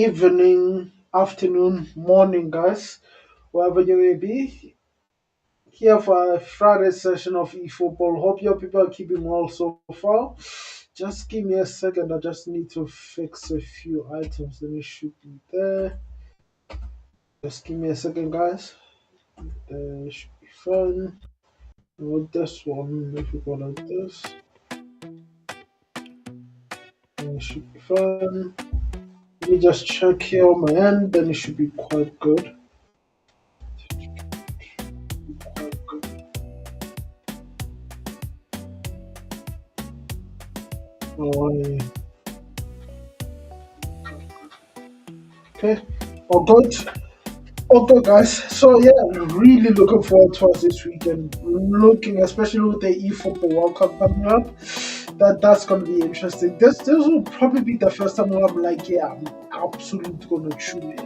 evening, afternoon, morning, guys, wherever you may be. Here for a Friday session of eFootball. Hope your people are keeping well so far. Just give me a second. I just need to fix a few items. Let me shoot be there. Just give me a second, guys. Should be fun. With this one, if we go like this, it should be fun. Let me just check here on my end, then it should be quite good. Oh, okay. All good. Okay, guys. So yeah, really looking forward to us this weekend. Looking, especially with the eFootball World Cup coming up, that's gonna be interesting. This will probably be the first time where I'm like, yeah, I'm absolutely gonna tune in.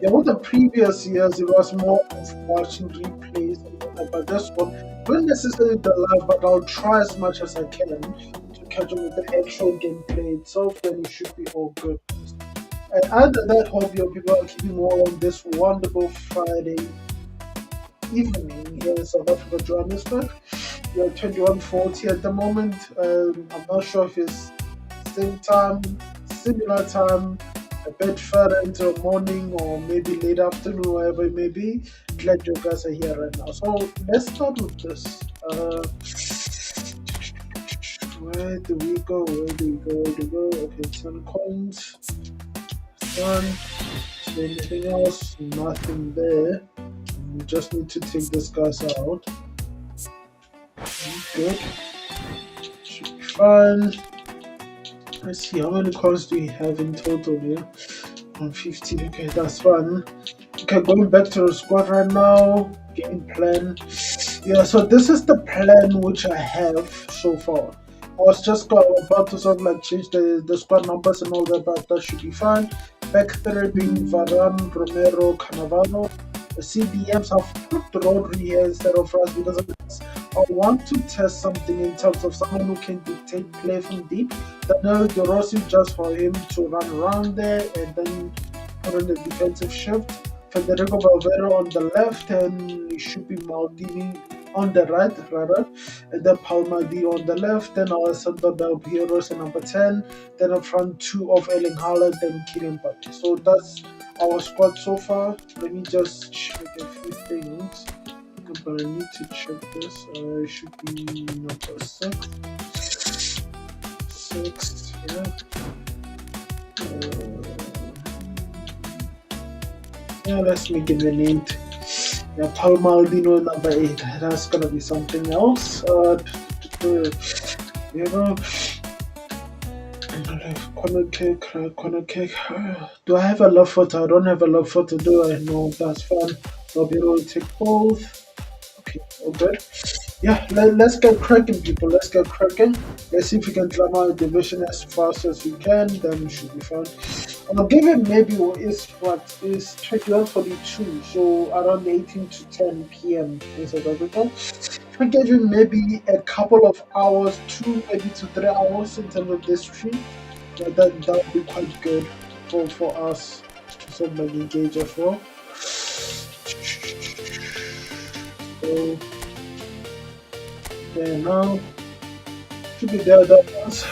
Yeah, with the previous years, it was more of watching replays, and all that, but this one, not necessarily the live, but I'll try as much as I can to catch up with the actual gameplay itself. Then it should be all good. And other than that, hope your people are keeping well on this wonderful Friday evening here in South Africa, Johannesburg. We are 21:40 at the moment. I'm not sure if it's same time, similar time, a bit further into the morning, or maybe late afternoon, wherever it may be. Glad you guys are here right now. So let's start with this. Where do we go? Where do we go? Where do we go? Okay, 10 coins. Done. Is there anything else? Nothing there. We just need to take this guys out. Good. Should be fine. Let's see, how many coins do we have in total here? 150. Okay, that's fine. Okay, going back to the squad right now. Game plan. Yeah, so this is the plan which I have so far. I was just about to sort of like change the squad numbers and all that, but that should be fine. Back three being Varane, Romero, Cannavaro. The CDMs have put Rodri here instead of us because of this. I want to test something in terms of someone who can dictate play from deep. Then the Rossi just for him to run around there and then put on the defensive shift. Federico Valverde on the left, and it should be Maldini on the right, rather, and then Palmadi on the left, then our center back Heroes in number 10, then a front two of Erling Haaland, then Kylian Mbappe. So that's our squad so far. Let me just check a few things, but I need to check this. It should be number 6. 6, yeah. Yeah, let's make it an 8. Yeah, Palmaldino number 8. That's gonna be something else. You know, corner kick. Do I have a love photo? I don't have a love photo, do I? No, that's fine. I'll be able to take both. Okay, all good. Yeah, let's get cracking, people. Let's get cracking. Let's see if we can climb our division as fast as we can. Then we should be fine. I'll give it maybe is 21:42, so around 18 to 10 p.m. in South Africa. If I give him maybe a couple of hours, 2 maybe to 3 hours in terms of this stream, that would be quite good for us to sort of like engage as well. So there now should be there. That was.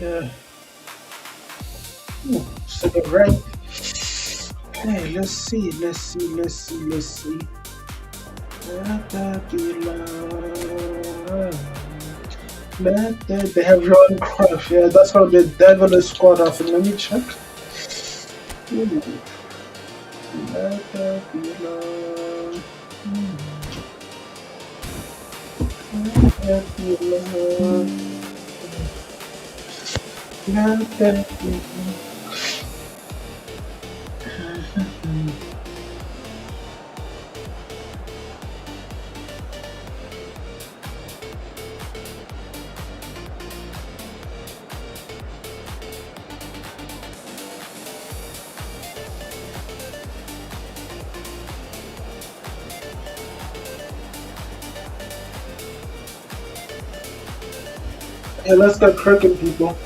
Yeah. Ooh, so the right. Okay, let's see. They have Ron Craft. Yeah, that's how the devil is squad off. And let me check. Let that be love. Yeah, let's get cracking, people.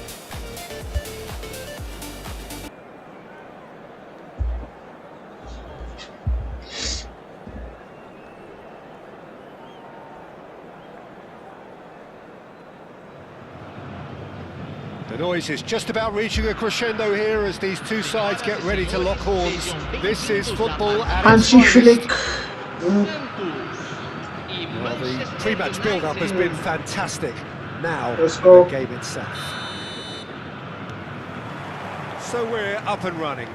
The noise is just about reaching a crescendo here as these two sides get ready to lock horns. This is football at its finest. Well, the pre-match build-up has been fantastic. Now, let's go. The game itself. So we're up and running.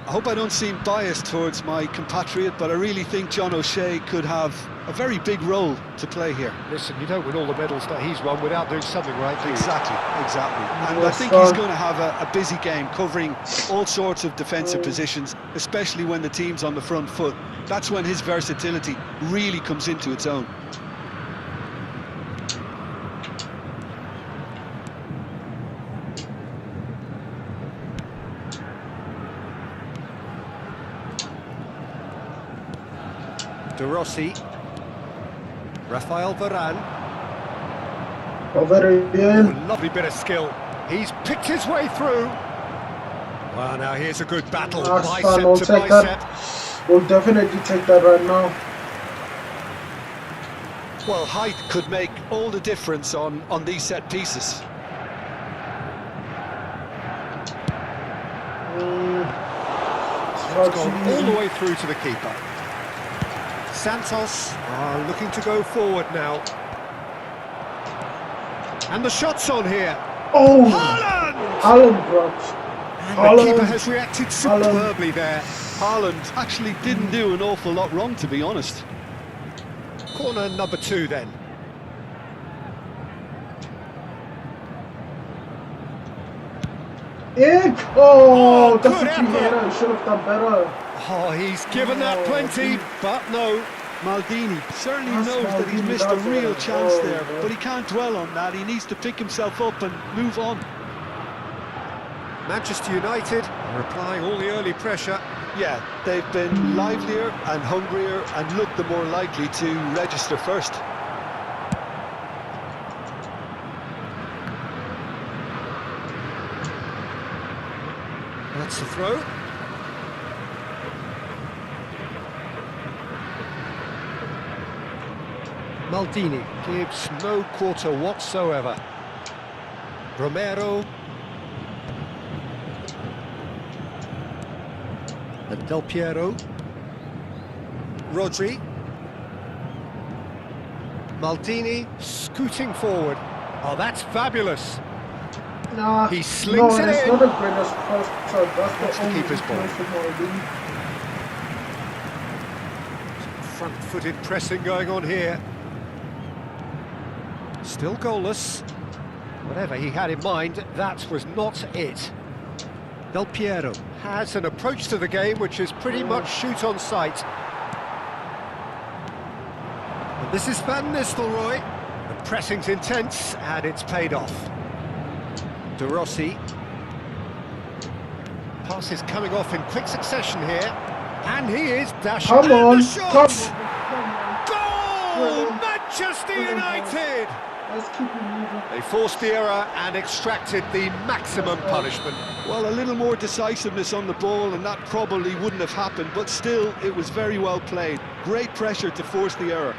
I hope I don't seem biased towards my compatriot, but I really think John O'Shea could have a very big role to play here. Listen, you don't win all the medals that he's won without doing something right, do you? Exactly. And I think he's going to have a busy game, covering all sorts of defensive positions, especially when the team's on the front foot. That's when his versatility really comes into its own. De Rossi, Rafael Varane. Lovely bit of skill. He's picked his way through. Well, now here's a good battle, bicep to bicep. We'll definitely take that right now. Well, height could make all the difference on these set pieces. It's gone all the way through to the keeper. Santos are looking to go forward now. And the shot's on here. Oh! Haaland, bro. And the keeper has reacted superbly there. Haaland actually didn't do an awful lot wrong, to be honest. Corner number 2 then. Oh, that's what you should have done better. Oh, he's given that plenty, but no. Maldini certainly knows that he's missed a real chance there, but he can't dwell on that. He needs to pick himself up and move on. Manchester United are applying all the early pressure. Yeah, they've been livelier and hungrier and looked the more likely to register first. That's the throw. Maldini gives no quarter whatsoever. Romero. And Del Piero. Rodri. Maldini scooting forward. Oh, that's fabulous. Nah, he slings it in. It's not the greatest cross. That's the keeper's ball. Front-footed pressing going on here. Still goalless. Whatever he had in mind, that was not it. Del Piero has an approach to the game which is pretty much shoot on sight. And this is Van Nistelrooy. The pressing's intense and it's paid off. De Rossi. Pass is coming off in quick succession here. And he is dashing. Come on, the shot! Goal! Manchester United! Let's keep it moving. They forced the error and extracted the maximum punishment. Well, a little more decisiveness on the ball and that probably wouldn't have happened, but still, it was very well played. Great pressure to force the error.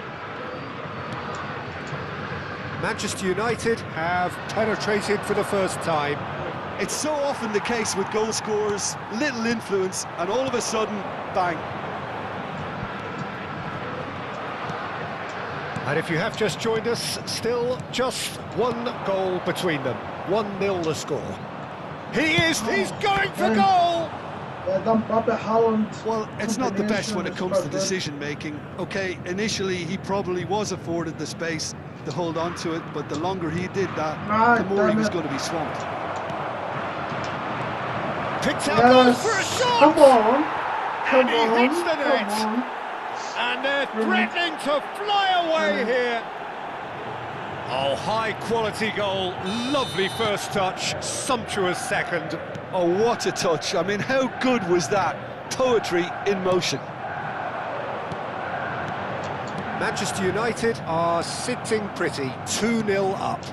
Manchester United have penetrated for the first time. It's so often the case with goal scorers, little influence, and all of a sudden, bang. And if you have just joined us, still just one goal between them. 1-0 the score. He's going for goal! Mbappe, Haaland. Well, it's not the best when it comes to good. decision-making. Okay, initially he probably was afforded the space to hold on to it, but the longer he did that, the more he was going to be swamped. Picked out goal for a shot! Come on! And he hits the net! And they're threatening to fly away here! Oh, high-quality goal, lovely first touch, sumptuous second. Oh, what a touch. I mean, how good was that? Poetry in motion. Manchester United are sitting pretty, 2-0 up.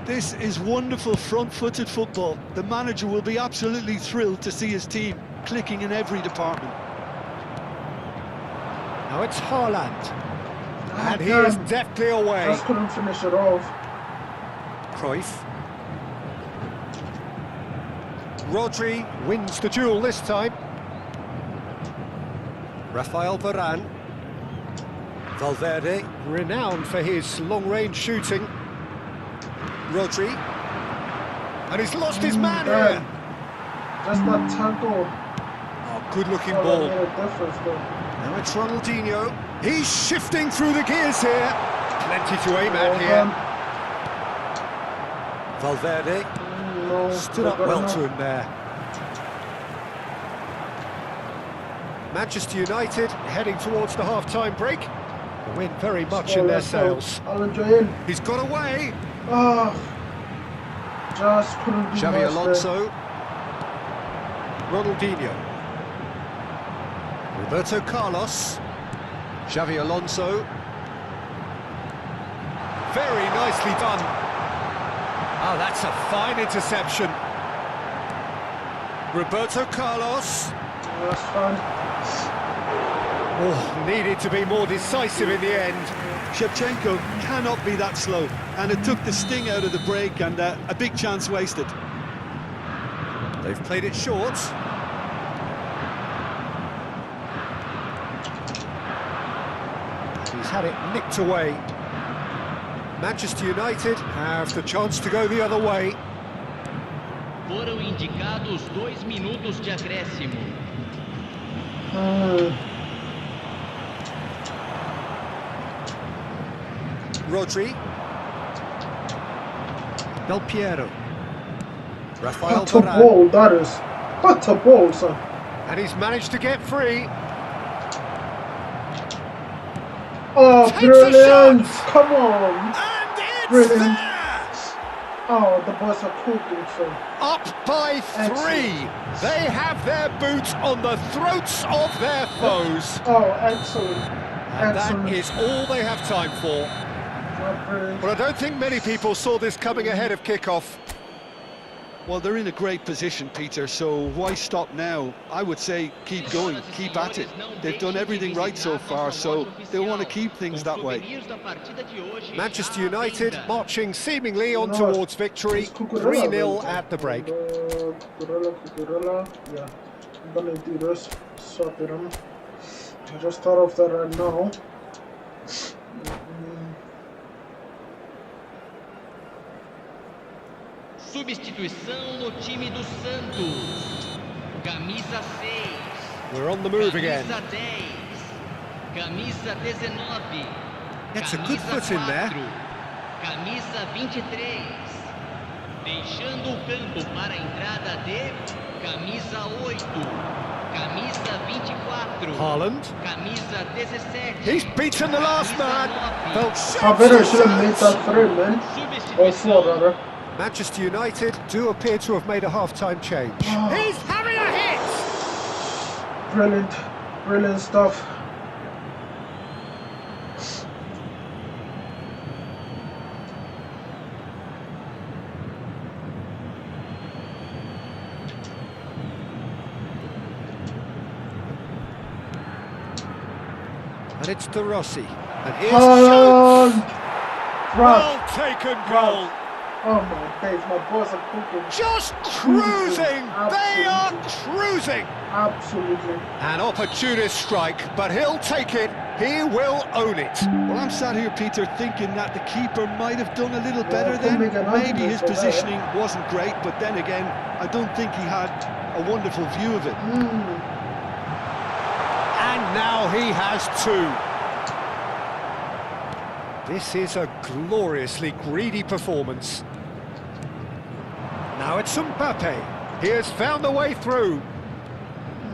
This is wonderful front-footed football. The manager will be absolutely thrilled to see his team clicking in every department. Now it's Haaland. And he is deftly away. Just couldn't finish it off. Cruyff. Rodri wins the duel this time. Rafael Varane. Valverde, renowned for his long-range shooting. Rodri. And he's lost his man here. Just that tackle. Oh, good-looking ball. Made a difference, though. Now it's Ronaldinho. He's shifting through the gears here. Plenty to aim at here. Valverde stood up well to him there. Manchester United heading towards the half-time break. The wind very much in their sails. He's got away. Just couldn't do Xavi much Alonso. Ronaldinho. Roberto Carlos. Xavi Alonso. Very nicely done. Oh, that's a fine interception. Roberto Carlos. That's fun. Oh, needed to be more decisive in the end. Shevchenko cannot be that slow, and it took the sting out of the break, and a big chance wasted. They've played it short. He's had it nicked away. Manchester United have the chance to go the other way. Foram indicados 2 minutos de acréscimo. Rodri. Del Piero. Rafael What a Varane. ball that is. What a ball, son. And he's managed to get free. Oh, Takes a brilliant. shot. Come on. And it's Brilliant. there! Oh, the boys are cooking, son. Up by 3. They have their boots on the throats of their foes. Oh, excellent. And Excellent. that is all they have time for. Brilliant. But I don't think many people saw this coming ahead of kickoff. Well, they're in a great position, Peter, so why stop now? I would say keep going, keep at it. They've done everything right so far, so they'll want to keep things that way. Manchester United marching seemingly on towards victory, 3-0 at the break. Cucurella. Yeah, I'm gonna do this. Swap it on. I just thought of that right now. Substituição no time do Santos. Camisa 6. We're on the move again. Camisa 10. Camisa 19. Gets a good foot in there. Camisa 23. Deixando o campo para a entrada de camisa 8. Camisa 24. Haaland. Camisa 17. He's beaten the last man. I better should have made that 3, man. Or 4, rather. Manchester United do appear to have made a half-time change. He's having a hit! Brilliant. Brilliant stuff. And it's De Rossi. And here's Haaland! Schultz. Well taken goal. Oh my days, my boys are cooking. Just cruising. They are cruising. Absolutely. An opportunist strike, but he'll take it. He will own it. Well, I'm sat here, Peter, thinking that the keeper might have done a little better couldn't then. make an Maybe argument his for that. positioning wasn't great, but then again, I don't think he had a wonderful view of it. And now he has two. This is a gloriously greedy performance. Now it's Mbappe. He has found a way through.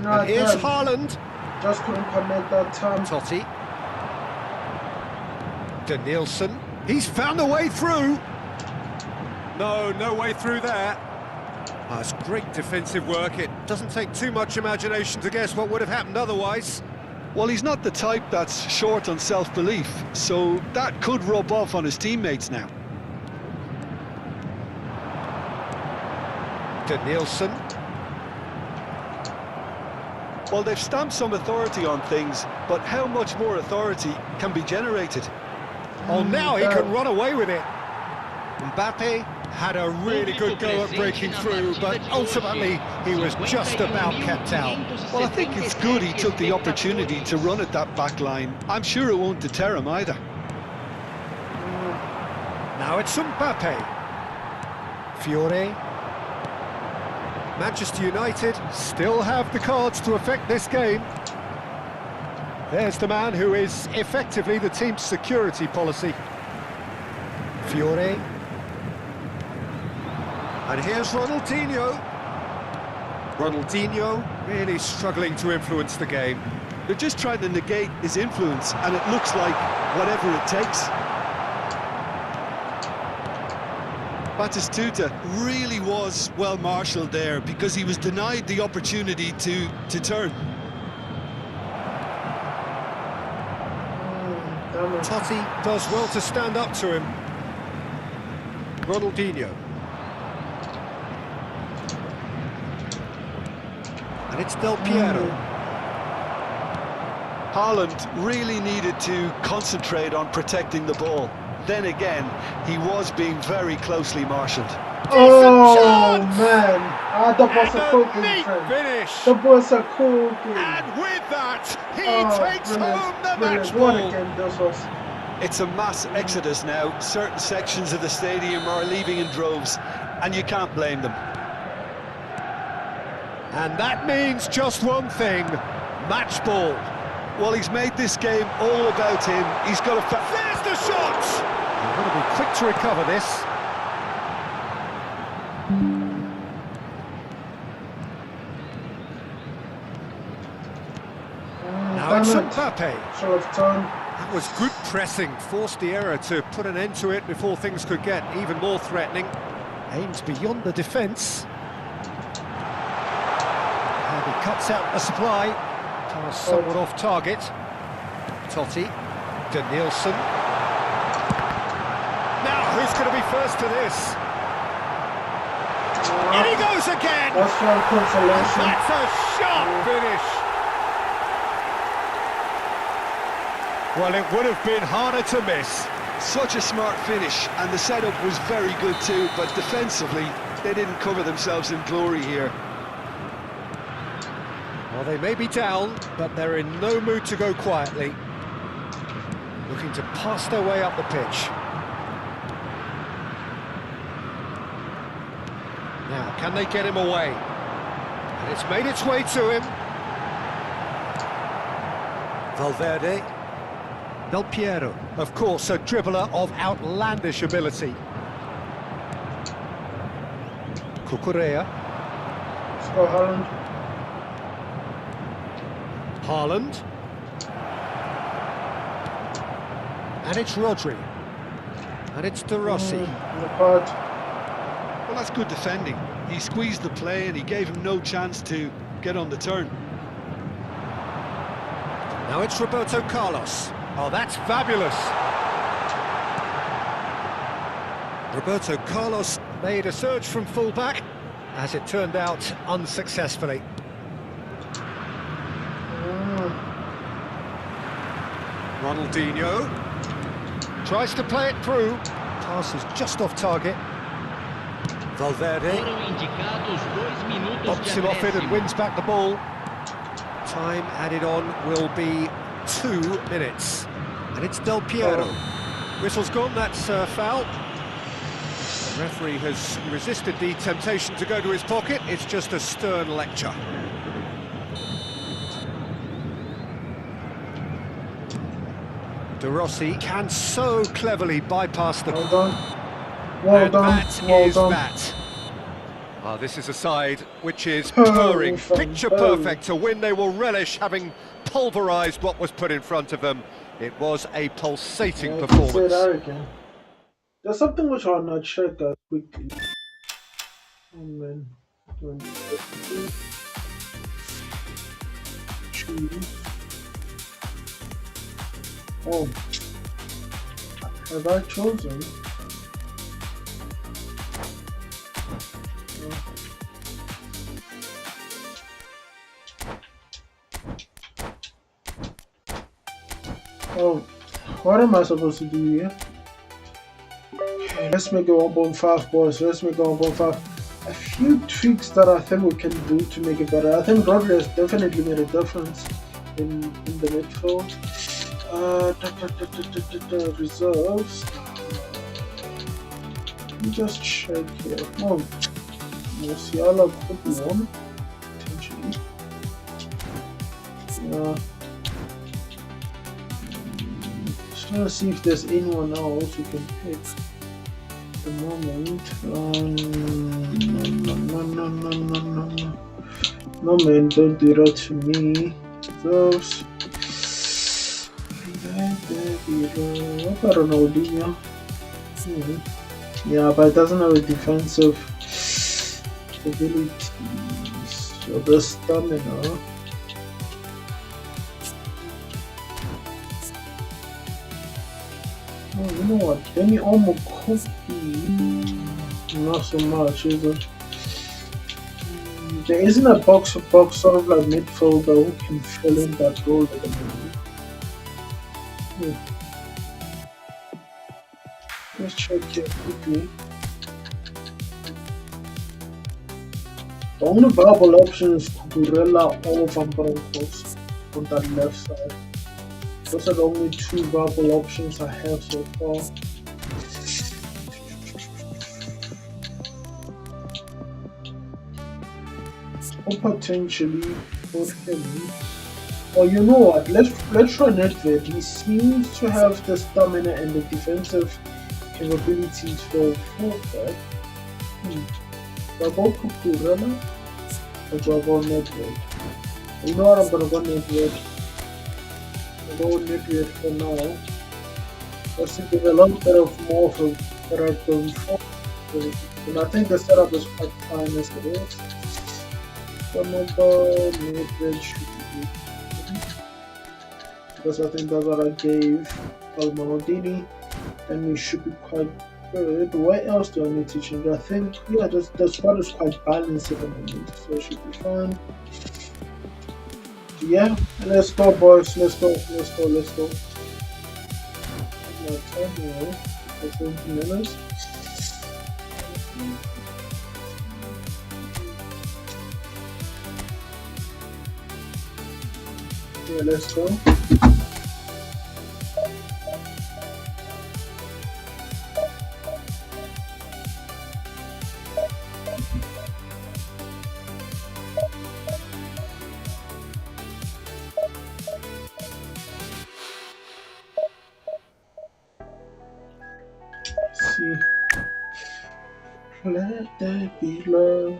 And here's Haaland. Just couldn't connect that time. Totti. Danielson. He's found a way through. No way through there. That's great defensive work. It doesn't take too much imagination to guess what would have happened otherwise. Well, he's not the type that's short on self-belief, so that could rub off on his teammates now. Danielson. Well, they've stamped some authority on things, but how much more authority can be generated? Oh, now he can run away with it. Mbappe had a really good go at breaking through, but ultimately he was just about kept out. Well, I think it's good he took the opportunity to run at that back line. I'm sure it won't deter him either. Now it's Mbappe. Fiore. Manchester United still have the cards to affect this game. There's the man who is effectively the team's security policy. Fiore. And here's Ronaldinho. Ronaldinho really struggling to influence the game. They're just trying to negate his influence, and it looks like whatever it takes. Batistuta really was well marshalled there because he was denied the opportunity to turn. Totti does well to stand up to him. Ronaldinho. And it's Del Piero. Haaland really needed to concentrate on protecting the ball. Then again, he was being very closely marshalled. Oh man, that was a cool game. Finish. That was a cool game. And with that, he takes brilliant, home the brilliant. match What ball. a game this was. It's a mass exodus now. Certain sections of the stadium are leaving in droves, and you can't blame them. And that means just one thing, match ball. Well, he's made this game all about him. He's got a... There's the shot! You've got to be quick to recover this. Now it's Mbappe. Short turn. That was good pressing, forced the error to put an end to it before things could get even more threatening. Aims beyond the defence. And he cuts out the supply. Pass somewhat off target. Totti. Danielson. Now, who's going to be first to this? In he goes again! That's one consolation. That's a sharp finish! Well, it would have been harder to miss. Such a smart finish, and the setup was very good too, but defensively, they didn't cover themselves in glory here. Well, they may be down, but they're in no mood to go quietly. Looking to pass their way up the pitch. Now, can they get him away? And it's made its way to him. Valverde. Del Piero, of course, a dribbler of outlandish ability. Cucurella. Let's go, Haaland. Haaland. And it's Rodri. And it's De Rossi. Well, that's good defending. He squeezed the play and he gave him no chance to get on the turn. Now it's Roberto Carlos. Oh, that's fabulous. Roberto Carlos made a surge from full-back, as it turned out, unsuccessfully. Ronaldinho tries to play it through. Pass is just off target. Valverde pops him off it and wins back the ball. Time added on will be 2 minutes. And it's Del Piero. Whistle's gone, that's foul. The referee has resisted the temptation to go to his pocket. It's just a stern lecture. De Rossi can so cleverly bypass the... Well done. Well done. Well done. That. Oh, this is a side which is purring, picture perfect to win. They will relish having pulverised what was put in front of them. It was a pulsating performance. Say that again. There's something which I'll not check out quickly. Oh man. Oh. Have I chosen? Oh, what am I supposed to do here? Let's make it 1.5, boys. Let's make it 1.5. A few tweaks that I think we can do to make it better. I think Rodri has definitely made a difference in the midfield. Reserves. Let me just check here. Oh, Musiala could be one, potentially. Just trying to see if there's anyone else we can pick at the moment. No man, don't do that to me. Reserves. What about Ronaldinho? Yeah, but it doesn't have a defensive abilities or the stamina. Oh, you know what? Demi Olmo could be not so much, is it? There isn't a box-to-box sort of like midfielder who can fill in that role at the moment. Let's check here quickly. The only viable option is Cucurella or Van Bronckhorst on that left side. Those are the only two viable options I have so far. Or potentially for him. Or you know what? Let's try Nedved. He seems to have the stamina and the defensive capabilities for fullback. Do I go Cucurella or do I go Nedved? You know what? I'm gonna go Nedved. I'll go Nedved for now. Just to give a little bit of more of a threat going forward. And I think the setup is quite fine as it is. Nedved should be good. Because I think that's what I gave Almarodini, and we should be quite good. What else do I need to change? I think, yeah, the squad is quite balanced at the moment, so it should be fine. Yeah, let's go, boys. Let's go. My time now for 20 minutes. Yeah, let's go. See, let there be love.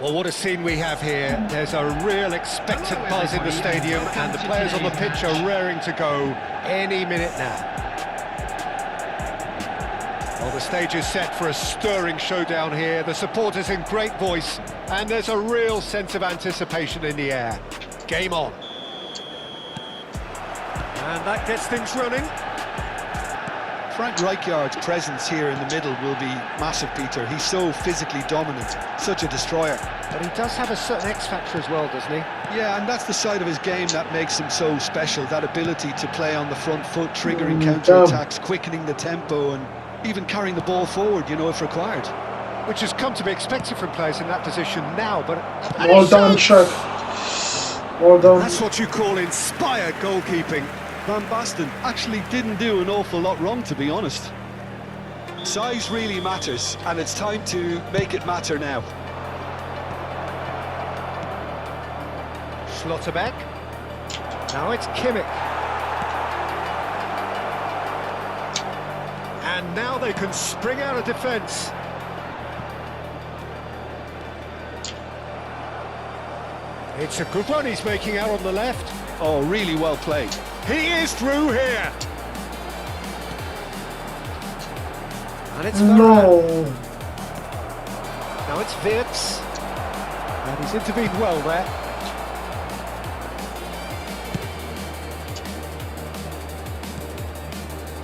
Well, what a scene we have here. There's a real expectant buzz in the stadium, and the players on the pitch are raring to go any minute now. Well, the stage is set for a stirring showdown here. The supporters in great voice, and there's a real sense of anticipation in the air. Game on. And that gets things running. Frank Rijkaard's presence here in the middle will be massive, Peter. He's so physically dominant, such a destroyer. But he does have a certain X-factor as well, doesn't he? Yeah, and that's the side of his game that makes him so special, that ability to play on the front foot, triggering counter-attacks, quickening the tempo, and even carrying the ball forward, you know, if required. Which has come to be expected from players in that position now, but... Well done, Chuck. Well done. That's what you call inspired goalkeeping. Van Basten actually didn't do an awful lot wrong, to be honest. Size really matters, and it's time to make it matter now. Schlotterbeck. Now it's Kimmich. And now they can spring out of defence. It's a good run he's making out on the left. Oh, really well played. He is through here. And it's Varane. Now it's Wirtz. And he's intervened well there.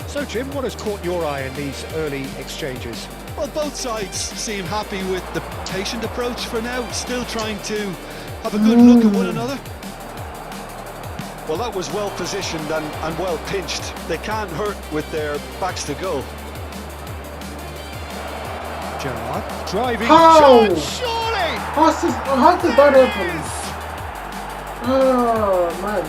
So, Jim, what has caught your eye in these early exchanges? Well, both sides seem happy with the patient approach for now, still trying to have a good look at one another. Well, that was well positioned and well pinched. They can't hurt with their backs to goal. Gerrard driving How? shot, surely! How did that happen? Oh, man.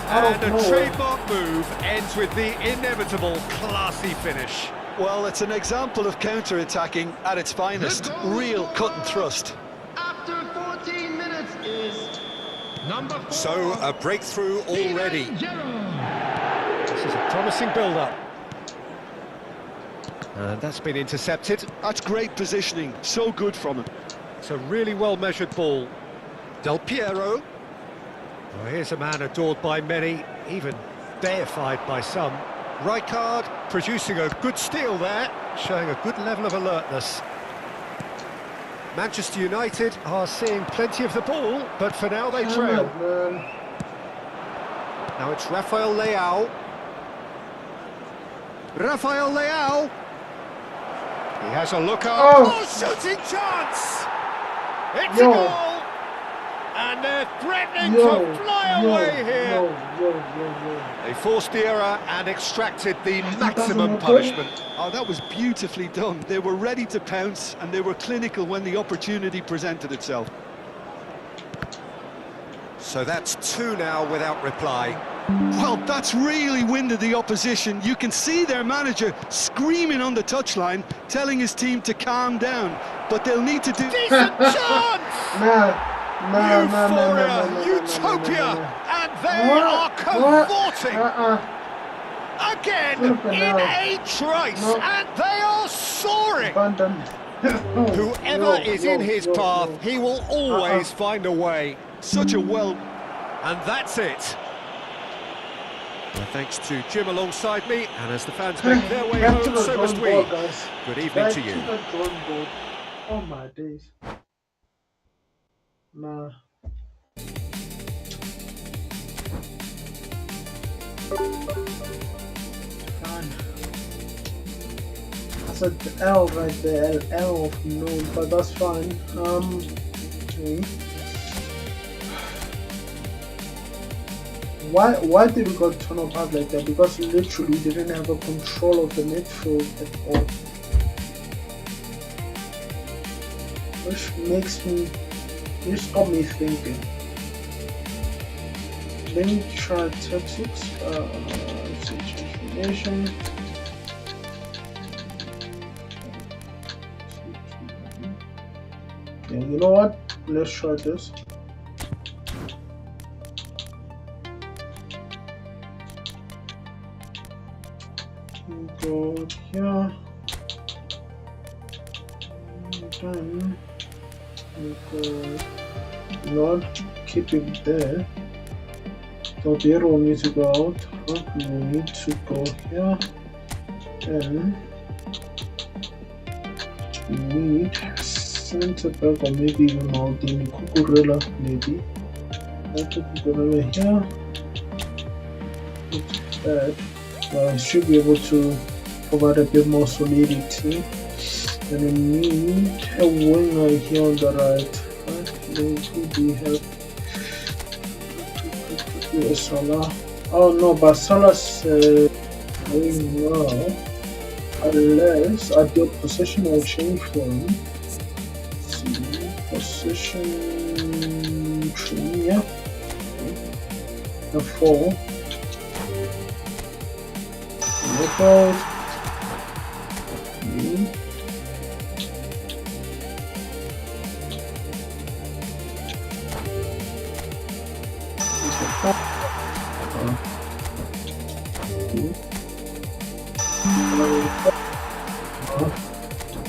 And a trademark move ends with the inevitable classy finish. Well, it's an example of counter-attacking at its finest. Real cut and thrust. After 14 minutes is number 4. So, a breakthrough already. This is a promising build-up. And that's been intercepted. That's great positioning. So good from him. It's a really well-measured ball. Del Piero. Well, here's a man adored by many, even deified by some. Rijkaard producing a good steal there, showing a good level of alertness. Manchester United are seeing plenty of the ball, but for now they trail. Now it's Rafael Leao. Rafael Leao. He has a look up. Oh, shooting chance! It's a goal! And they're threatening to fly away here. They forced the error and extracted the maximum punishment. Oh, that was beautifully done. They were ready to pounce and they were clinical when the opportunity presented itself. So that's 2 now without reply. Well, that's really winded the opposition. You can see their manager screaming on the touchline, telling his team to calm down. But they'll need to do... Decent chance! Euphoria, utopia, and they are cavorting again in a trice, and they are soaring. Whoever is in his path, he will always find a way. Such a well... And that's it. Well, thanks to Jim alongside me, and as the fans make their way home, so must we. Good evening to you. Oh my days. Nah. Fine. I said L right there, L of noon, but that's fine. Okay. Why did we got turn up hard like that? Because literally we didn't have a control of the midfield at all. Which makes me... You stop me thinking. Let me try tactics. Transformation. Yeah, you know what? Let's try this. Go here. Done. Not keep it there. So the arrow needs to go out. We need to go here. Then we need center back or maybe even Maldini Cucurella maybe. Cucurella here. Put that. I should be able to provide a bit more solidity. And we need a winger here on the right. Who do we have? Salah. Oh no, but Salah's going now. Unless I do possession will change for him. See, possession tree, yeah. The 4. Knockout.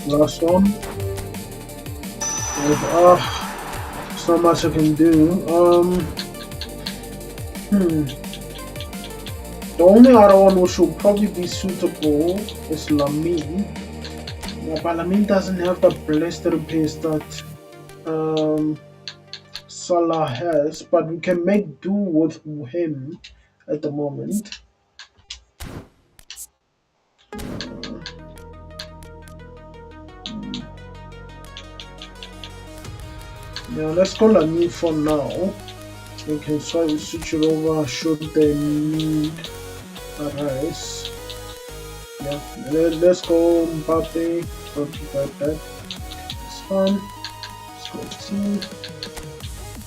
Last one. There's not much I can do. The only other one which will probably be suitable is Lamine. Yeah, but Lamine doesn't have the blistering pace that Salah has, but we can make do with him at the moment. Yeah, let's go Lamine for now. We can switch it over should they need arise. Yeah, let's go Mbappe. Don't forget that. It's fine. Let's go team.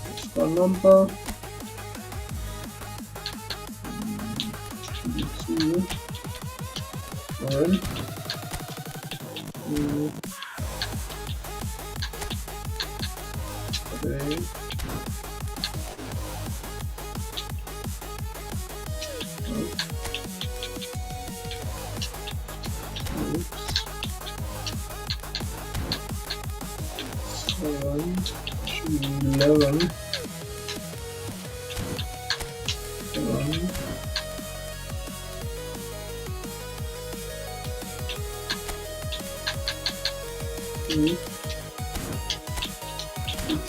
Let's go number. 2. 1. 2. 3. Seven, 11. 1. 2.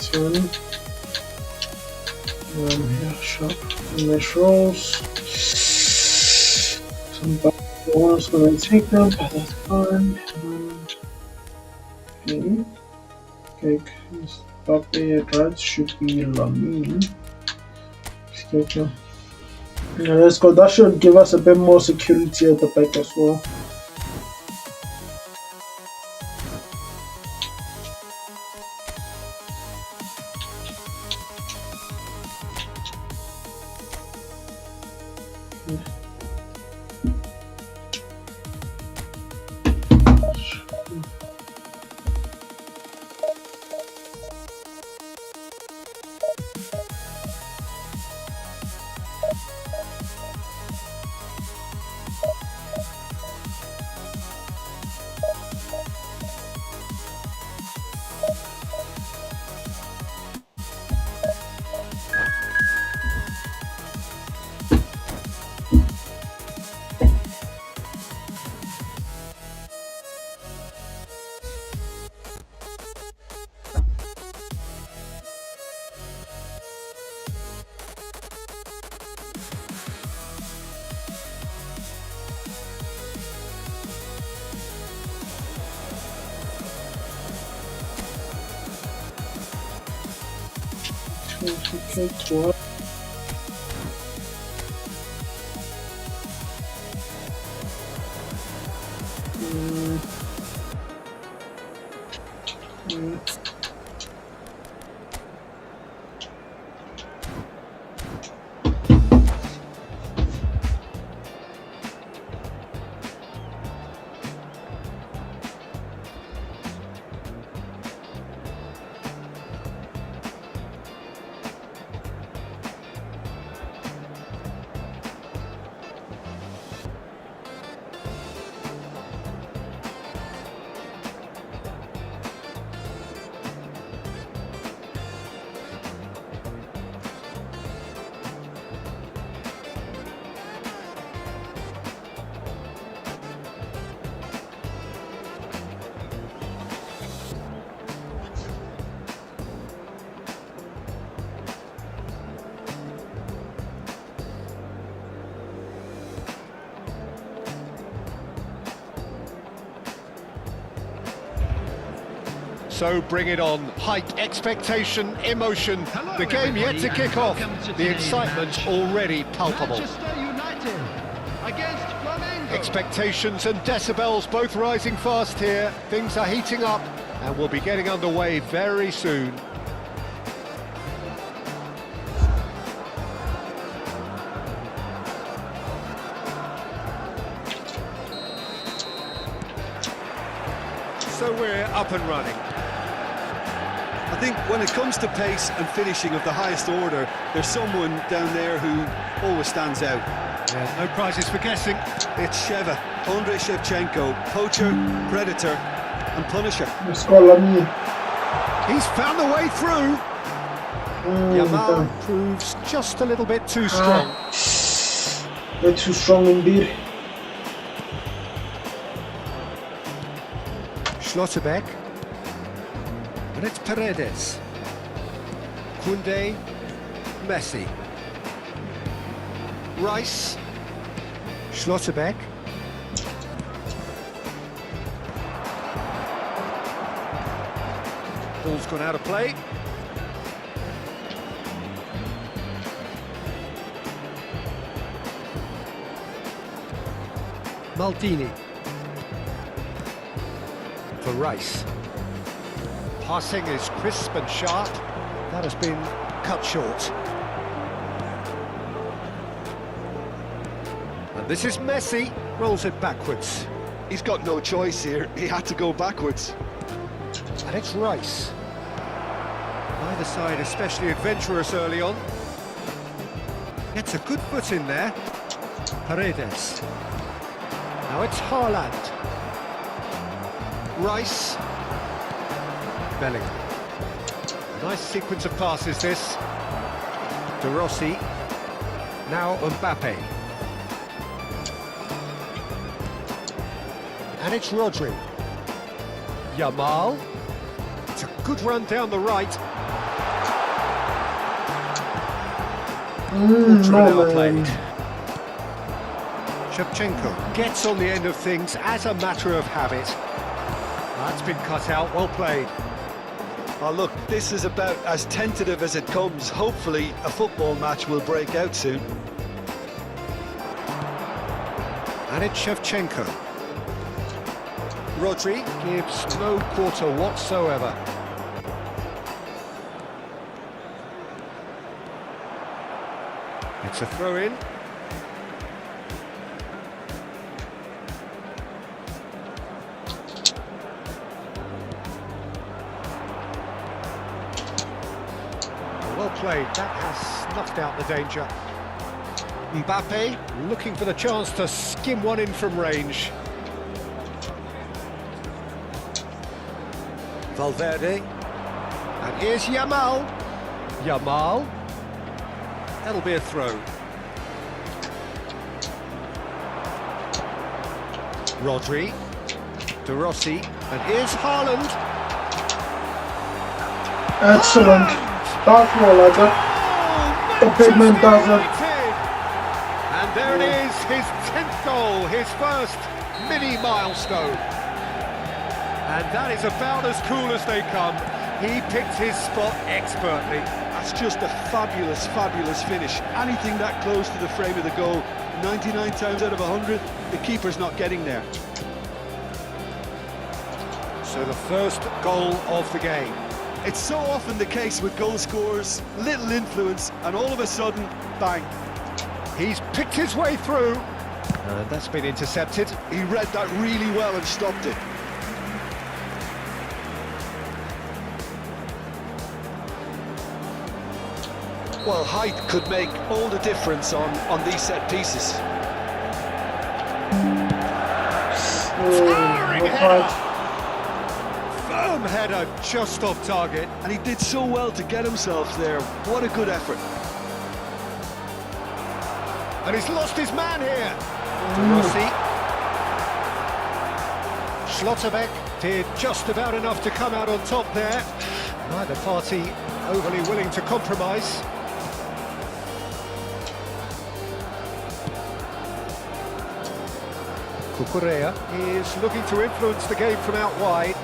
10. Here, sharp. Mesh rolls. Some back one's gonna take them, but that's fine. Okay. Okay, Mbappe right should be Lamine. Okay. Yeah, let's go. That should give us a bit more security at the back as well. Okay, 12. So bring it on. Height, expectation, emotion. Hello, The game yet to everybody, kick off. welcome to The today's excitement match. already palpable. Manchester United against Flamengo. Expectations and decibels both rising fast here. Things are heating up and we'll be getting underway very soon. So we're up and running. I think when it comes to pace and finishing of the highest order, there's someone down there who always stands out. Yeah, no prizes for guessing. It's Sheva, Andrei Shevchenko, poacher, predator and punisher. Scola minha. He's found the way through. Yamal proves just a little bit too strong. They're too strong indeed. Schlotterbeck. And it's Paredes. Koundé. Messi. Rice. Schlotterbeck. Ball's gone out of play. Maldini. For Rice. Passing is crisp and sharp. That has been cut short. And this is Messi. Rolls it backwards. He's got no choice here. He had to go backwards. And it's Rice. Neither side especially adventurous early on. Gets a good foot in there. Paredes. Now it's Haaland. Rice. Bellingham. Nice sequence of passes this. De Rossi. Now Mbappe. And it's Rodri. Yamal. It's a good run down the right. Ultra played. Shevchenko gets on the end of things as a matter of habit. That's been cut out, well played. Oh look, this is about as tentative as it comes. Hopefully a football match will break out soon. And it's Shevchenko. Rodri gives no quarter whatsoever. It's a throw-in. Well played, that has snuffed out the danger. Mbappe looking for the chance to skim one in from range. Valverde. And here's Yamal. Yamal. That'll be a throw. Rodri. De Rossi. And here's Haaland. Excellent. That's more like that. The big man does it. And there it is, his 10th goal, his first mini milestone. And that is about as cool as they come. He picked his spot expertly. That's just a fabulous, fabulous finish. Anything that close to the frame of the goal, 99 times out of 100, the keeper's not getting there. So the first goal of the game. It's so often the case with goal scorers, little influence, and all of a sudden, bang. He's picked his way through. And that's been intercepted. He read that really well and stopped it. Well, height could make all the difference on these set pieces. Firm header just off target. And he did so well to get himself there. What a good effort. And he's lost his man here. De Rossi. Schlotterbeck did just about enough to come out on top there. Neither party overly willing to compromise. Cucurella is looking to influence the game from out wide.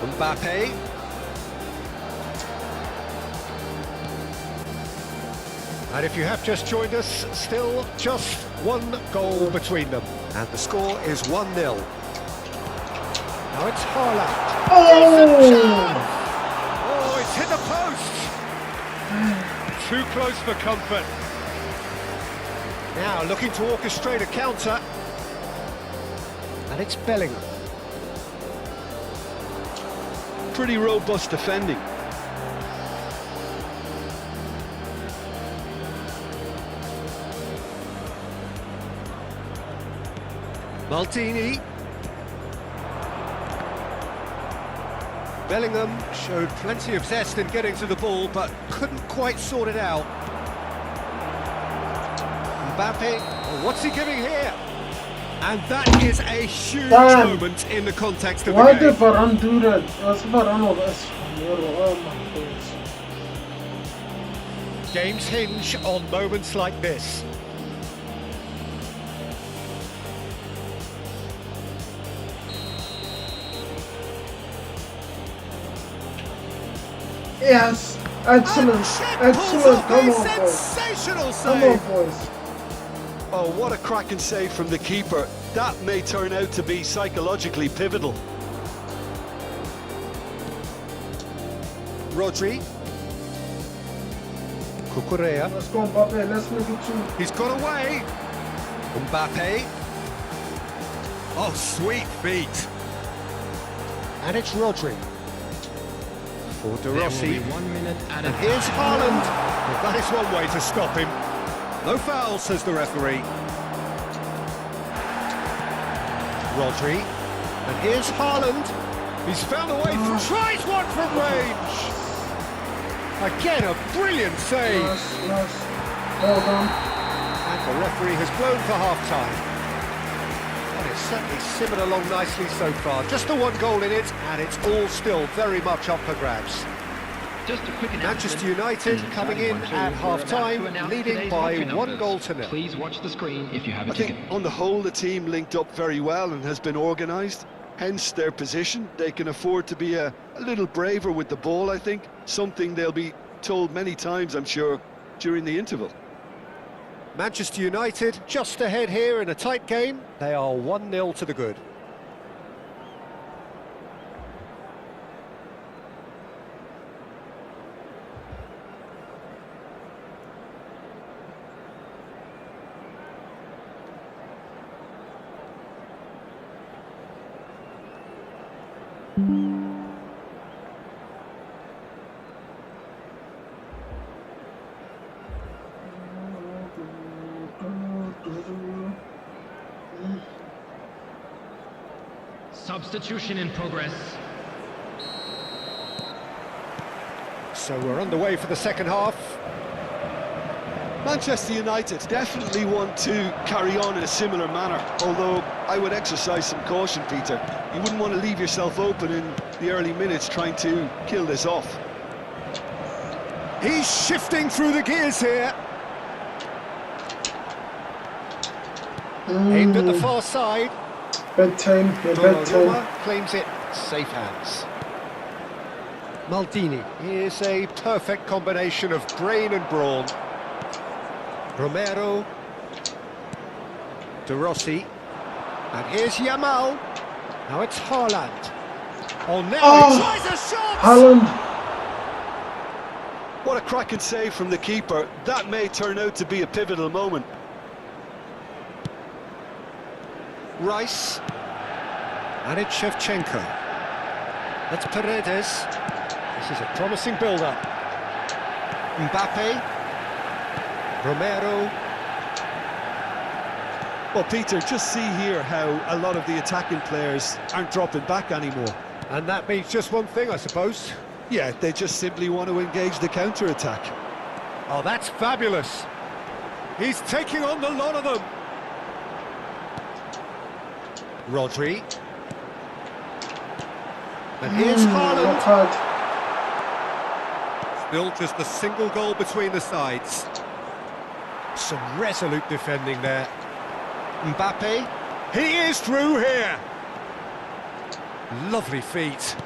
Mbappe. And if you have just joined us, still just one goal between them. And the score is 1-0. Now it's Haaland. Oh, it's hit the post. Too close for comfort. Now looking to orchestrate a counter. And it's Bellingham. Pretty robust defending. Maldini. Bellingham showed plenty of zest in getting to the ball, but couldn't quite sort it out. Mbappe, oh, what's he giving here? And that is a huge moment in the context of the game. Why did Varane do that? Was Varane of Espanol? Oh my goodness. Games hinge on moments like this. Yes, excellent, excellent. Come on, boys. Sensational save. Come on, boys. Oh, what a cracking save from the keeper. That may turn out to be psychologically pivotal. Rodri. Cucurella. Let's go, Mbappe. Let's make it two. He's got away. Mbappe. Oh, sweet feet. And it's Rodri. For De Rossi. 1 minute And here's Haaland. Well, that is one way to stop him. No foul, says the referee. Rodri. And here's Haaland. He's found a way through. Tries one from range. Again, a brilliant save. Yes. Well done. And the referee has blown for half-time. And it's certainly simmered along nicely so far. Just the one goal in it, and it's all still very much up for grabs. Just a quick Manchester United coming in at half-time, leading by 1-0. Please watch the screen if you have a I ticket. think on the whole the team linked up very well and has been organised, hence their position. They can afford to be a little braver with the ball, I think, something they'll be told many times, I'm sure, during the interval. Manchester United just ahead here in a tight game. They are 1-0 to the good. Substitution in progress. So we're underway for the second half. Manchester United definitely want to carry on in a similar manner, although I would exercise some caution, Peter. You wouldn't want to leave yourself open in the early minutes trying to kill this off. He's shifting through the gears here. Aimed at the far side. Bedtime, bedtime. Claims it, safe hands. Maldini is a perfect combination of brain and brawn. Romero. De Rossi. And here's Yamal. Now it's Haaland. Oh, now he tries a shot! Haaland. What a cracking save from the keeper. That may turn out to be a pivotal moment. Rice. And it's Shevchenko. That's Paredes. This is a promising build-up. Mbappe. Romero. Well, Peter, just see here how a lot of the attacking players aren't dropping back anymore. And that means just one thing, I suppose. Yeah, they just simply want to engage the counter-attack. Oh, that's fabulous. He's taking on the lot of them. Rodri. And here's Haaland. Still just a single goal between the sides. Some resolute defending there. Mbappe. He is through here. Lovely feet.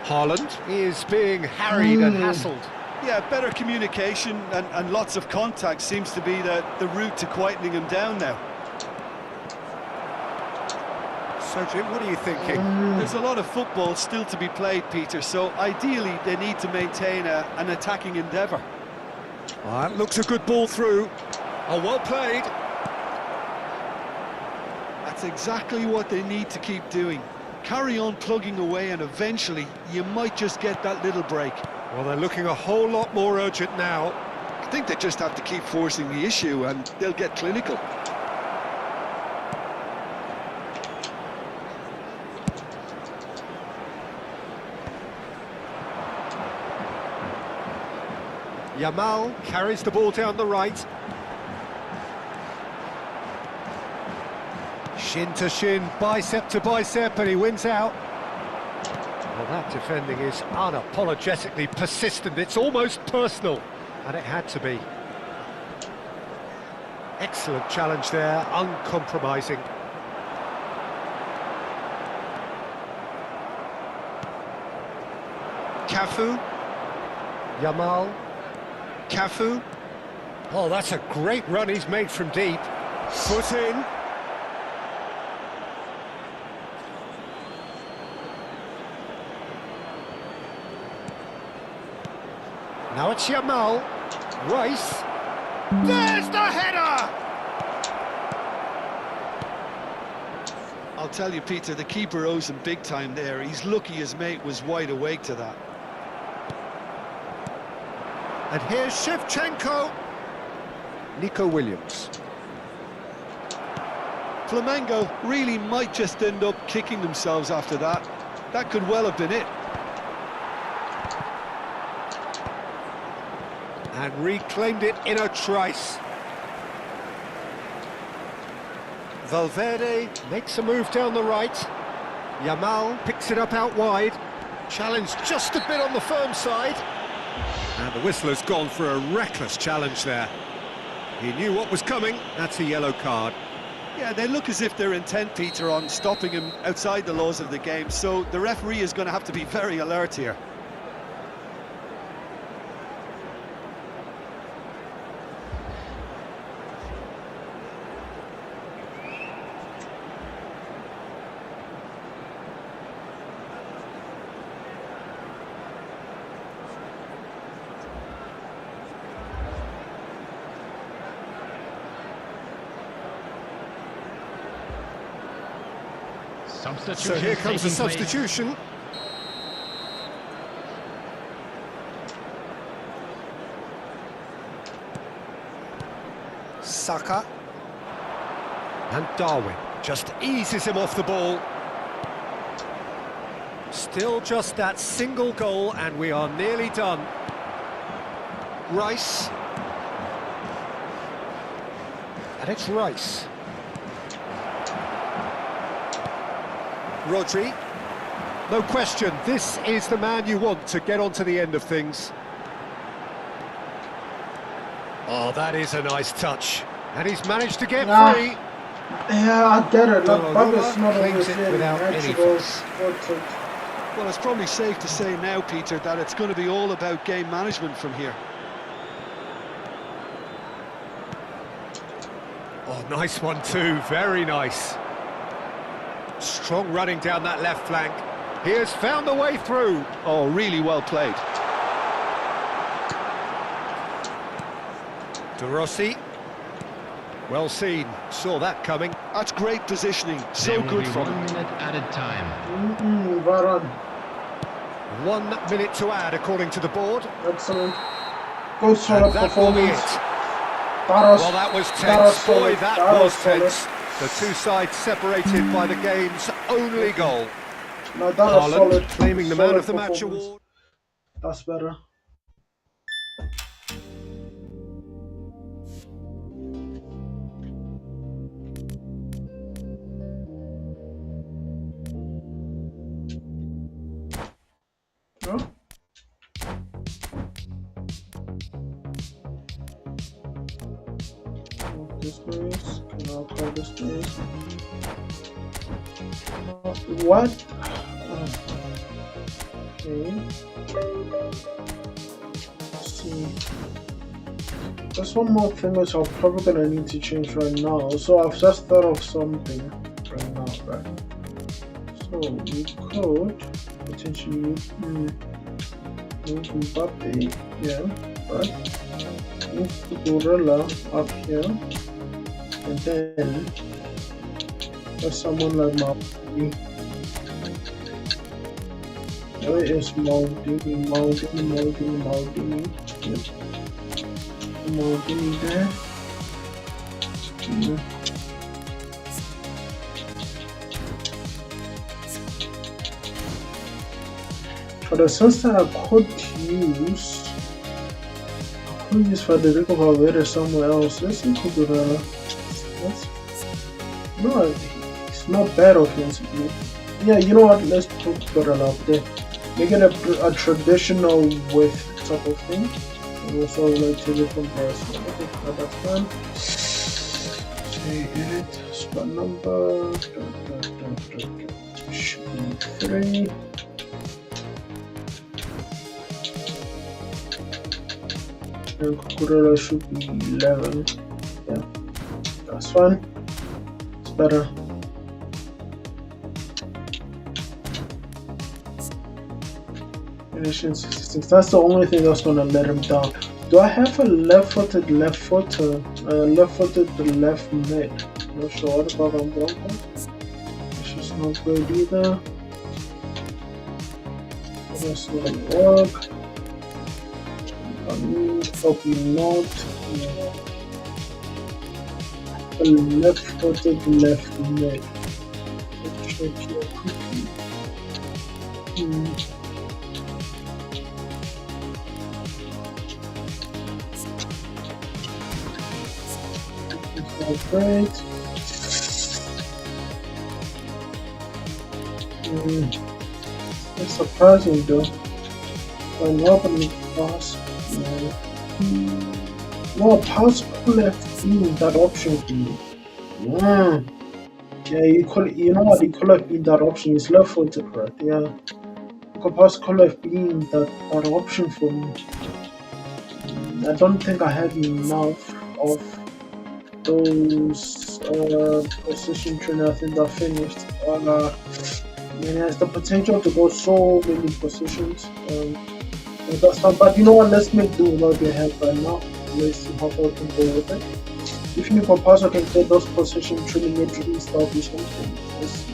Haaland is being harried and hassled. Yeah, better communication and lots of contact seems to be the route to quietening him down now. So, Jim, what are you thinking? There's a lot of football still to be played, Peter, so ideally they need to maintain an attacking endeavour. That looks a good ball through. Oh, well played. That's exactly what they need to keep doing. Carry on plugging away and eventually you might just get that little break. Well, they're looking a whole lot more urgent now. I think they just have to keep forcing the issue and they'll get clinical. Yamal carries the ball down the right. Shin to shin, bicep to bicep, and he wins out. Well, that defending is unapologetically persistent. It's almost personal, and it had to be. Excellent challenge there, uncompromising. Cafu. Yamal. Cafu. Oh, that's a great run he's made from deep. Put in. Now it's Yamal. Rice. There's the header! I'll tell you, Peter, the keeper owes him big time there. He's lucky his mate was wide awake to that. And here's Shevchenko. Nico Williams. Flamengo really might just end up kicking themselves after that. That could well have been it. And reclaimed it in a trice. Valverde makes a move down the right. Yamal picks it up out wide. Challenge just a bit on the firm side. And the whistler's gone for a reckless challenge there. He knew what was coming. That's a yellow card. Yeah, they look as if they're intent, Peter, on stopping him outside the laws of the game, so the referee is going to have to be very alert here. So here comes the substitution. Saka. And Darwin just eases him off the ball. Still just that single goal and we are nearly done. Rice. And it's Rice. Rodri. No question, this is the man you want to get onto the end of things. Oh, that is a nice touch. And he's managed to get free. Yeah, I get it. Like, Bobby's not claims it without any fuss. Well, it's probably safe to say now, Peter, that it's going to be all about game management from here. Oh, nice one too, very nice. Strong running down that left flank. He has found the way through. Oh, really well played. De Rossi. Well seen, saw that coming. That's great positioning, so good from him. 1 minute added time. Varane. 1 minute to add according to the board. Excellent. Good solid That will be performance. it. Well, that was tense. Boy, that was tense. The two sides separated by the game's only goal. No, that was Haaland solid. claiming the man Solid of the match performance. award. That's better. No? This is, I'll call this is. What? Okay. Let's see. There's one more thing which I'm probably gonna need to change right now. So I've just thought of something right now, right? So we could potentially move Mbappe here, right? Move the gorilla up here, and then there's someone like Maldini. Where is Maldini? Maldini. Yep. Maldini there. For the sense that I could use Federico Valverde somewhere else. Let's see Cucurella. No, it's not bad offensively. Yeah, you know what? Let's put Cucurella up there. Make it a traditional width type of thing. And also like telephone bars. Okay, that's fine. Say edit spot number. Should be 3. And Cucurella should be 11. Yeah, that's fine. It's better. Finishing 66. That's the only thing that's gonna let him down. Do I have a left-footed left footer? Left-footed left mid? Not sure what about I'm wrong. It's just not good either. That's not work. Probably not. A left-footed left mid. Let's check here quickly. It's not great. It's surprising though. I'm hoping it pass. No, pass left in that option for you. Yeah, you know what, you could have been that option. It's left footed, right? Yeah. You could pass could have been that option for me. I don't think I have enough of those position training. I think I finished. It has the potential to go so many positions. That's not, but you know what, let's make do with what we have right now. Let's see how far we can go with it. If you can pass, I can get those position training at least. That'll be something. Let's see.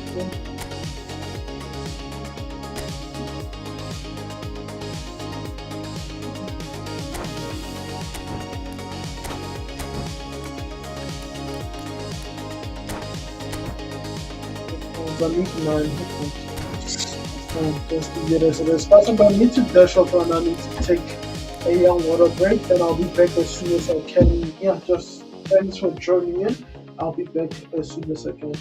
I need 9 just to get us a response. But I need to dash off and I need to take a young water break. Then I'll be back as soon as I can. Yeah, just thanks for joining in. I'll be back as soon as I can.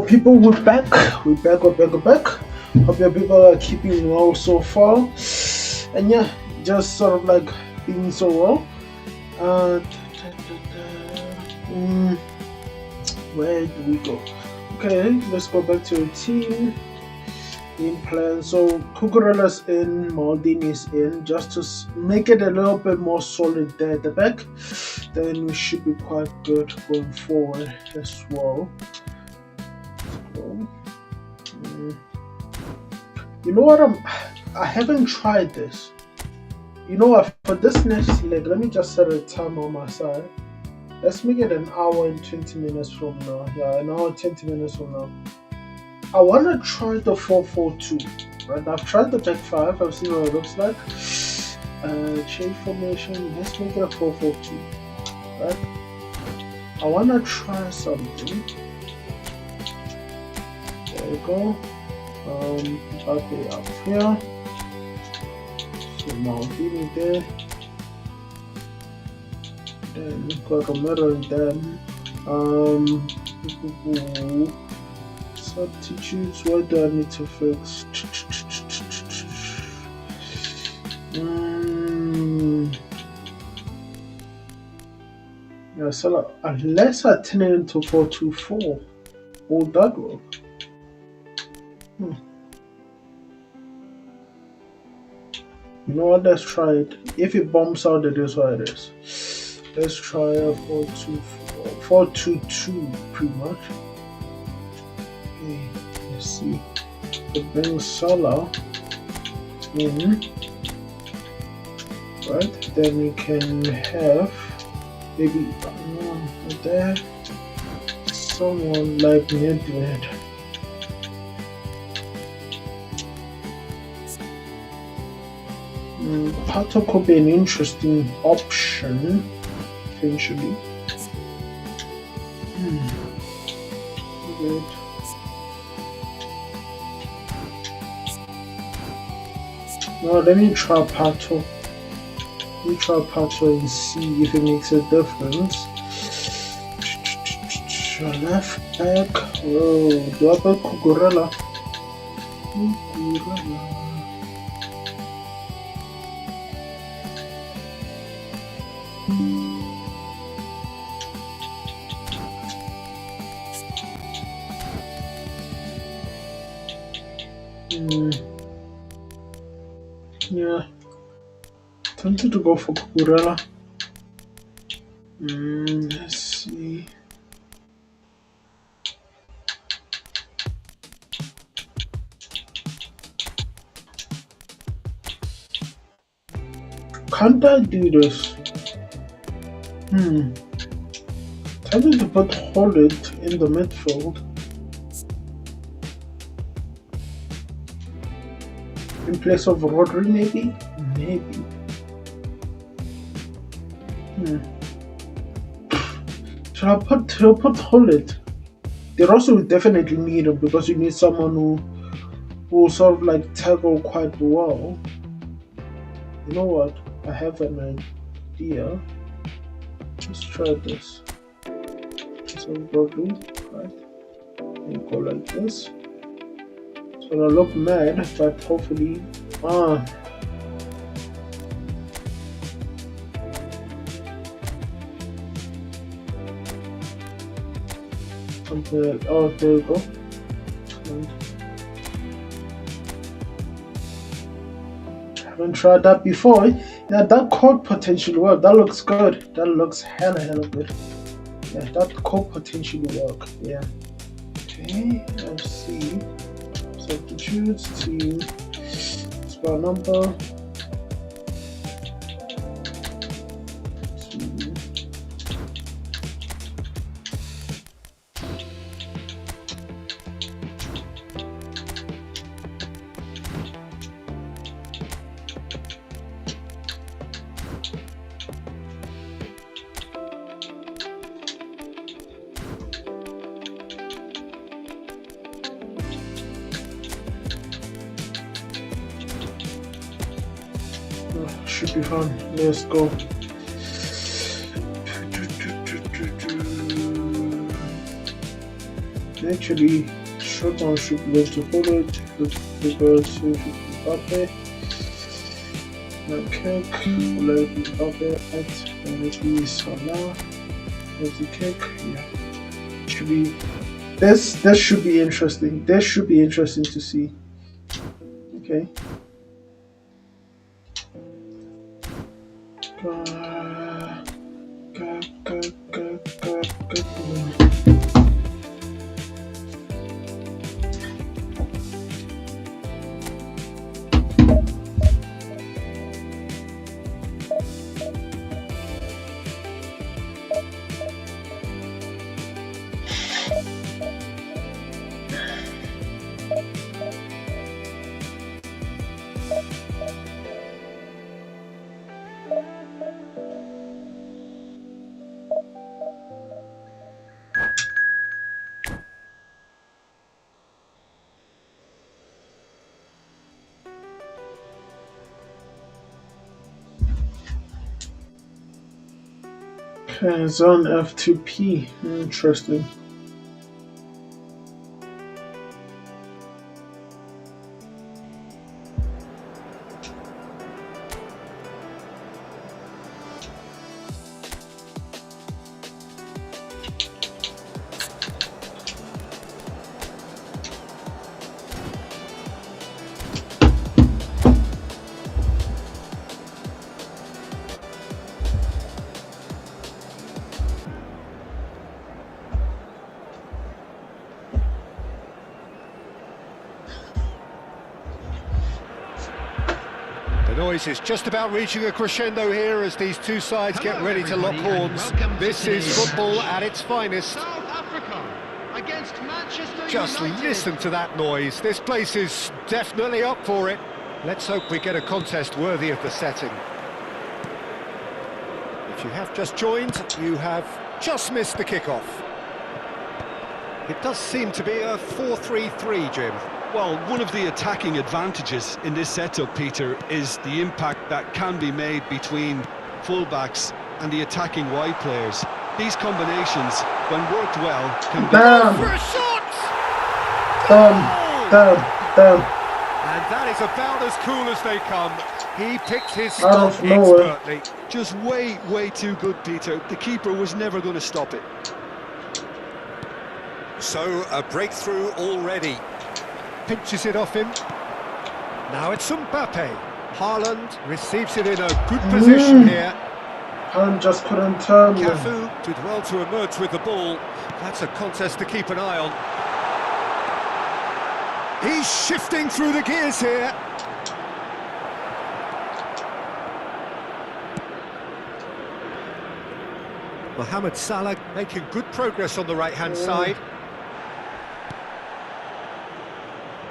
people, we're back. We're back. Hope your people are keeping well so far. And yeah, just sort of like being so well. Where do we go? Okay, let's go back to the team. Game plan. So Cucurella's in, Maldini is in, just to make it a little bit more solid there at the back. Then we should be quite good going forward as well. You know what? I haven't tried this. You know what? For this next leg, let me just set a time on my side. Let's make it an hour and 20 minutes from now. Yeah, an hour and 20 minutes from now. I want to try the 4-4-2. Right? I've tried the back 5. I've seen what it looks like. Change formation. Let's make it a 4-4-2. Right? I want to try something. There we go. Mbappe up here. So Maldini there. Then we've got Romero and then substitutes. What do I need to fix? Yeah, so unless I turn it into 4-2-4, will that work? You know what? Let's try it. If it bombs out, it is what it is. Let's try a 4-2-2, pretty much. Okay, let's see. It brings Salah in, right? Then we can have maybe there someone like Nedved. Pato could be an interesting option, eventually. Good. Now let me try Pato. Let me try Pato and see if it makes a difference. Left back. Oh, do I put Cucurella? Yeah, tempted to go for Cucurella. Let's see. Can't I do this? Tempted to put Holland in the midfield. In place of Rodri, maybe? Maybe. Should I put Holland? They also definitely need him because you need someone who will sort of like tackle quite well. You know what? I have an idea. Let's try this. So Rodri, right? And go like this. So I look mad, but hopefully, something like, oh, there we go. Haven't tried that before. Yeah, that could potentially work. That looks good. That looks hella good. Yeah, that could potentially work. Yeah. Okay, let's see. Substitutes, team, squad number, 2. Should be fun. Let's go. Actually, Sharpens should be able to hold it. Should go to Mbappe. Kick. Let it be Mbappe. Right. Let it be Salah. There's the kick. Yeah. Should be. This should be interesting. This should be interesting to see. Okay. It's on F2P. Interesting. The noise is just about reaching a crescendo here as these two sides get ready to lock horns. This is football at its finest. South Africa against Manchester Just United. listen to that noise. This place is definitely up for it. Let's hope we get a contest worthy of the setting. If you have just joined, you have just missed the kickoff. It does seem to be a 4-3-3, Jim. Well, one of the attacking advantages in this setup, Peter, is the impact that can be made between fullbacks and the attacking wide players. These combinations, when worked well, can be... Damn! For a shot! Damn! And that is about as cool as they come. He picked his Out stop of nowhere. expertly. Just way too good, Peter. The keeper was never going to stop it. So, a breakthrough already. Pinches it off him. Now it's Mbappe. Haaland receives it in a good position here. Haaland just couldn't turn. Cafu did well to emerge with the ball. That's a contest to keep an eye on. He's shifting through the gears here. Mohamed Salah making good progress on the right-hand side.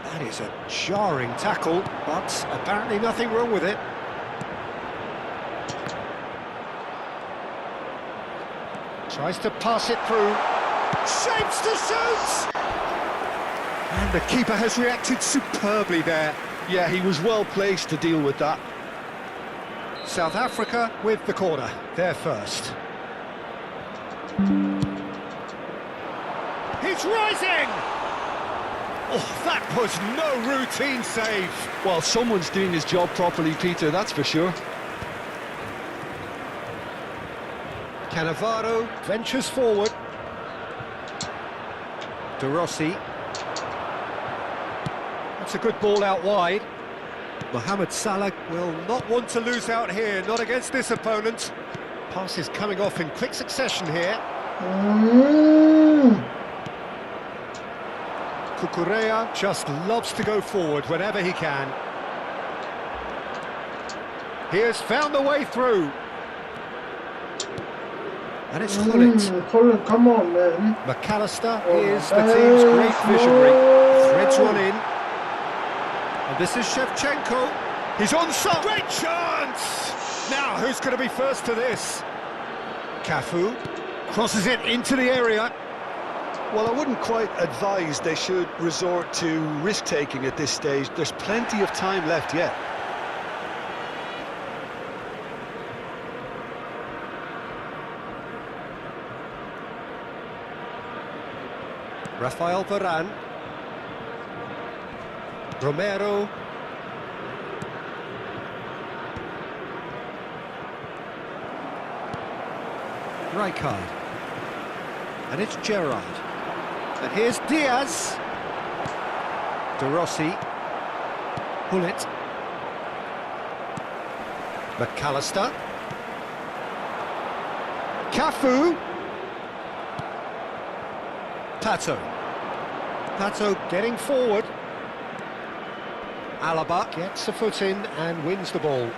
That is a jarring tackle, but apparently nothing wrong with it. Tries to pass it through. Shapes to shoot! And the keeper has reacted superbly there. Yeah, he was well placed to deal with that. South Africa with the corner. They're first. He's rising! Oh, that was no routine save. Well, someone's doing his job properly, Peter, that's for sure. Cannavaro ventures forward. De Rossi. That's a good ball out wide. Mohamed Salah will not want to lose out here, not against this opponent. Pass is coming off in quick succession here. Cucurella just loves to go forward whenever he can. He has found the way through. And it's Gullit. Come on, man. McAllister is the team's great visionary. Threads one in. And this is Shevchenko. He's onside. Great chance! Now, who's going to be first to this? Cafu crosses it into the area. Well, I wouldn't quite advise they should resort to risk-taking at this stage. There's plenty of time left yet. Rafael Varane. Romero. Rijkaard. And it's Gerrard. And here's Diaz. De Rossi. Gullit. McAllister. Cafu. Pato. Pato getting forward. Alaba gets a foot in and wins the ball.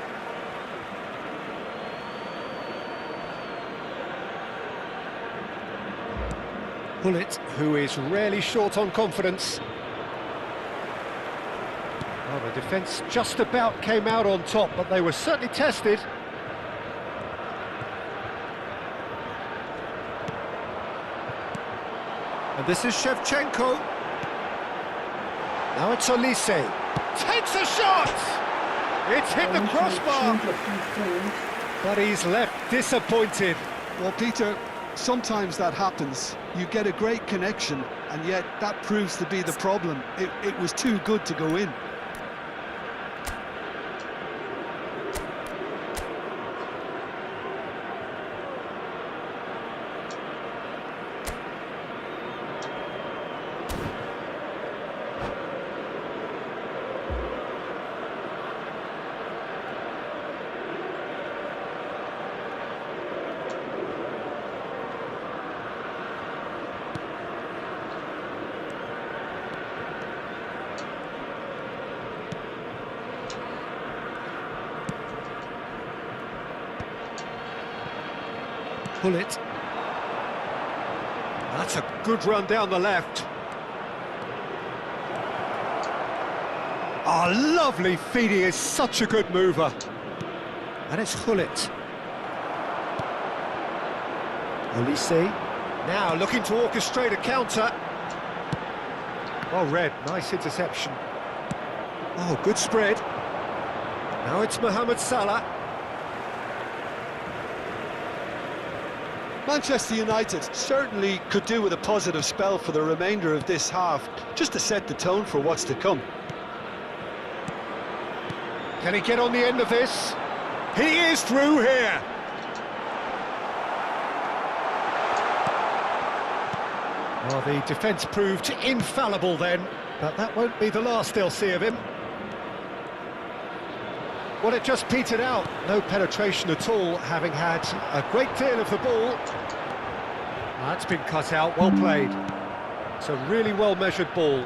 Gullit, who is rarely short on confidence. Well, the defence just about came out on top, but they were certainly tested. And this is Shevchenko. Now it's Olise. Takes a shot! It's hit the crossbar. But he's left disappointed. Well, Peter, sometimes that happens. You get a great connection, and yet that proves to be the problem. It was too good to go in. Gullit. That's a good run down the left. Oh, lovely feed. He is such a good mover. And it's Gullit. Olise. Now looking to orchestrate a counter. Well read, nice interception. Oh, good spread. Now it's Mohamed Salah. Manchester United certainly could do with a positive spell for the remainder of this half, just to set the tone for what's to come. Can he get on the end of this? He is through here. Well, the defence proved infallible then, but that won't be the last they'll see of him. Well, it just petered out. No penetration at all, having had a great deal of the ball. That's been cut out, well played. It's a really well-measured ball.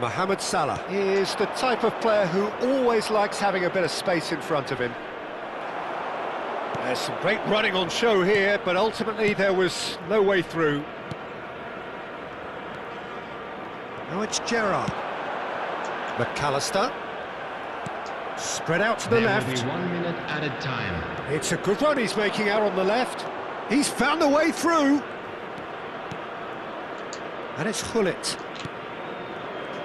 Mohamed Salah is the type of player who always likes having a bit of space in front of him. There's some great running on show here, but ultimately there was no way through. Now it's Gerrard. McAllister. Spread out to the left. Will be 1 minute added time. It's a good run he's making out on the left. He's found a way through. And it's Gullit.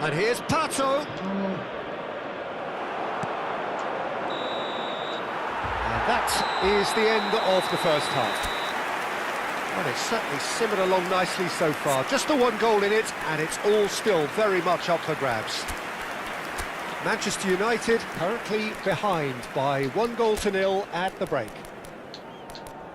And here's Pato. And that is the end of the first half. Well, it's certainly simmered along nicely so far. Just the one goal in it, and it's all still very much up for grabs. Manchester United currently behind by 1-0 at the break.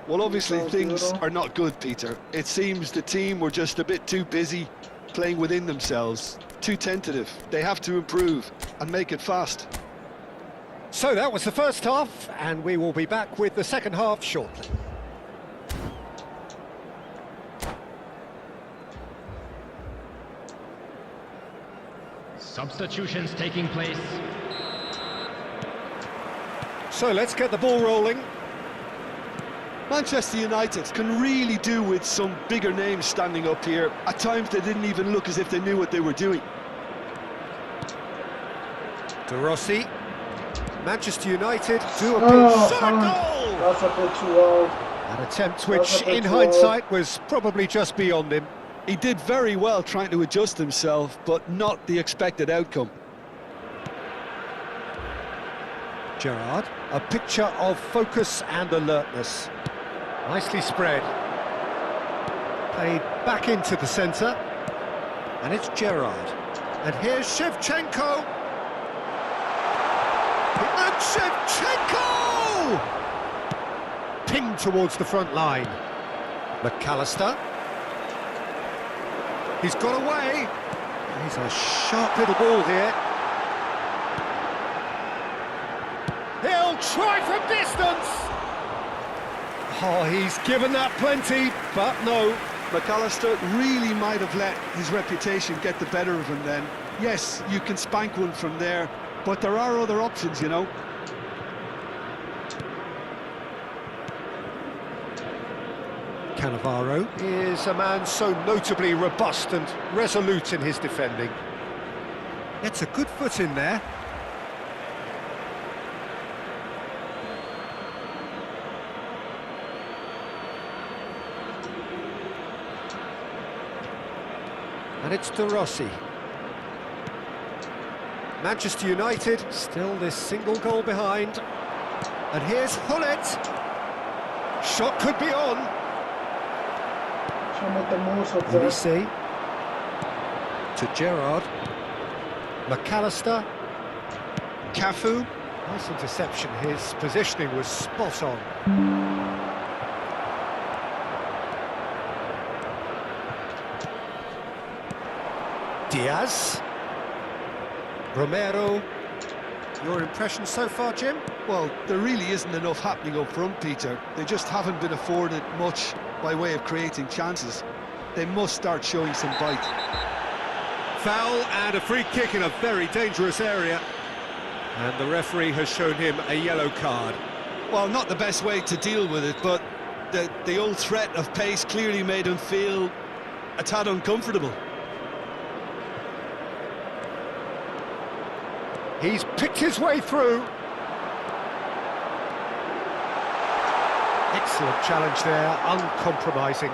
Well, obviously things are not good, Peter. It seems the team were just a bit too busy playing within themselves, too tentative. They have to improve and make it fast. So that was the first half, and we will be back with the second half shortly. Substitutions taking place. So let's get the ball rolling. Manchester United can really do with some bigger names standing up here. At times they didn't even look as if they knew what they were doing. De Rossi. Manchester United do a pinch shot goal! That's a bit too low. An attempt which, in hindsight, was probably just beyond him. He did very well trying to adjust himself, but not the expected outcome. Gerrard, a picture of focus and alertness. Nicely spread. Played back into the centre. And it's Gerrard. And here's Shevchenko. And Shevchenko! Pinged towards the front line. McAllister. He's got away. He's a sharp little ball here. He'll try from distance. Oh, he's given that plenty, but no. McAllister really might have let his reputation get the better of him then. Yes, you can spank one from there, but there are other options, you know. Cannavaro is a man so notably robust and resolute in his defending. Gets a good foot in there. And it's De Rossi. Manchester United still this single goal behind. And here's Hullet. Shot could be on. Trying to make the most of Ulisse to Gerrard. McAllister. Cafu. Nice interception. His positioning was spot on. Diaz. Romero. Your impression so far, Jim? Well, there really isn't enough happening up front, Peter. They just haven't been afforded much by way of creating chances. They must start showing some bite. Foul and a free kick in a very dangerous area. And the referee has shown him a yellow card. Well, not the best way to deal with it, but the old threat of pace clearly made him feel a tad uncomfortable. He's picked his way through. Excellent challenge there, uncompromising.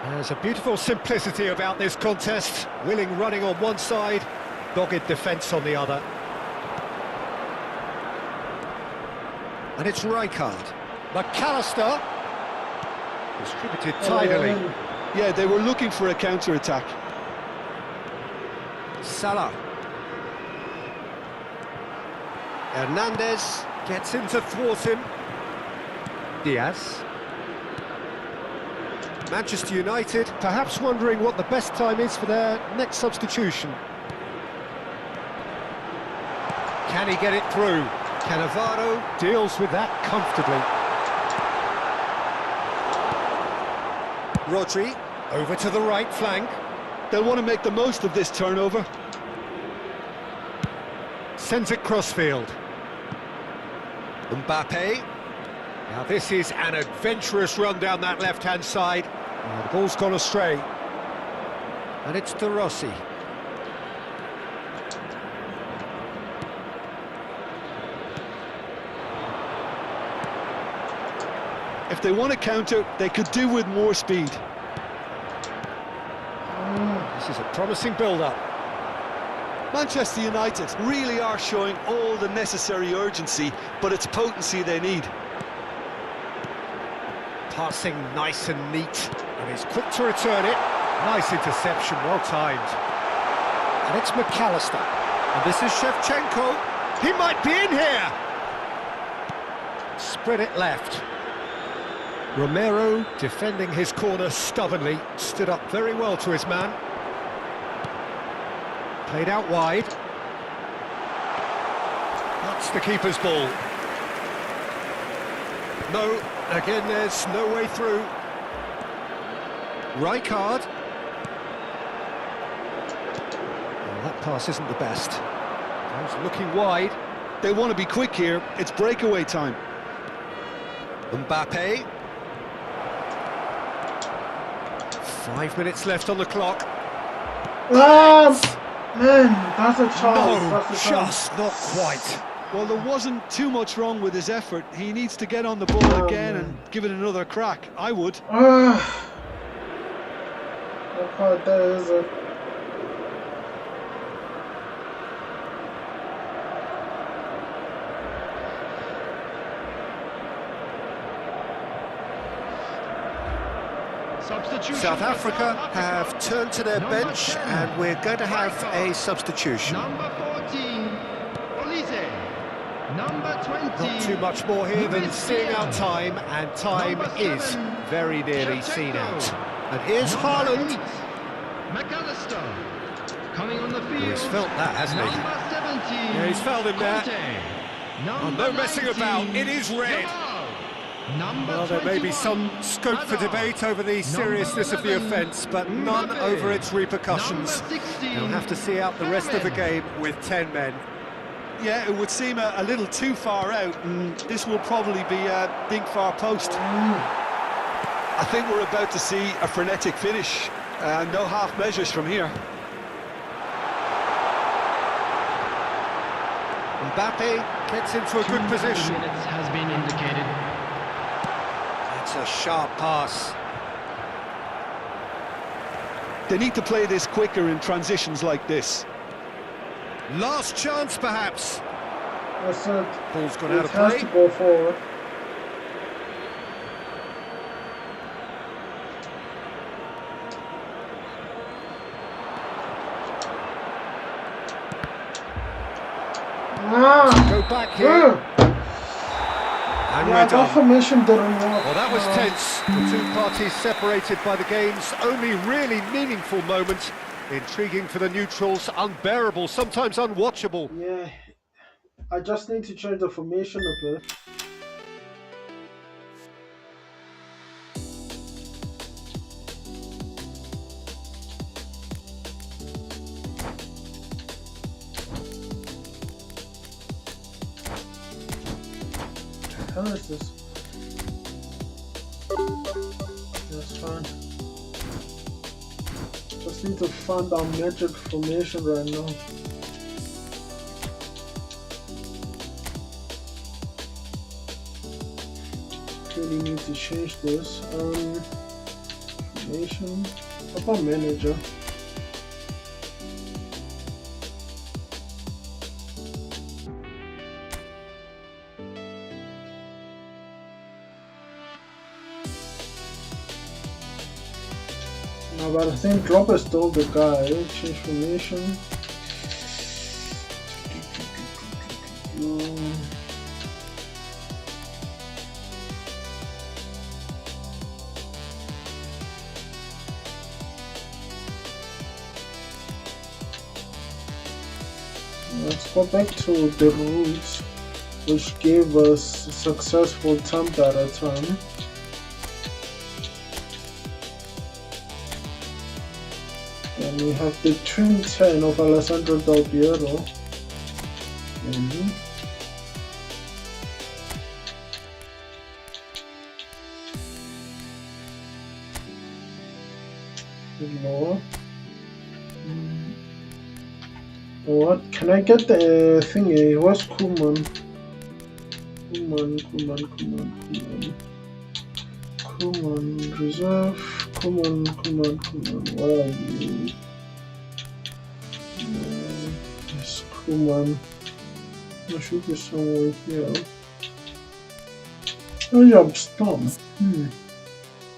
There's a beautiful simplicity about this contest. Willing running on one side, dogged defence on the other. And it's Rijkaard. McAllister. Distributed tidily. Yeah, they were looking for a counter-attack. Salah. Hernandez gets in to thwart him. Diaz. Manchester United perhaps wondering what the best time is for their next substitution. Can he get it through? Cannavaro deals with that comfortably. Rodri over to the right flank. They'll want to make the most of this turnover. Sends it crossfield. Mbappe. Now this is an adventurous run down that left-hand side. Oh, the ball's gone astray. And it's De Rossi. If they want to counter, they could do with more speed. This is a promising build-up. Manchester United really are showing all the necessary urgency, but it's potency they need. Passing nice and neat, and he's quick to return it. Nice interception, well timed. And it's McAllister. And this is Shevchenko. He might be in here! Spread it left. Romero, defending his corner stubbornly, stood up very well to his man. Played out wide. That's the keeper's ball. No, again there's no way through. Rijkaard. Well, that pass isn't the best. He's looking wide. They want to be quick here. It's breakaway time. Mbappe. 5 minutes left on the clock. Man, that's a chance. No, That's a chance. just not quite. Well, there wasn't too much wrong with his effort. He needs to get on the ball again and give it another crack. I would. No quite there, is it? South Africa have turned to their bench, and we're going to have a substitution. Number 14, Olise. Number 20. Not too much more here than seeing out time, and time is very nearly seen out. And here's Haaland. McAllister coming on the field. He's felt that, hasn't he? Number 17. Yeah, he's felt him there. Oh, no messing 19, about, it is red. Number Well, there may be 21, some scope for debate over the seriousness of the offence, but none over its repercussions. They'll have to see out the rest of the game with 10 men. Yeah, it would seem a little too far out, and this will probably be a big far post. I think we're about to see a frenetic finish. No half measures from here. Mbappe gets into a good position. Minutes has been indicated. It's a sharp pass. They need to play this quicker in transitions like this. Last chance, perhaps. That's it. Ball's gone out It of has play. to go forward. Go back here. And Yeah, we're that done. formation didn't work. Well, that was tense. The two parties separated by the game's only really meaningful moment. Intriguing for the neutrals, unbearable, sometimes unwatchable. Yeah, I just need to change the formation a bit. How is this? That's fine. Just need to find our magic formation right now. Really need to change this. Formation. How about manager? No, but I think Drop is still the guy. Change formation. Let's go back to the roots, which gave us a successful attempt at a time. And we have the twin 10 of Alessandro Del Piero. Lower. What? Can I get the thingy? What's Kuman? Kuman, reserve. Kuman. Where are you? Yes, Kuman. I should be somewhere here. Oh, job storm.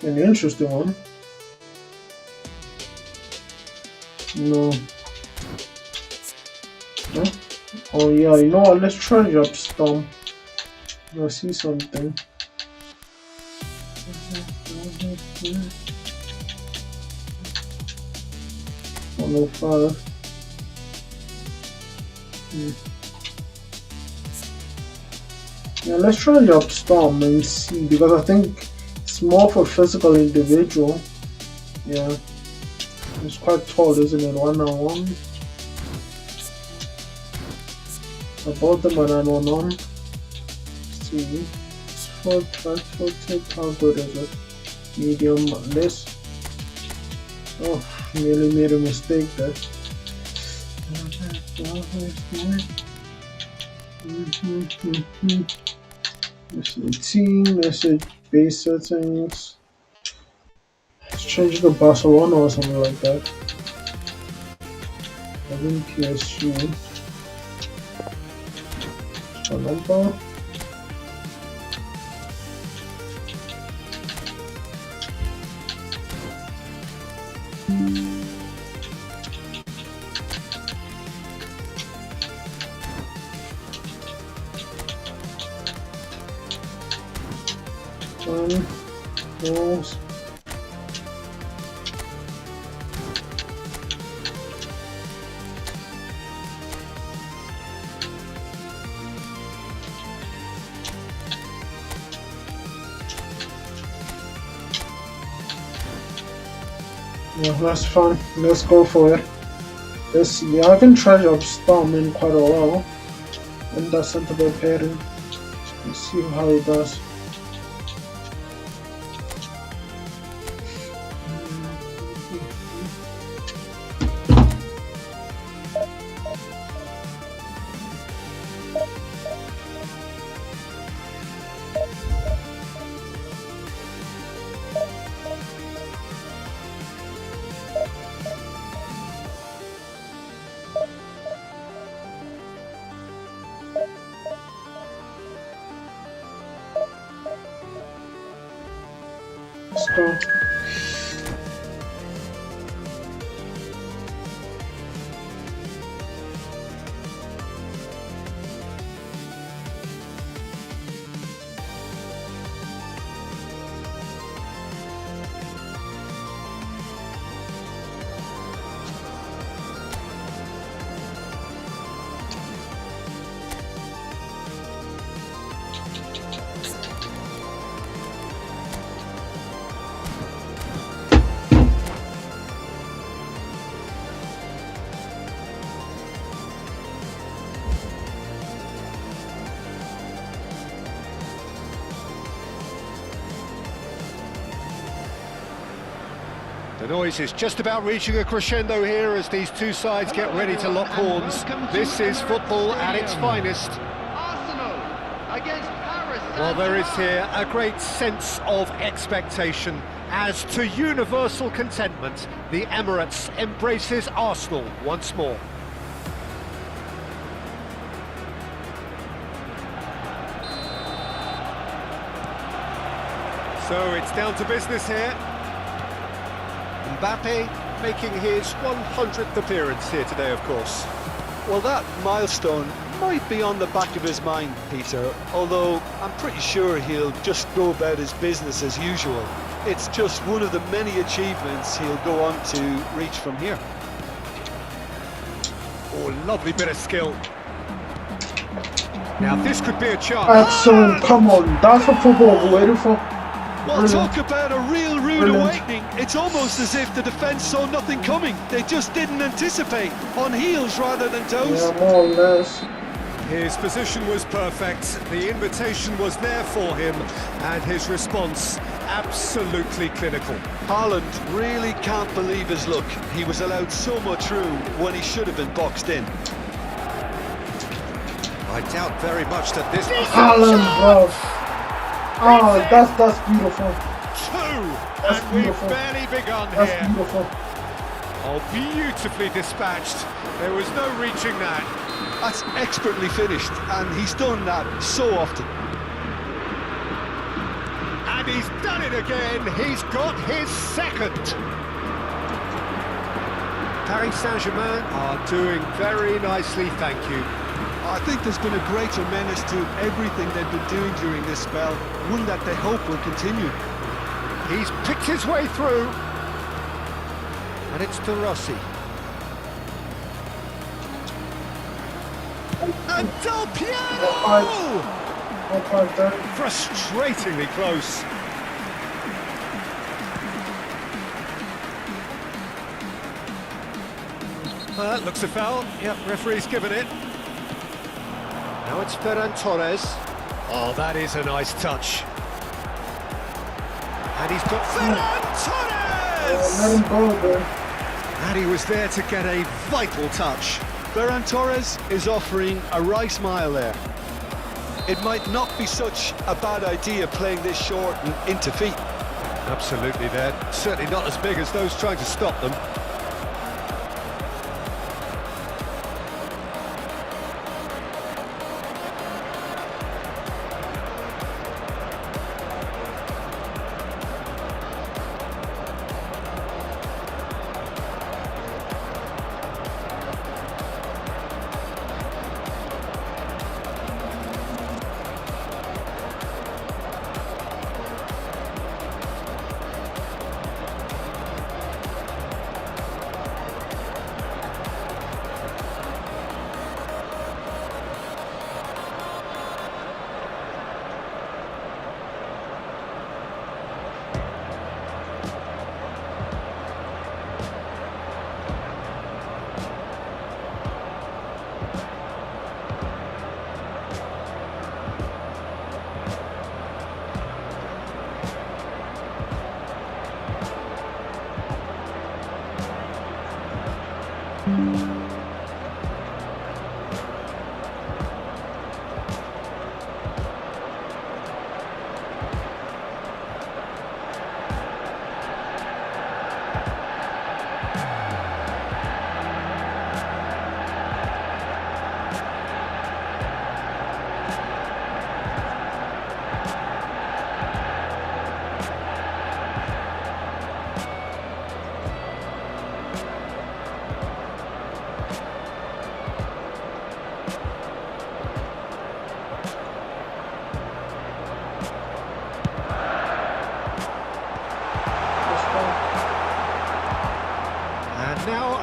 An interesting one. No. Huh? Oh yeah, you know what? Let's try job storm. I see something. 105. Yeah, let's try job storm and see, because I think it's more for physical individual. Yeah. It's quite tall, isn't it? 1-on-1. About them and on. Let's see. 4 foot, how good is it? Medium, less. Oh, nearly made a mistake there. Let's see team, let's see base settings. Let's change the Barcelona or something like that. I think PSG. A number. No. Yeah, that's fun. Let's go for it. Let's see. I haven't tried up Storm in quite a while. And that centre back pairing. Let's see how it does. Let's go. The noise is just about reaching a crescendo here as these two sides get ready to lock horns. This is football at its finest. Arsenal against Paris. Well, there is here a great sense of expectation as to universal contentment. The Emirates embraces Arsenal once more. So it's down to business here. Mbappe making his 100th appearance here today, of course. Well, that milestone might be on the back of his mind, Peter, although I'm pretty sure he'll just go about his business as usual. It's just one of the many achievements he'll go on to reach from here. Oh, lovely bit of skill. Now this could be a chance. Excellent, come on, that's what football we're waiting for. Well, talk about a real rude awakening. It's almost as if the defence saw nothing coming. They just didn't anticipate. On heels rather than toes. Yeah, more or less. His position was perfect, the invitation was there for him, and his response absolutely clinical. Haaland really can't believe his luck. He was allowed so much room when he should have been boxed in. I doubt very much that this... Haaland, bro. Oh, that's beautiful. Two, and we've barely begun That's here. beautiful. Oh, beautifully dispatched. There was no reaching that. That's expertly finished, and he's done that so often. And he's done it again. He's got his second. Paris Saint-Germain are doing very nicely, thank you. I think there's been a greater menace to everything they've been doing during this spell, one that they hope will continue. He's picked his way through. And it's De Rossi. And Del Piero! Frustratingly close. That looks a foul. Yep, referee's given it. Now it's Ferran Torres. Oh, that is a nice touch. And he's got Ferran Torres! Let him go, bro. And he was there to get a vital touch. Ferran Torres is offering a right mile there. It might not be such a bad idea playing this short and into feet. Absolutely, they're certainly not as big as those trying to stop them.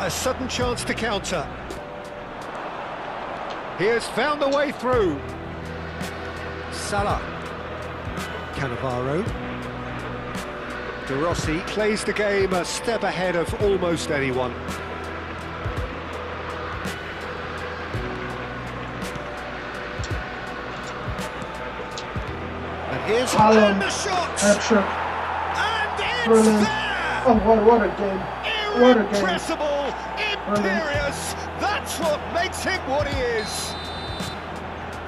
A sudden chance to counter. He has found a way through. Salah. Cannavaro. De Rossi plays the game a step ahead of almost anyone. And here's and the shot! And it's Brilliant. there! Oh, what a game. What a game. Irrepressible, imperious, that's what makes him what he is.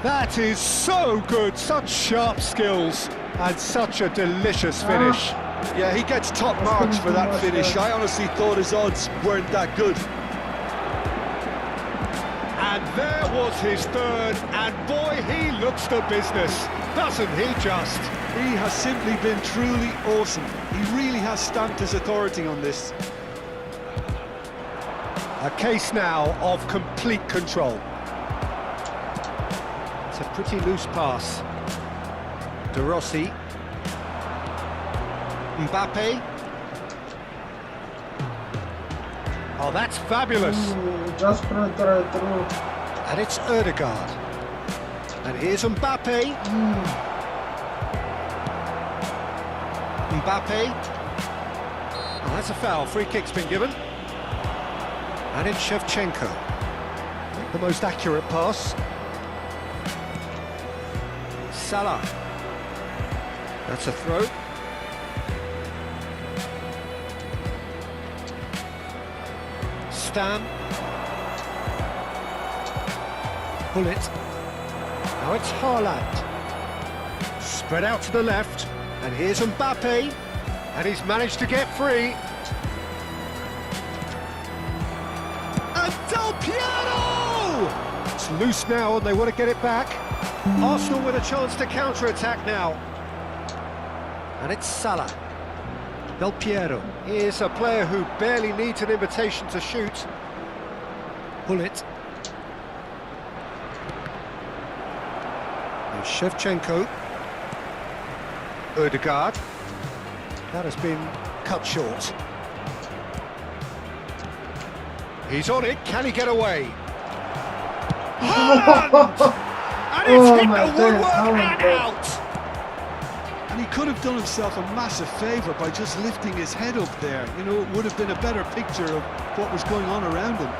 That is so good, such sharp skills, and such a delicious finish. Yeah, he gets top marks for that finish. I honestly thought his odds weren't that good. And there was his third, and boy, he looks the business, doesn't he just? He has simply been truly awesome. He really has stamped his authority on this. A case now of complete control. It's a pretty loose pass. De Rossi. Mbappe. Oh, that's fabulous. Just through. And it's Ødegaard. And here's Mbappe. Mbappe. Oh, that's a foul. Free kick's been given. And it's Shevchenko. The most accurate pass. Salah. That's a throw. Stan. Bullet. Now it's Haaland. Spread out to the left. And here's Mbappe. And he's managed to get free. And Del Piero! It's loose now and they want to get it back. Arsenal with a chance to counter-attack now. And it's Salah. Del Piero. Here's a player who barely needs an invitation to shoot. Bullet. And Shevchenko. Ødegaard. That has been cut short. He's on it, can he get away? Haaland! And it's hit the woodwork and out! And he could have done himself a massive favour by just lifting his head up there. You know, it would have been a better picture of what was going on around him.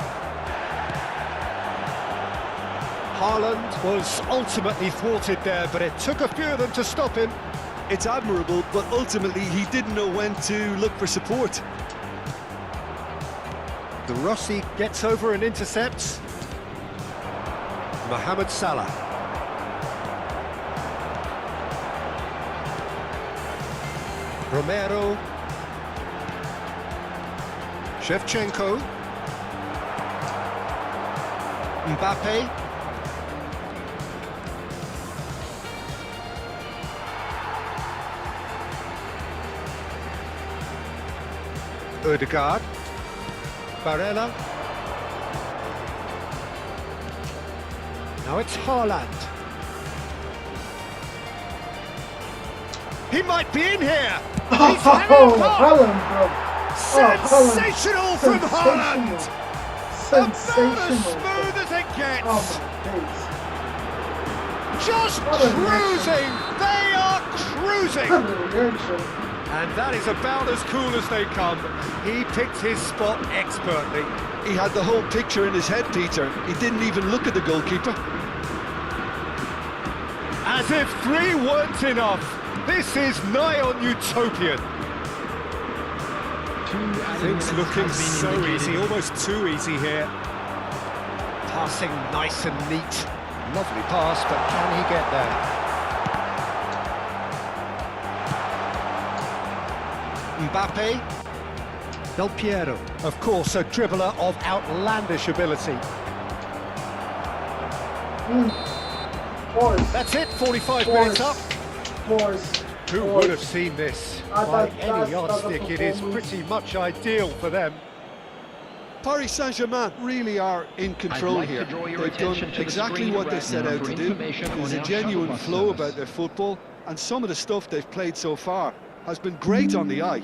Haaland was ultimately thwarted there, but it took a few of them to stop him. It's admirable, but ultimately he didn't know when to look for support. De Rossi gets over and intercepts. Mohamed Salah. Romero. Shevchenko. Mbappe. Ødegaard. Barella. Now it's Haaland. He might be in here. He's Haaland, bro. sensational from Haaland. Sensational. About as smooth as it gets. Oh my days. Just cruising. They are cruising. And that is about as cool as they come. He picked his spot expertly. He had the whole picture in his head, Peter. He didn't even look at the goalkeeper. As if three weren't enough. This is nigh on utopian. Things looking so easy, almost too easy here. Passing nice and neat. Lovely pass, but can he get there? Mbappe. Del Piero. Of course, a dribbler of outlandish ability. That's it, 45 minutes up. Who would have seen this? By any yardstick, it is pretty much ideal for them. Paris Saint-Germain really are in control here. They've done exactly what they set out to do. There's a genuine flow about their football, and some of the stuff they've played so far has been great on the eye.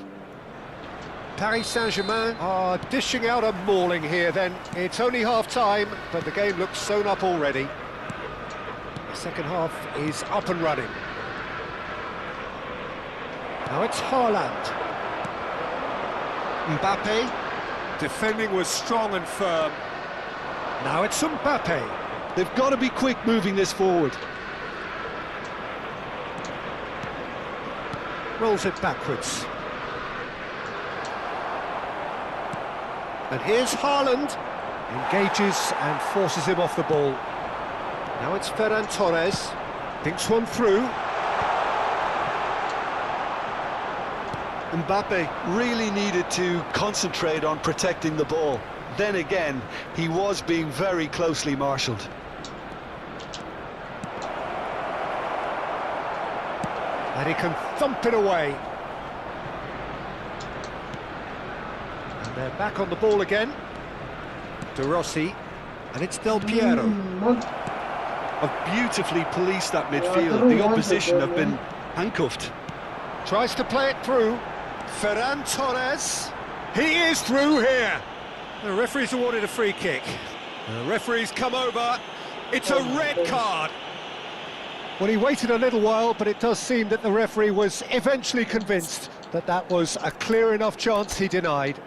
Paris Saint-Germain are dishing out a mauling here then. It's only half-time, but the game looks sewn up already. The second half is up and running. Now it's Haaland. Mbappe. Defending was strong and firm. Now it's Mbappe. They've got to be quick moving this forward. Rolls it backwards. And here's Haaland. Engages and forces him off the ball. Now it's Ferran Torres. Thinks one through. Mbappe really needed to concentrate on protecting the ball. Then again, he was being very closely marshalled. And he can thump it away. And they're back on the ball again. De Rossi. And it's Del Piero. Have beautifully policed that midfield. The opposition have been handcuffed. Tries to play it through. Ferran Torres. He is through here. The referee's awarded a free kick. The referee's come over. It's a red card. Well, he waited a little while, but it does seem that the referee was eventually convinced that that was a clear enough chance he denied.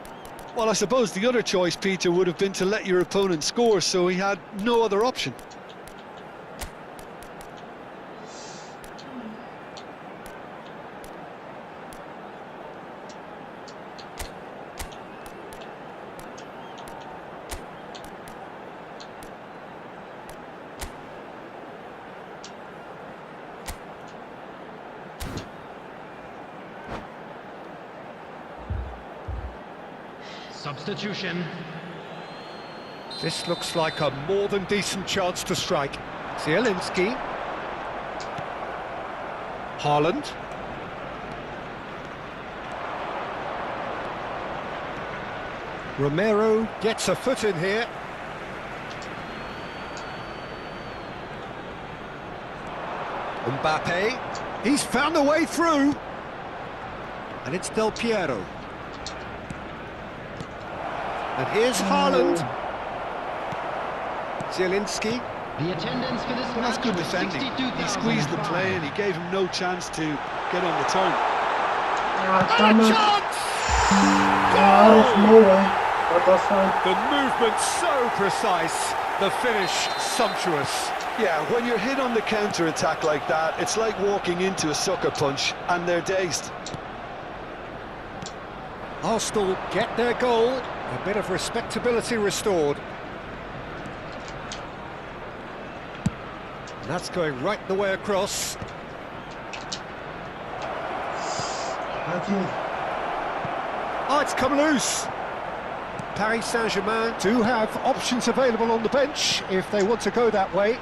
Well, I suppose the other choice, Peter, would have been to let your opponent score, so he had no other option. Substitution. This looks like a more than decent chance to strike. Zielinski. Haaland. Romero gets a foot in here. Mbappe. He's found a way through. And it's Del Piero. And here's Haaland. Zielinski. The attendance for this Well, that's good defending. He squeezed the play and he gave him no chance to get on the turn. Damn it. Out of nowhere. But that's fine. The movement so precise, the finish sumptuous. Yeah, when you're hit on the counter-attack like that, it's like walking into a sucker punch and they're dazed. Arsenal get their goal, a bit of respectability restored. And that's going right the way across. Oh, it's come loose. Paris Saint-Germain do have options available on the bench if they want to go that way.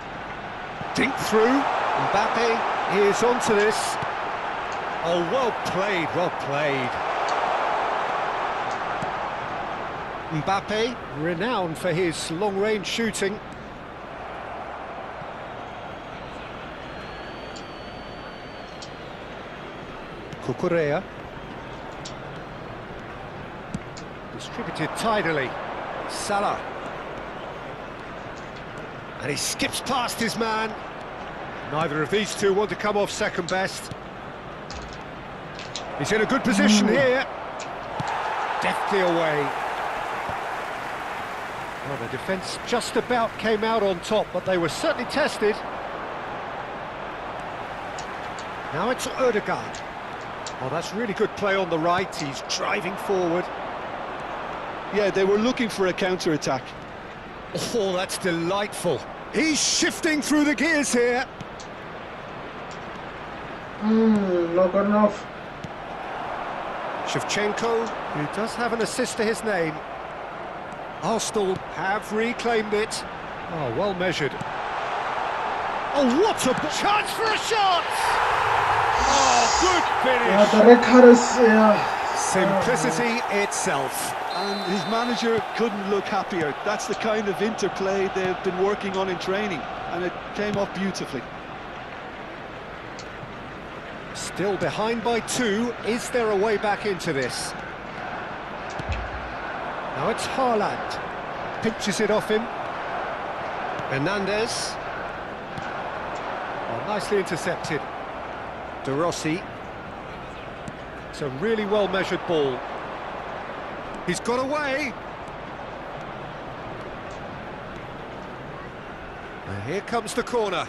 Dink through. Mbappe is onto this. Oh, well played, well played. Mbappe, renowned for his long-range shooting. Cucurella. Distributed tidily. Salah. And he skips past his man. Neither of these two want to come off second best. He's in a good position here. Deftly away. Well, the defence just about came out on top, but they were certainly tested. Now it's Odegaard. Oh, that's really good play on the right. He's driving forward. Yeah, they were looking for a counter-attack. Oh, that's delightful. He's shifting through the gears here. Not good enough. Shevchenko, who does have an assist to his name. Arsenal have reclaimed it. Oh, well measured. Oh, what a chance for a shot! Oh, good finish. Yeah, the red card is... Simplicity itself. And his manager couldn't look happier. That's the kind of interplay they've been working on in training, and it came off beautifully. Still behind by 2. Is there a way back into this? Now it's Haaland. Pinches it off him. Hernandez. Oh, nicely intercepted. De Rossi. It's a really well-measured ball. He's got away. And here comes the corner.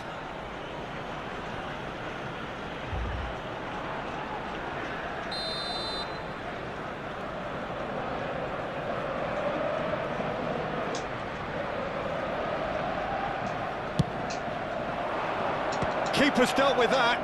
Keeper's dealt with that.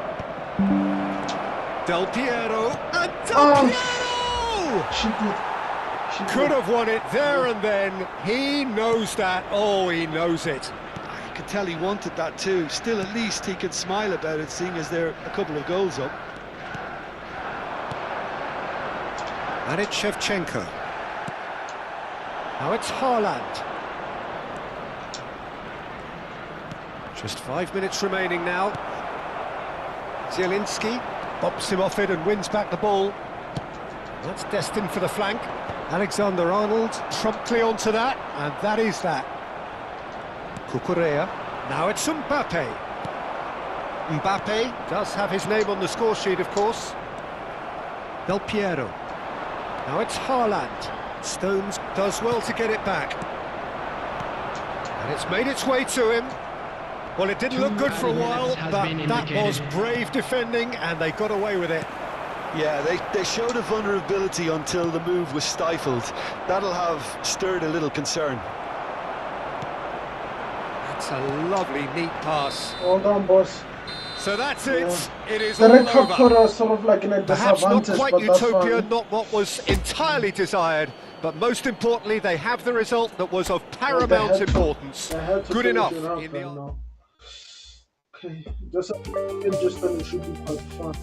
Del Piero, and Del Piero! She did. Could have won it there and then. He knows that. Oh, he knows it. I could tell he wanted that too. Still, at least he could smile about it, seeing as they're a couple of goals up. And it's Shevchenko. Now it's Haaland. Just 5 minutes remaining now. Zielinski bops him off it and wins back the ball. That's destined for the flank. Alexander-Arnold promptly onto that, and that is that. Cucurella. Now it's Mbappe. Mbappe does have his name on the score sheet, of course. Del Piero. Now it's Haaland. Stones does well to get it back. And it's made its way to him. Well, it didn't look good for a while, but that was brave defending, and they got away with it. Yeah, they showed a vulnerability until the move was stifled. That'll have stirred a little concern. That's a lovely, neat pass. Well done, boss. So that's it. It is The all red cup put over. us sort of like in a Perhaps not disadvantage, quite but that's utopia, fine. not what was entirely desired, but most importantly, they have the result that was of paramount importance. They had to Good finish enough. it out In right the... now. Okay, just then it should be quite fun.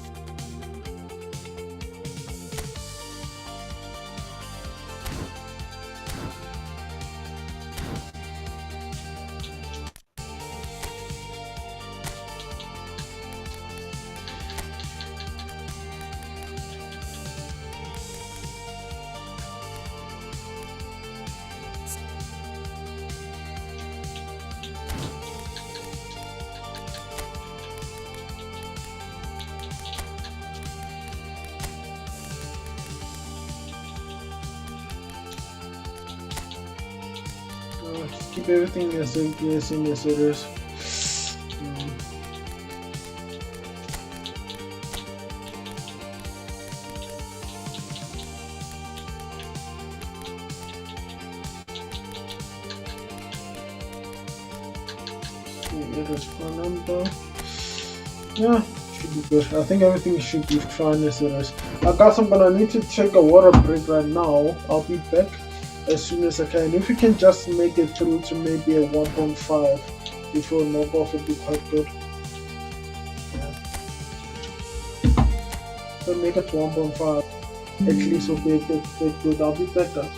Keep everything as it is. It is one number. Yeah, should be good. I think everything should be fine as it is. Guys, I'm gonna need to take a water break right now. I'll be back as soon as I can. If we can just make it through to maybe a 1.5 before knockoff, it'd be quite good. Yeah. So make it to 1.5. At least will be a bit good. I'll be back, guys.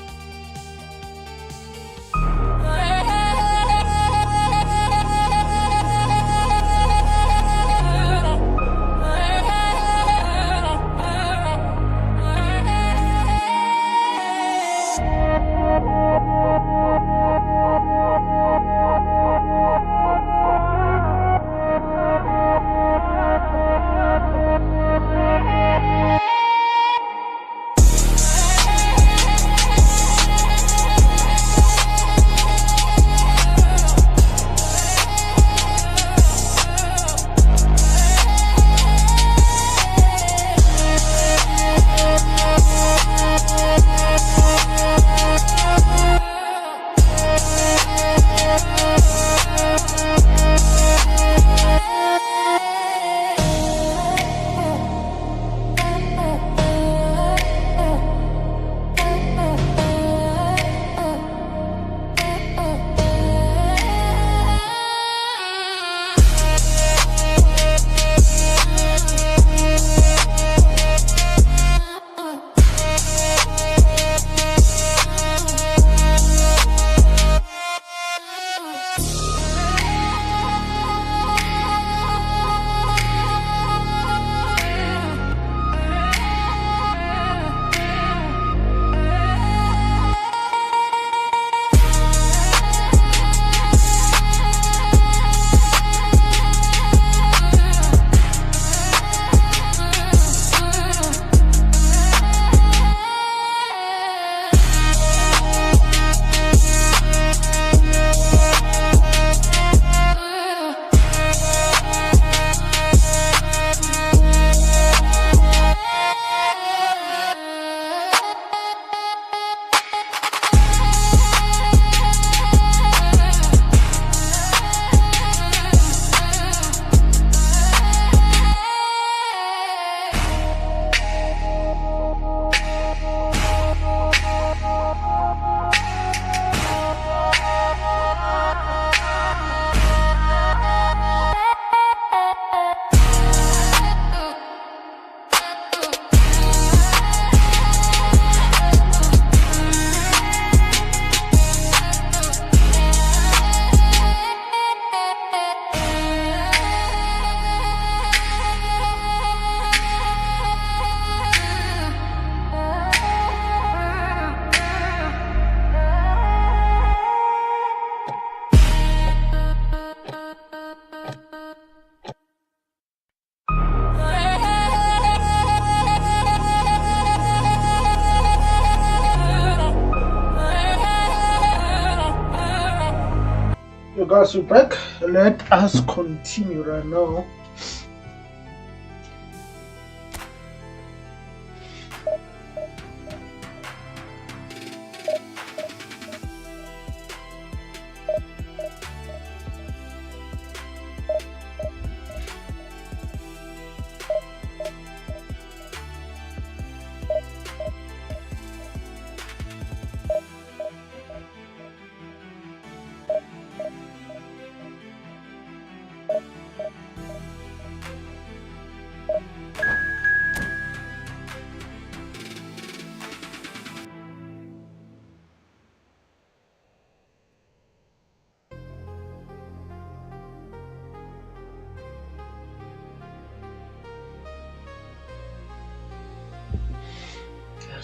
guys, we're back. Let us continue right now.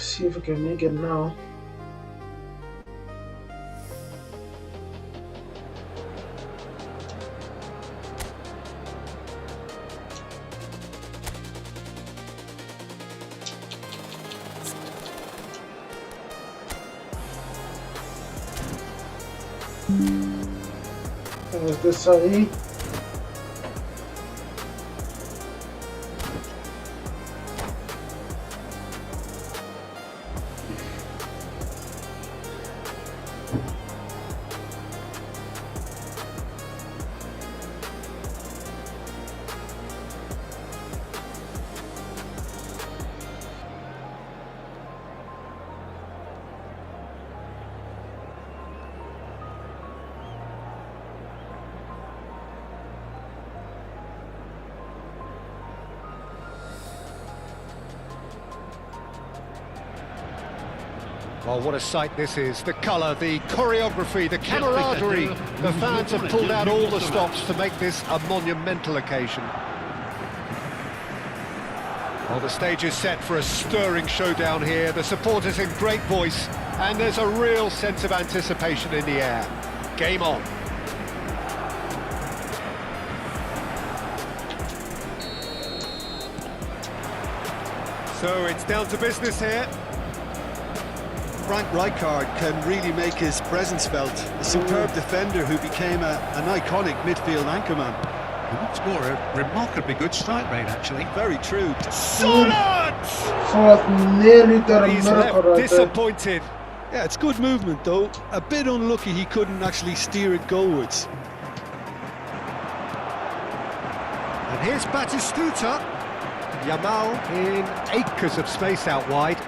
Let's see if we can make it now. There's this side. Well, what a sight this is. The colour, the choreography, the camaraderie. The fans have pulled out all the stops to make this a monumental occasion. Well, the stage is set for a stirring showdown here. The supporters in great voice, and there's a real sense of anticipation in the air. Game on. So it's down to business here. Frank Rijkaard can really make his presence felt. A superb defender who became an iconic midfield anchorman. What's more, a remarkably good strike rate, actually. Very true. Solid! So nearly done a He's miracle left right there. disappointed. Yeah, it's good movement though. A bit unlucky he couldn't actually steer it goalwards. And here's Batistuta. Yamal in acres of space out wide.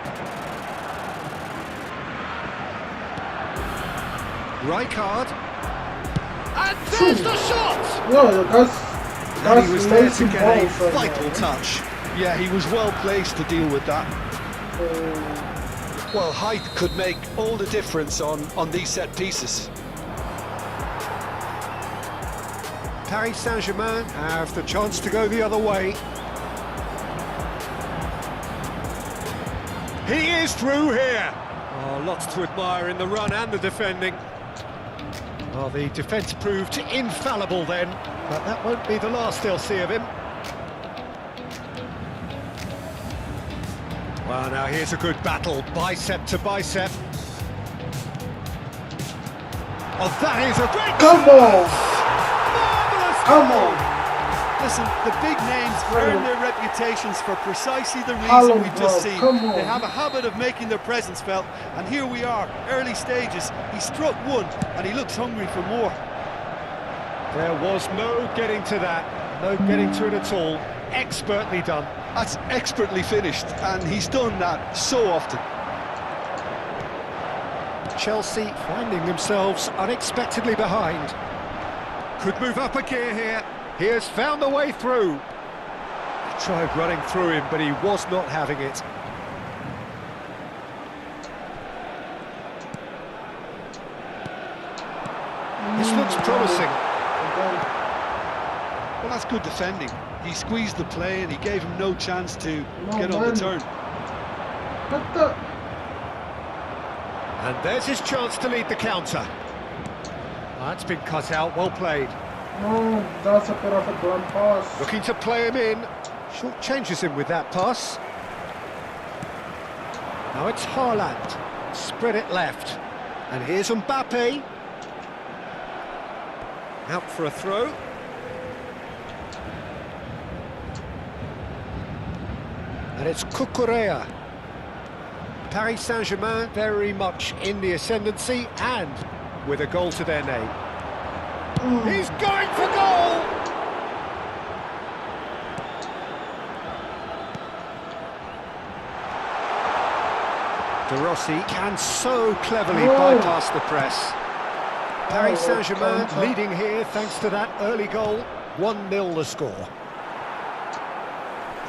Rijkaard. And there's the shot! No, And he was there lazy to get a balls right vital now. touch. Yeah, he was well placed to deal with that. Well, height could make all the difference on these set pieces. Paris Saint-Germain have the chance to go the other way. He is through here. Oh, lots to admire in the run and the defending. Well, the defence proved infallible then, but that won't be the last they'll see of him. Well, now here's a good battle, bicep to bicep. Oh, that is a great... Come on! Marvellous Come goal! on! Listen, the big names earn their reputations for precisely the reason Alan, we've just bro, seen. come on. They have a habit of making their presence felt, and here we are, early stages. He struck one, and he looks hungry for more. There was no getting to that, no getting to it at all. Expertly done. That's expertly finished, and he's done that so often. Chelsea finding themselves unexpectedly behind. Could move up a gear here. He has found the way through. Tried running through him, but he was not having it. This looks promising. Well, that's good defending. He squeezed the play, and he gave him no chance to get on the turn. What the? And there's his chance to lead the counter. That's been cut out, well played. No, that's a bit of a blunt pass. Looking to play him in. Short changes him with that pass. Now it's Haaland. Spread it left. And here's Mbappe. Out for a throw. And it's Cucurella. Paris Saint-Germain very much in the ascendancy and with a goal to their name. He's going for goal! De Rossi can so cleverly bypass the press. Paris Saint-Germain leading here thanks to that early goal. 1-0 the score.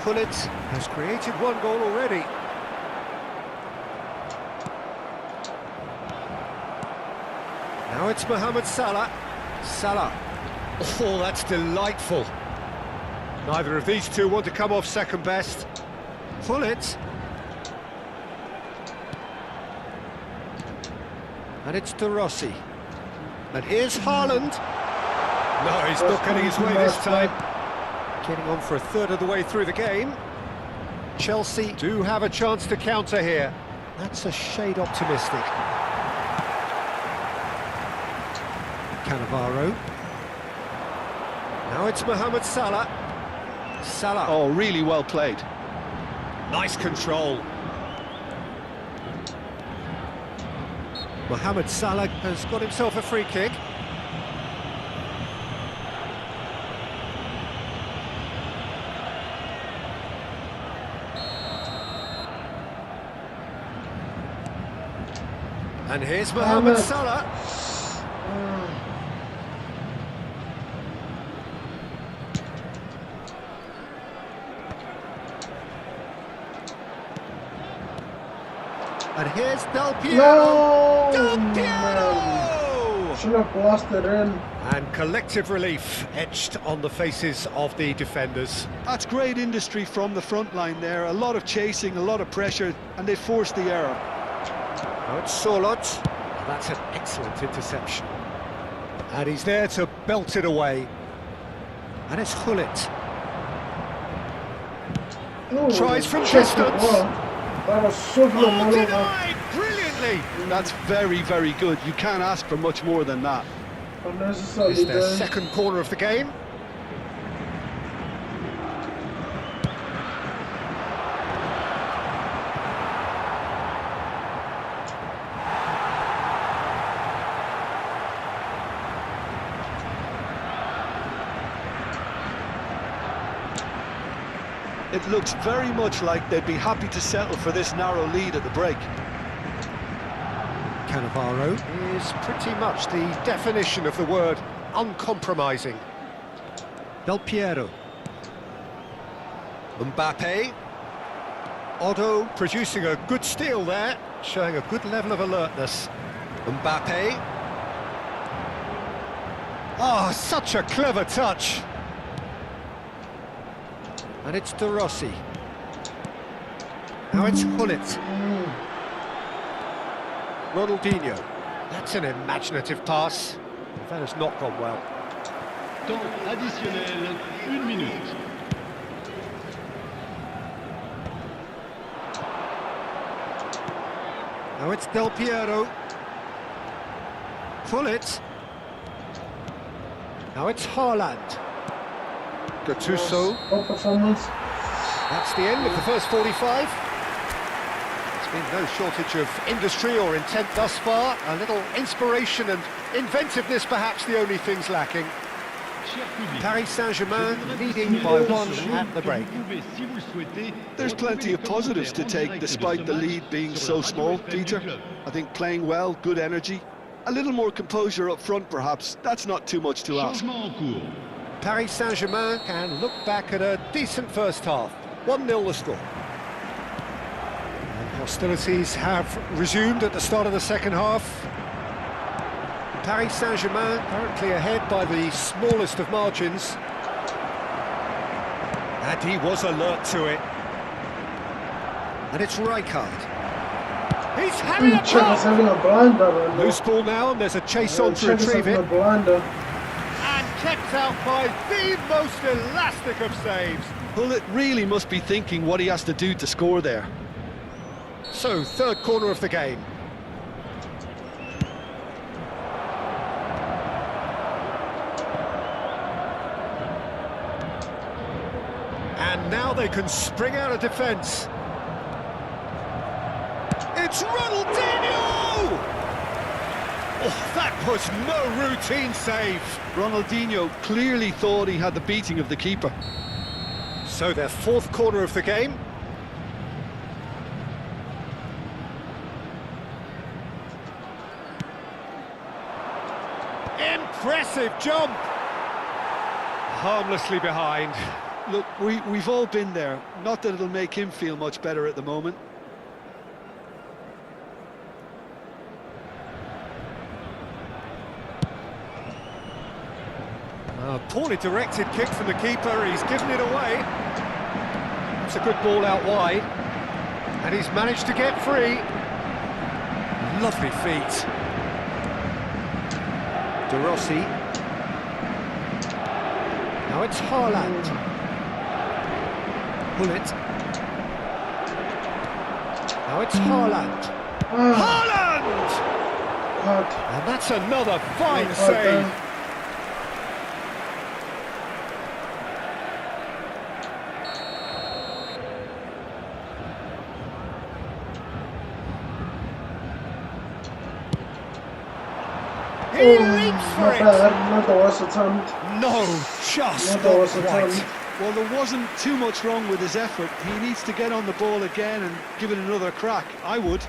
Gullit has created one goal already. Now it's Mohamed Salah. Salah. Oh, that's delightful. Neither of these two want to come off second best. Gullit. And it's De Rossi. And here's Haaland. No, he's not getting his way this time. Getting on for a third of the way through the game. Chelsea do have a chance to counter here. That's a shade optimistic. Cannavaro. Now it's Mohamed Salah. Salah. Oh, really well played. Nice control. Mohamed Salah has got himself a free kick. And here's Mohamed Salah. And here's Del Piero. No! Del Piero! Should have blasted in. And collective relief etched on the faces of the defenders. That's great industry from the front line there. A lot of chasing, a lot of pressure, and they forced the error. Now it's Sorloth. That's an excellent interception. And he's there to belt it away. And it's Gullit. Tries from distance. That was so good. Oh, denied brilliantly. That's very, very good. You can't ask for much more than that. It's their second corner of the game. It looks very much like they'd be happy to settle for this narrow lead at the break. Cannavaro is pretty much the definition of the word uncompromising. Del Piero. Mbappe. Otto producing a good steal there, showing a good level of alertness. Mbappe. Oh, such a clever touch. And it's De Rossi. Now it's Gullit. Ronaldinho. That's an imaginative pass. That has not gone well. Temps additionnel, 1 minute. Now it's Del Piero. Gullit. Now it's Haaland. Gattuso. Good performance. That's the end of the first 45. There's been no shortage of industry or intent thus far. A little inspiration and inventiveness, perhaps the only things lacking. Paris Saint-Germain leading by 1 at the break. There's plenty of positives to take despite the lead being so small, Peter. I think playing well, good energy. A little more composure up front, perhaps. That's not too much to ask. Paris Saint-Germain can look back at a decent first half. 1-0 the score. And hostilities have resumed at the start of the second half. Paris Saint-Germain currently ahead by the smallest of margins. And he was alert to it. And it's Rijkaard. He's having a Checkers having a blinder. loose ball now, and there's a chase on to retrieve it. And kept out by the most elastic of saves. Gullit really must be thinking what he has to do to score there. So, third corner of the game. And now they can spring out of defence. It's Ronaldinho! Oh, that was no routine save. Ronaldinho clearly thought he had the beating of the keeper. So their fourth corner of the game. Impressive jump. Harmlessly behind. Look, we've all been there. Not that it'll make him feel much better at the moment. A poorly directed kick from the keeper, he's given it away. It's a good ball out wide. And he's managed to get free. Lovely feet. De Rossi. Now it's Haaland. Bullet. Now it's Haaland. Haaland! And that's another fine save. He leaps for it! Another worse attempt. No, just Another worse not right. attempt. Well, there wasn't too much wrong with his effort. He needs to get on the ball again and give it another crack. I would.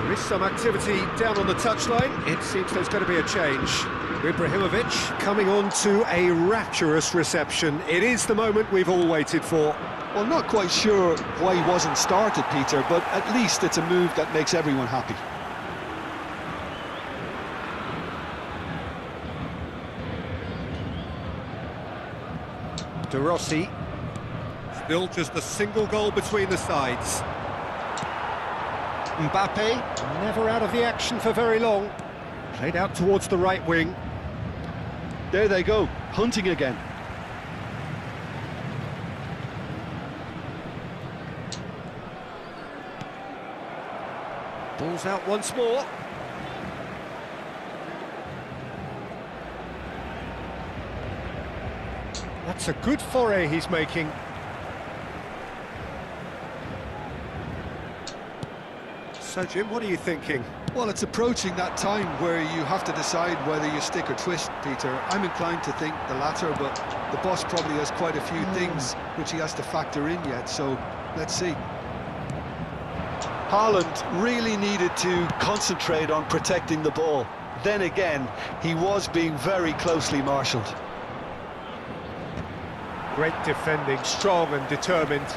There is some activity down on the touchline. It seems there's going to be a change. Ibrahimovic coming on to a rapturous reception. It is the moment we've all waited for. Well, not quite sure why he wasn't started, Peter, but at least it's a move that makes everyone happy. De Rossi. Still just a single goal between the sides. Mbappe, never out of the action for very long. Played out towards the right wing. There they go, hunting again. Ball's out once more. That's a good foray he's making. So, Jim, what are you thinking? Well, it's approaching that time where you have to decide whether you stick or twist, Peter. I'm inclined to think the latter, but the boss probably has quite a few things which he has to factor in yet, so let's see. Haaland really needed to concentrate on protecting the ball. Then again, he was being very closely marshalled. Great defending, strong and determined.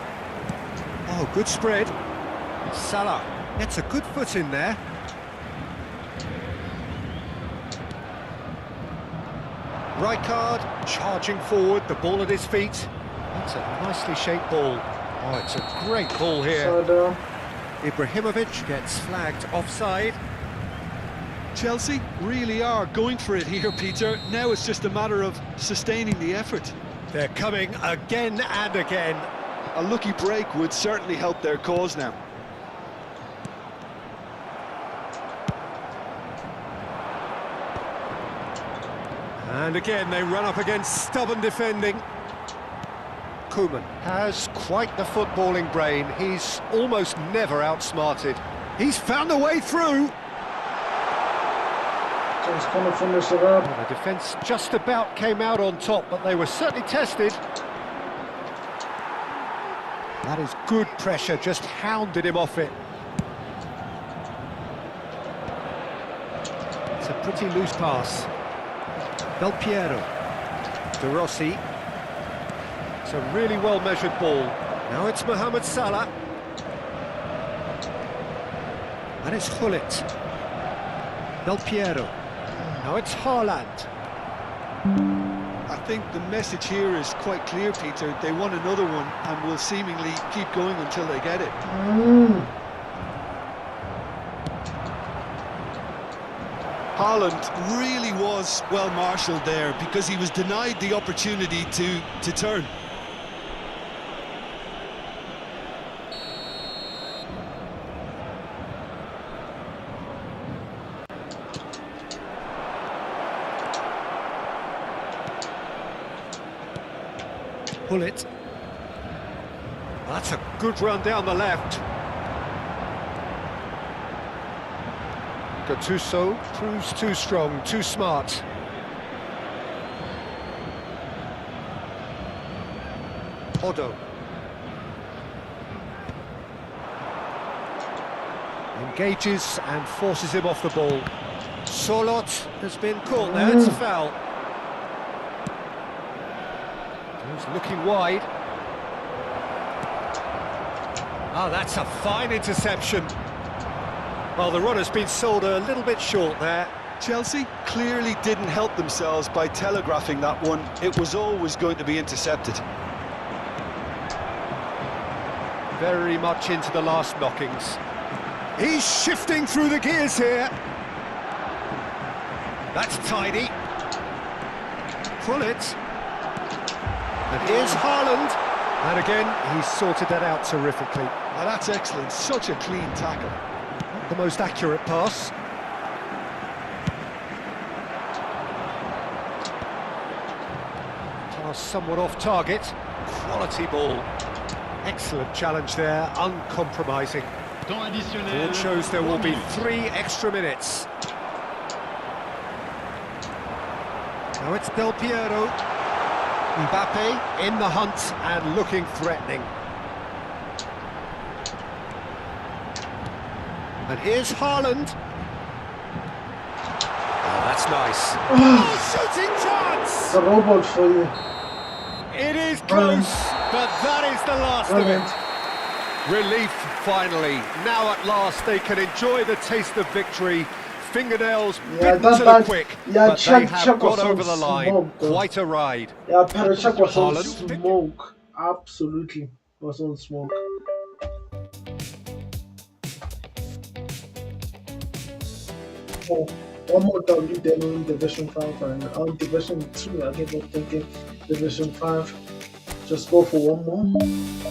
Oh, good spread. Salah gets a good foot in there. Rijkaard charging forward, the ball at his feet. That's a nicely shaped ball. Oh, it's a great ball here. Ibrahimovic gets flagged offside. Chelsea really are going for it here, Peter. Now it's just a matter of sustaining the effort. They're coming again and again. A lucky break would certainly help their cause now. And again, they run up against stubborn defending. Koeman has quite the footballing brain. He's almost never outsmarted. He's found a way through. Just gonna finish it up. Well, the defence just about came out on top, but they were certainly tested. That is good pressure, just hounded him off it. It's a pretty loose pass. Del Piero. De Rossi. It's a really well-measured ball. Now it's Mohamed Salah. And it's Gullit. Del Piero. Now it's Haaland. I think the message here is quite clear, Peter. They want another one and will seemingly keep going until they get it. Haaland really was well marshalled there because he was denied the opportunity to turn. pull it. That's a good run down the left. Gattuso proves too strong, too smart. Odo. Engages and forces him off the ball. Solot has been caught there, it's a foul. He's looking wide. Oh, that's a fine interception. Well, the runner's been sold a little bit short there. Chelsea clearly didn't help themselves by telegraphing that one. It was always going to be intercepted. Very much into the last knockings. He's shifting through the gears here. That's tidy. Pull it. And here's Haaland. And again, he's sorted that out terrifically. Now that's excellent, such a clean tackle. The most accurate pass. Pass somewhat off target. Quality ball. Excellent challenge there, uncompromising. Temps additionnel. Board shows there will be 3 extra minutes. Now it's Del Piero. Mbappe in the hunt and looking threatening. And here's Haaland. Oh, that's nice. Oh, shooting chance! The robot for you. It is close, but that is the last of it. Relief, finally. Now at last they can enjoy the taste of victory. Fingernails bitten to the quick, but they have got over the line. Quite a ride. Yeah, Parachak was on Haaland. smoke. Absolutely was on smoke. Oh, one more W then in Division 5 and on Division 2 I keep on thinking Division 5. Just go for one more.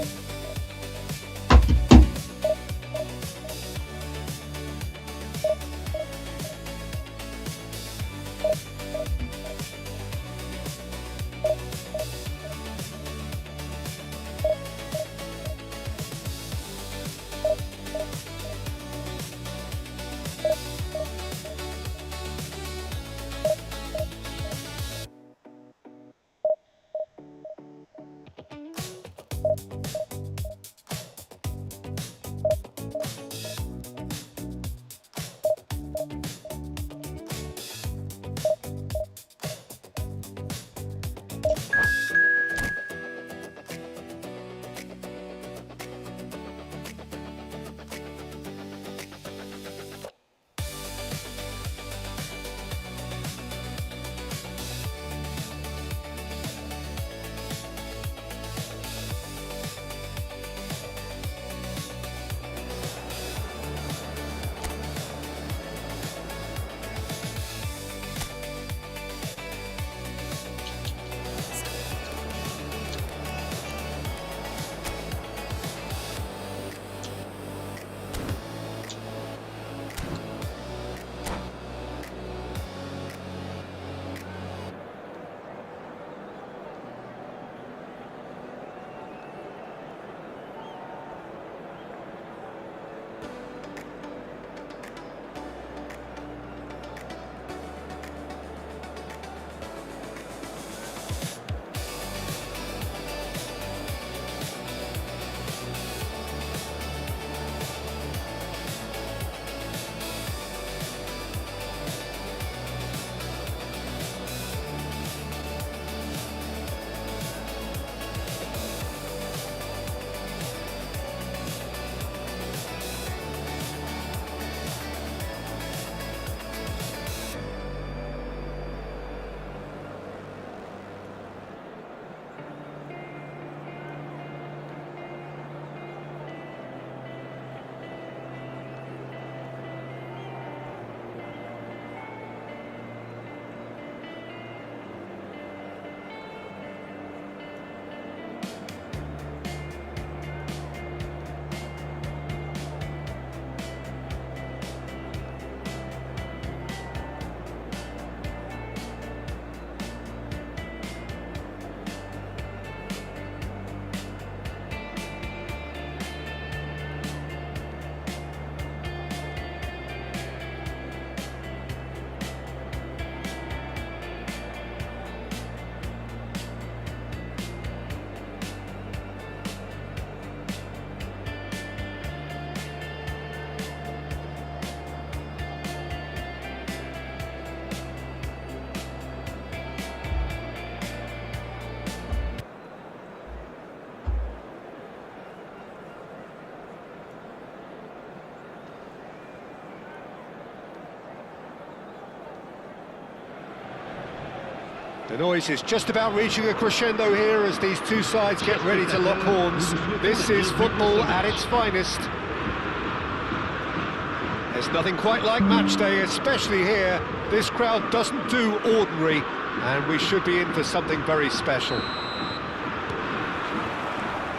The noise is just about reaching a crescendo here as these two sides get ready to lock horns. This is football at its finest. There's nothing quite like match day, especially here. This crowd doesn't do ordinary, and we should be in for something very special.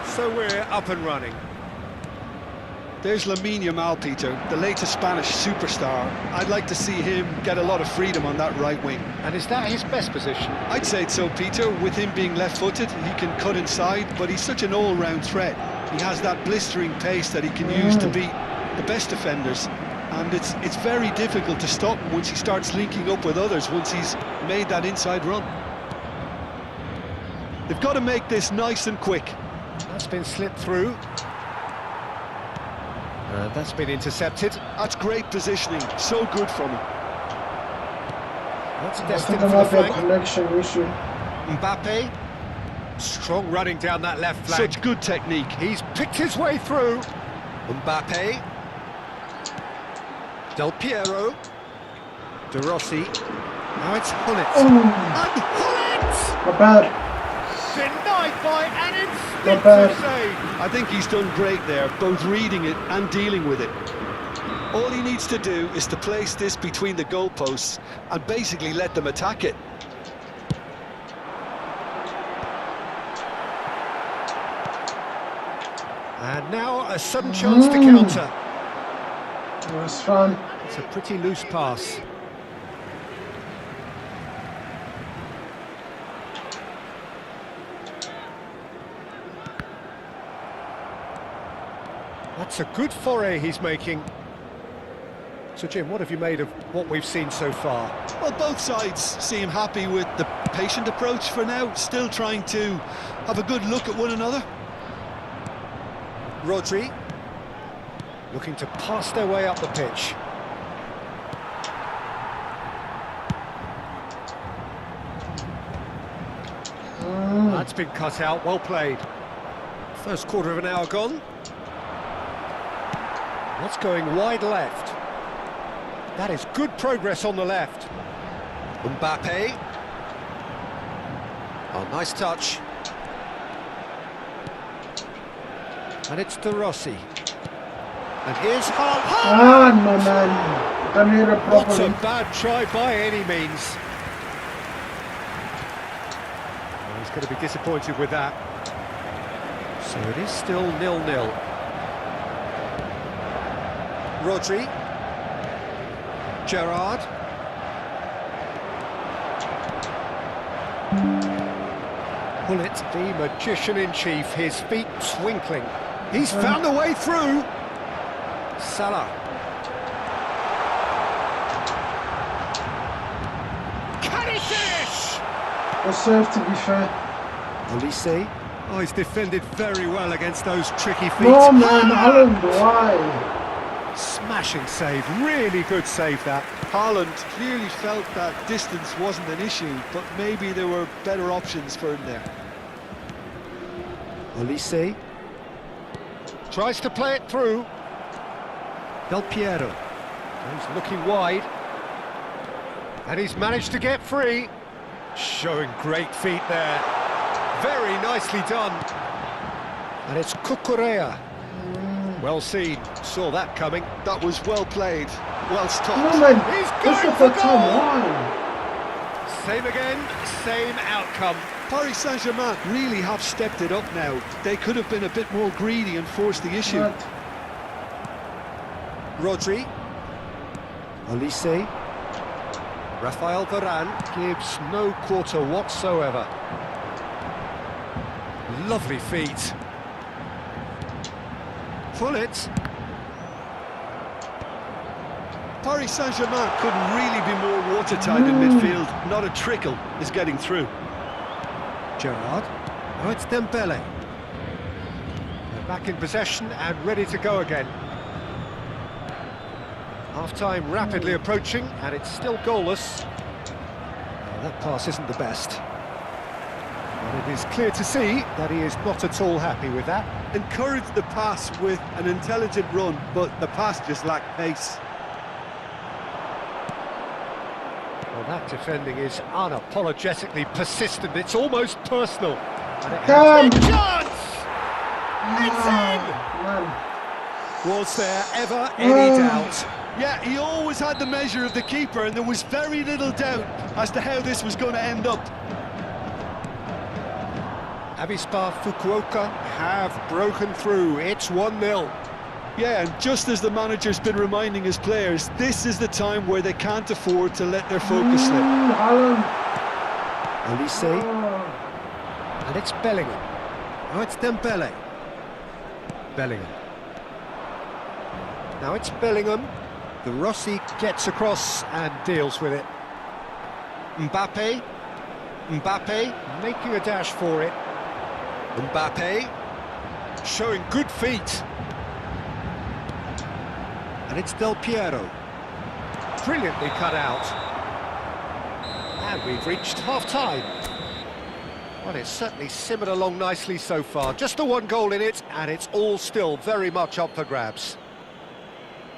So we're up and running. There's Lamine Yamal, Peter, the latest Spanish superstar. I'd like to see him get a lot of freedom on that right wing. And is that his best position? I'd say so, Peter. With him being left-footed, he can cut inside, but he's such an all-round threat. He has that blistering pace that he can use to beat the best defenders. And it's very difficult to stop him once he starts linking up with others, once he's made that inside run. They've got to make this nice and quick. That's been slipped through. That's been intercepted. That's great positioning, so good from him. That's I destined think for I the might be a flank. connection issue. Mbappe, strong running down that left flank. Such good technique. He's picked his way through. Mbappe. Del Piero. De Rossi. Now it's Hullet. And Hullet! Not bad. Denied by an Not bad. instinctive save. I think he's done great there, both reading it and dealing with it. All he needs to do is to place this between the goalposts and basically let them attack it. And now a sudden chance to counter. Nice fun. It's a pretty loose pass. That's a good foray he's making. So Jim, what have you made of what we've seen so far? Well, both sides seem happy with the patient approach for now, still trying to have a good look at one another. Rodri, looking to pass their way up the pitch. That's been cut out, well played. First quarter of an hour gone. That's going wide left. That is good progress on the left. Mbappe. Oh, nice touch. And it's De Rossi. And here's Haaland. Ah, no man. Done it Not properly. a bad try by any means. Well, he's going to be disappointed with that. So it is still 0-0. Rodri. Gerrard. Hullet, the magician-in-chief, his feet twinkling. He's found a way through. Salah. Can he finish? Well served, to be fair. Olise. Oh, he's defended very well against those tricky feet. No man, Haaland, why? Smashing save, really good save that. Haaland clearly felt that distance wasn't an issue, but maybe there were better options for him there. Olise tries to play it through. Del Piero. He's looking wide. And he's managed to get free. Showing great feet there. Very nicely done. And it's Cucurella. Well seen. Saw that coming. That was well played, well No stopped. man, He's this going is for the time, goal. why? Same again, same outcome. Paris Saint-Germain really have stepped it up now. They could have been a bit more greedy and forced the issue. But Rodri. Olise. Rafael Varane gives no quarter whatsoever. Lovely feet. Hullet. Paris Saint-Germain couldn't really be more watertight in midfield. Not a trickle is getting through. Gerrard. Now it's Dembele. They're back in possession and ready to go again. Half-time rapidly approaching, and it's still goalless. Well, that pass isn't the best. But it is clear to see that he is not at all happy with that. Encouraged the pass with an intelligent run, but the pass just lacked pace. Well, That defending is unapologetically persistent. It's almost personal. And it Come! has a chance! It's in! Man. Was there ever any doubt? Yeah, he always had the measure of the keeper, and there was very little doubt as to how this was going to end up. Avispa Fukuoka have broken through. It's 1-0. Yeah, and just as the manager's been reminding his players, this is the time where they can't afford to let their focus slip. Alan. Olise, and it's Bellingham. Oh, it's Dembele. Bellingham. Now it's Bellingham. The Rossi gets across and deals with it. Mbappe. Mbappe making a dash for it. Mbappe showing good feet. And it's Del Piero. Brilliantly cut out. And we've reached half-time. Well, it's certainly simmered along nicely so far. Just the one goal in it, and it's all still very much up for grabs.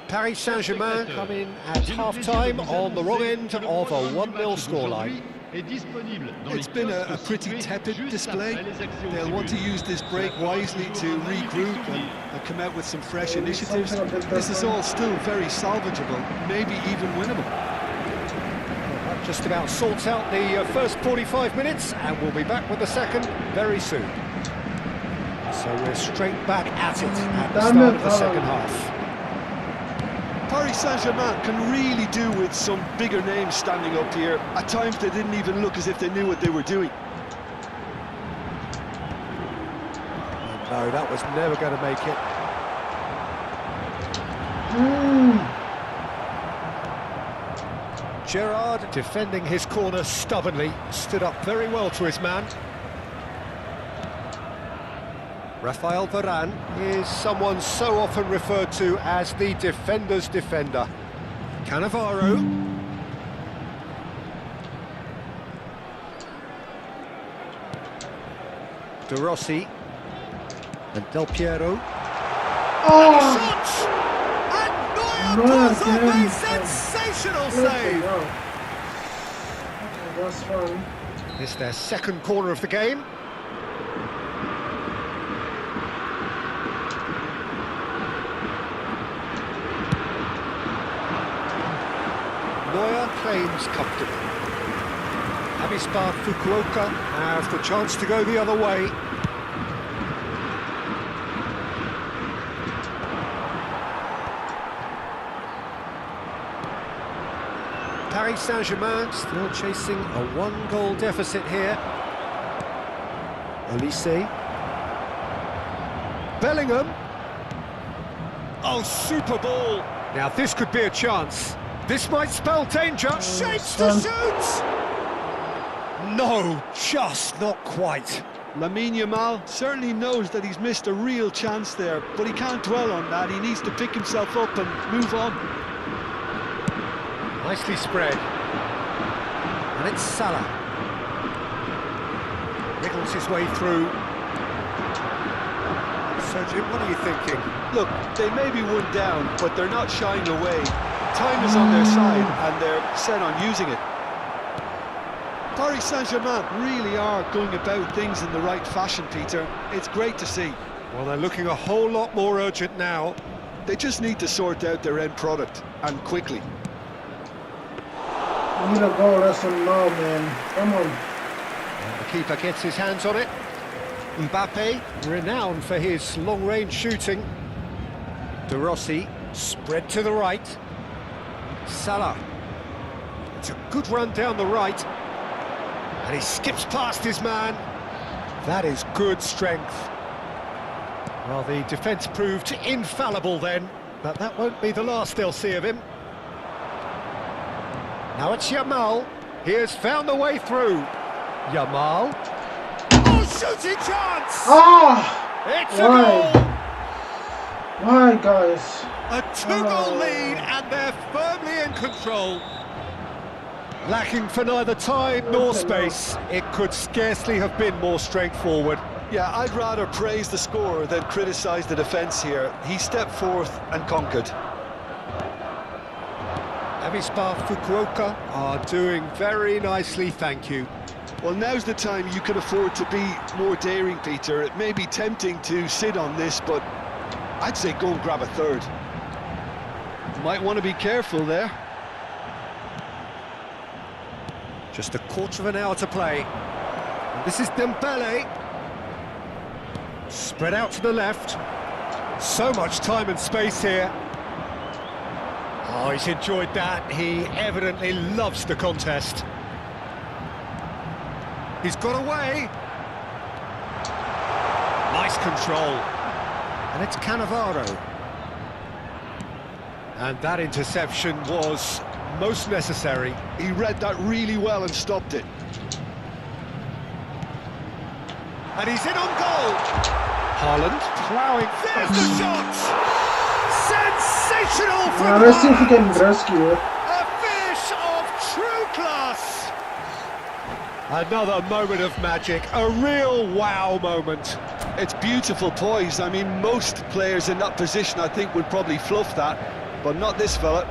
Paris Saint-Germain come in at half-time on the wrong end of a 1-0 scoreline. It's been a pretty tepid display. They'll want to use this break wisely to regroup and come out with some fresh initiatives. This is all still very salvageable, maybe even winnable. That just about sorts out the first 45 minutes, and we'll be back with the second very soon. So we're straight back at it at the start of the second half. Paris Saint-Germain can really do with some bigger names standing up here. At times they didn't even look as if they knew what they were doing. No, that was never going to make it. Gerrard defending his corner stubbornly, stood up very well to his man. Rafael Varane is someone so often referred to as the defender's defender. Cannavaro. De Rossi. And Del Piero. Oh! And Neuer pulls off a sensational save! Okay, that's fun. It's their second corner of the game. Neuer claims comfortably. Avispa Fukuoka have the chance to go the other way. Paris Saint-Germain still chasing a one-goal deficit here. Olise. Bellingham. Oh, super ball. Now this could be a chance. This might spell danger. Shapes to shoot! No, just not quite. Lamine Yamal certainly knows that he's missed a real chance there, but he can't dwell on that. He needs to pick himself up and move on. Nicely spread. And it's Salah. Wriggles his way through. So, Jim, what are you thinking? Look, they may be one down, but they're not shying away. Time is on their side, and they're set on using it. Paris Saint-Germain really are going about things in the right fashion, Peter. It's great to see. Well, they're looking a whole lot more urgent now. They just need to sort out their end product, and quickly. We need a goal, that's a no, man. Come on. And the keeper gets his hands on it. Mbappe, renowned for his long-range shooting. De Rossi, spread to the right. Salah. It's a good run down the right. And he skips past his man. That is good strength. Well, the defence proved infallible then, but that won't be the last they'll see of him. Now it's Yamal. He has found a way through. Yamal. Oh, shooting chance! Ah! It's a goal! Why, guys? A two-goal lead, and they're firmly in control. Lacking for neither time nor space, it could scarcely have been more straightforward. Yeah, I'd rather praise the scorer than criticise the defence here. He stepped forth and conquered. Avispa Fukuoka are doing very nicely, thank you. Well, now's the time you can afford to be more daring, Peter. It may be tempting to sit on this, but I'd say go and grab a third. Might want to be careful there. Just a quarter of an hour to play. And this is Dembele. Spread out to the left. So much time and space here. Oh, he's enjoyed that. He evidently loves the contest. He's got away. Nice control. And it's Cannavaro. And that interception was most necessary. He read that really well and stopped it. And he's in on goal. Haaland. Ploughing. There's the shot. Sensational from Now let's see if we Haaland. can rescue it. A fish of true class. Another moment of magic, a real wow moment. It's beautiful poise. I mean, most players in that position, I think, would probably fluff that, but not this fella.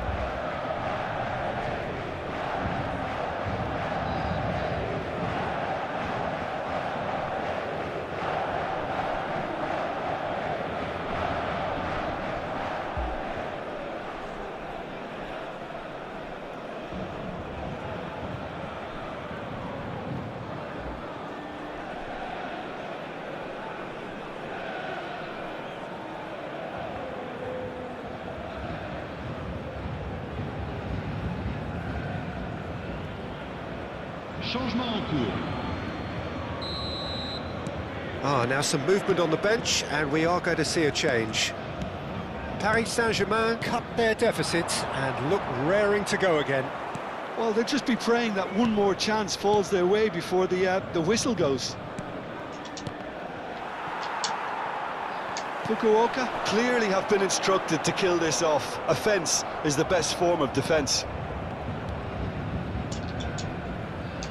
Changement en cours. Now some movement on the bench, and we are going to see a change. Paris Saint-Germain cut their deficit and look raring to go again. Well, they'll just be praying that one more chance falls their way before the whistle goes. Fukuoka clearly have been instructed to kill this off. Offence is the best form of defence.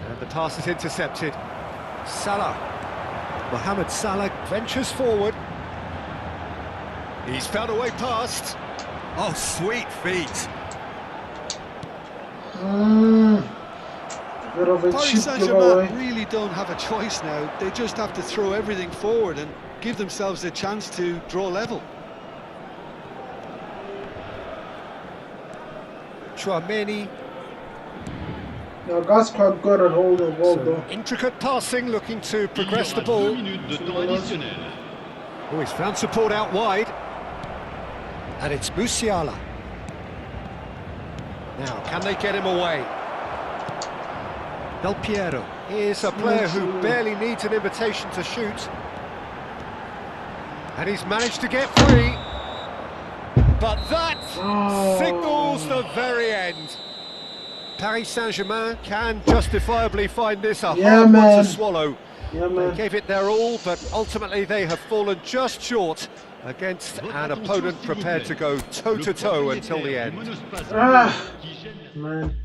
And the pass is intercepted. Salah. Mohamed Salah ventures forward. He's found a way past. Oh, sweet feet. Bit of a Paris cheap Saint-Germain giveaway. really don't have a choice now. They just have to throw everything forward and give themselves a chance to draw level. Chouameni. Now, God's quite good at holding the ball, though. Intricate passing, looking to Il y progress the aura 2 ball. minutes de temps additionnel. Oh, he's found support out wide. And it's Musiala. Now, can they get him away? Del Piero is a player who barely needs an invitation to shoot. And he's managed to get free. But that signals the very end. Paris Saint-Germain can justifiably find this a hard one man. to swallow. Yeah, They man. gave it their all, but ultimately they have fallen just short against an opponent prepared to go toe-to-toe until the end. Man.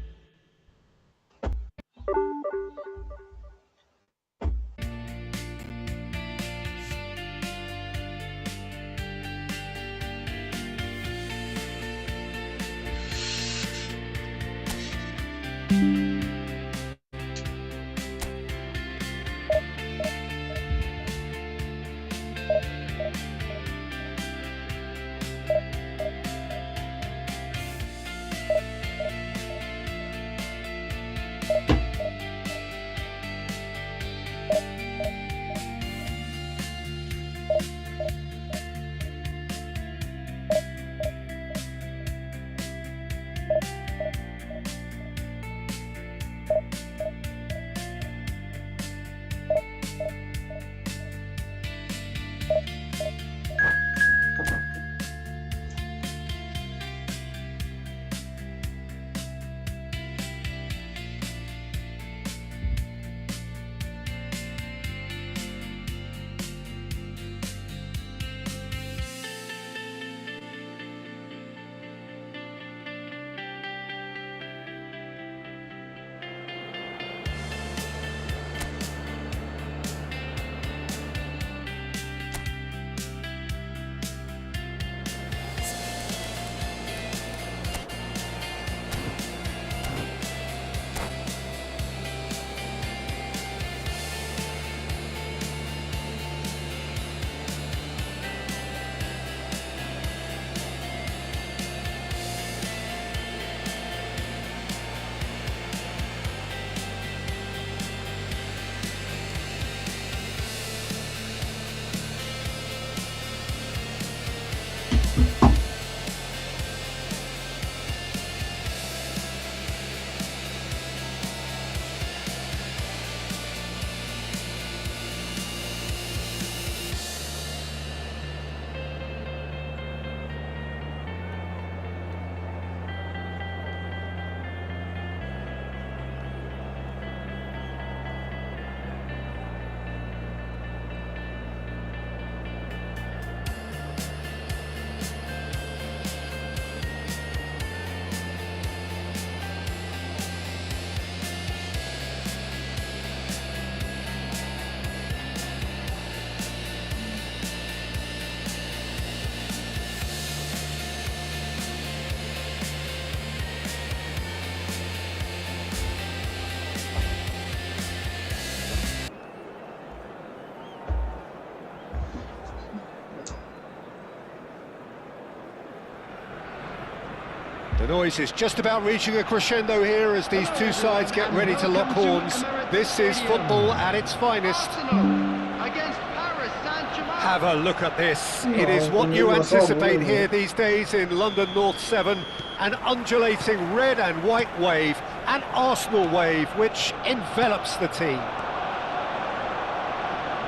The noise is just about reaching a crescendo here as these two sides get ready to lock horns. This is football at its finest. Against Paris Saint-Germain. Have a look at this. It is what you anticipate here these days in London North 7. An undulating red and white wave, an Arsenal wave which envelops the team.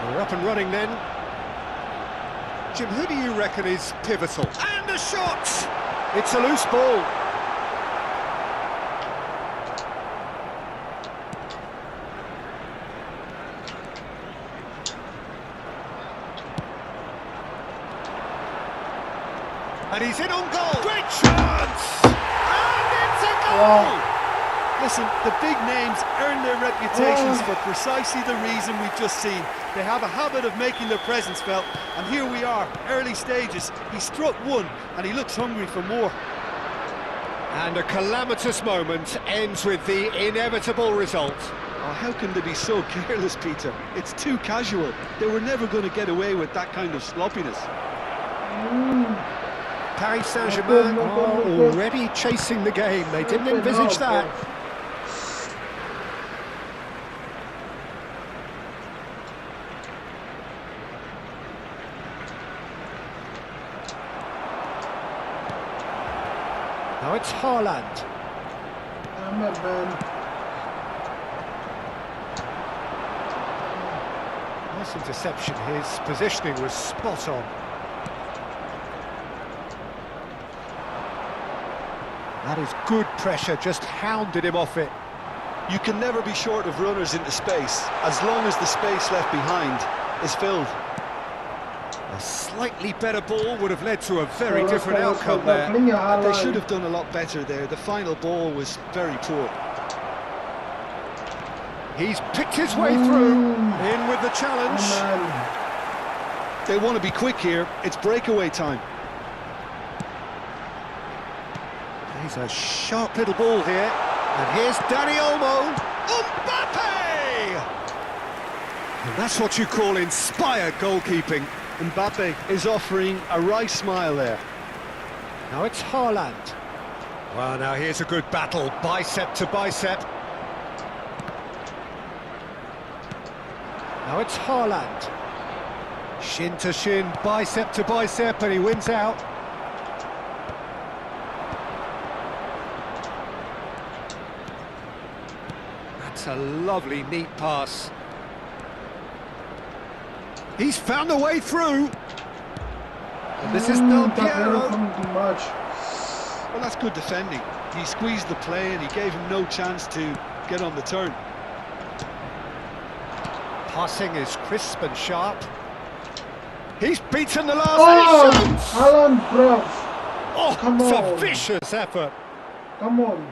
We're up and running then. Jim, who do you reckon is pivotal? And the shot! It's a loose ball. And he's in on goal. Great chance! And it's a goal! Listen, the big names earn their reputations for precisely the reason we've just seen. They have a habit of making their presence felt, and here we are, early stages. He struck one, and he looks hungry for more. And a calamitous moment ends with the inevitable result. Oh, how can they be so careless, Peter? It's too casual. They were never going to get away with that kind of sloppiness. Paris Saint-Germain are already chasing the game. They didn't envisage that. Now it's Haaland. Nice interception. His positioning was spot on. That is good pressure, just hounded him off it. You can never be short of runners into space, as long as the space left behind is filled. A slightly better ball would have led to a very different outcome there. They should have done a lot better there. The final ball was very poor. He's picked his way through, in with the challenge. They want to be quick here. It's breakaway time. He's a sharp little ball here. And here's Dani Olmo. Mbappe! And that's what you call inspired goalkeeping. Mbappe is offering a wry smile there. Now it's Haaland. Well, now here's a good battle, bicep to bicep. Now it's Haaland. Shin to shin, bicep to bicep, and he wins out. That's a lovely, neat pass. He's found a way through. And this is Del Piero. Well, that's good defending. He squeezed the play and he gave him no chance to get on the turn. Passing is crisp and sharp. He's beaten the last. Haaland, bro. Oh, Come it's on. a vicious effort. Come on.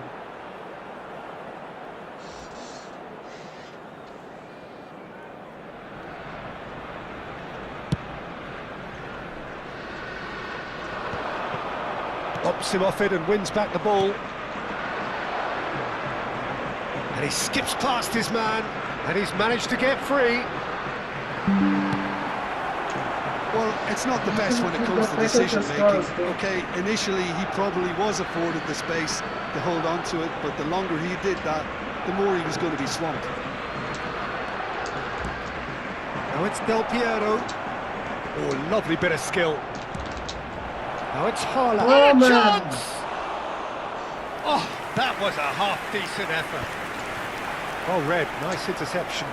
Bops him off it and wins back the ball. And he skips past his man, and he's managed to get free. Well, it's not the best when it comes to decision-making. Okay, initially he probably was afforded the space to hold on to it, but the longer he did that, the more he was going to be swamped. Now it's Del Piero. Oh, lovely bit of skill. Now it's Haaland. Oh, man. Chance! Oh, that was a half-decent effort. Well read, nice interception.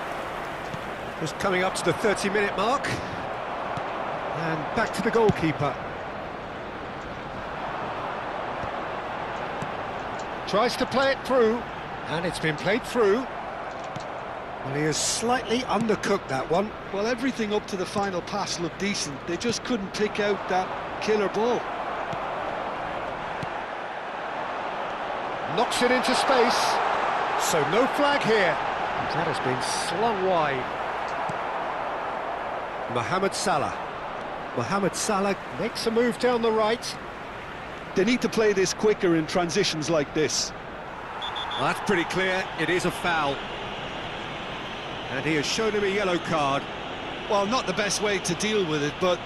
Just coming up to the 30-minute mark. And back to the goalkeeper. Tries to play it through, and it's been played through. Well, he has slightly undercooked that one. Well, everything up to the final pass looked decent. They just couldn't pick out that killer ball. Knocks it into space. So no flag here. That has been slung wide. Mohamed Salah. Mohamed Salah makes a move down the right. They need to play this quicker in transitions like this. Well, that's pretty clear. It is a foul. And he has shown him a yellow card. Well, not the best way to deal with it, but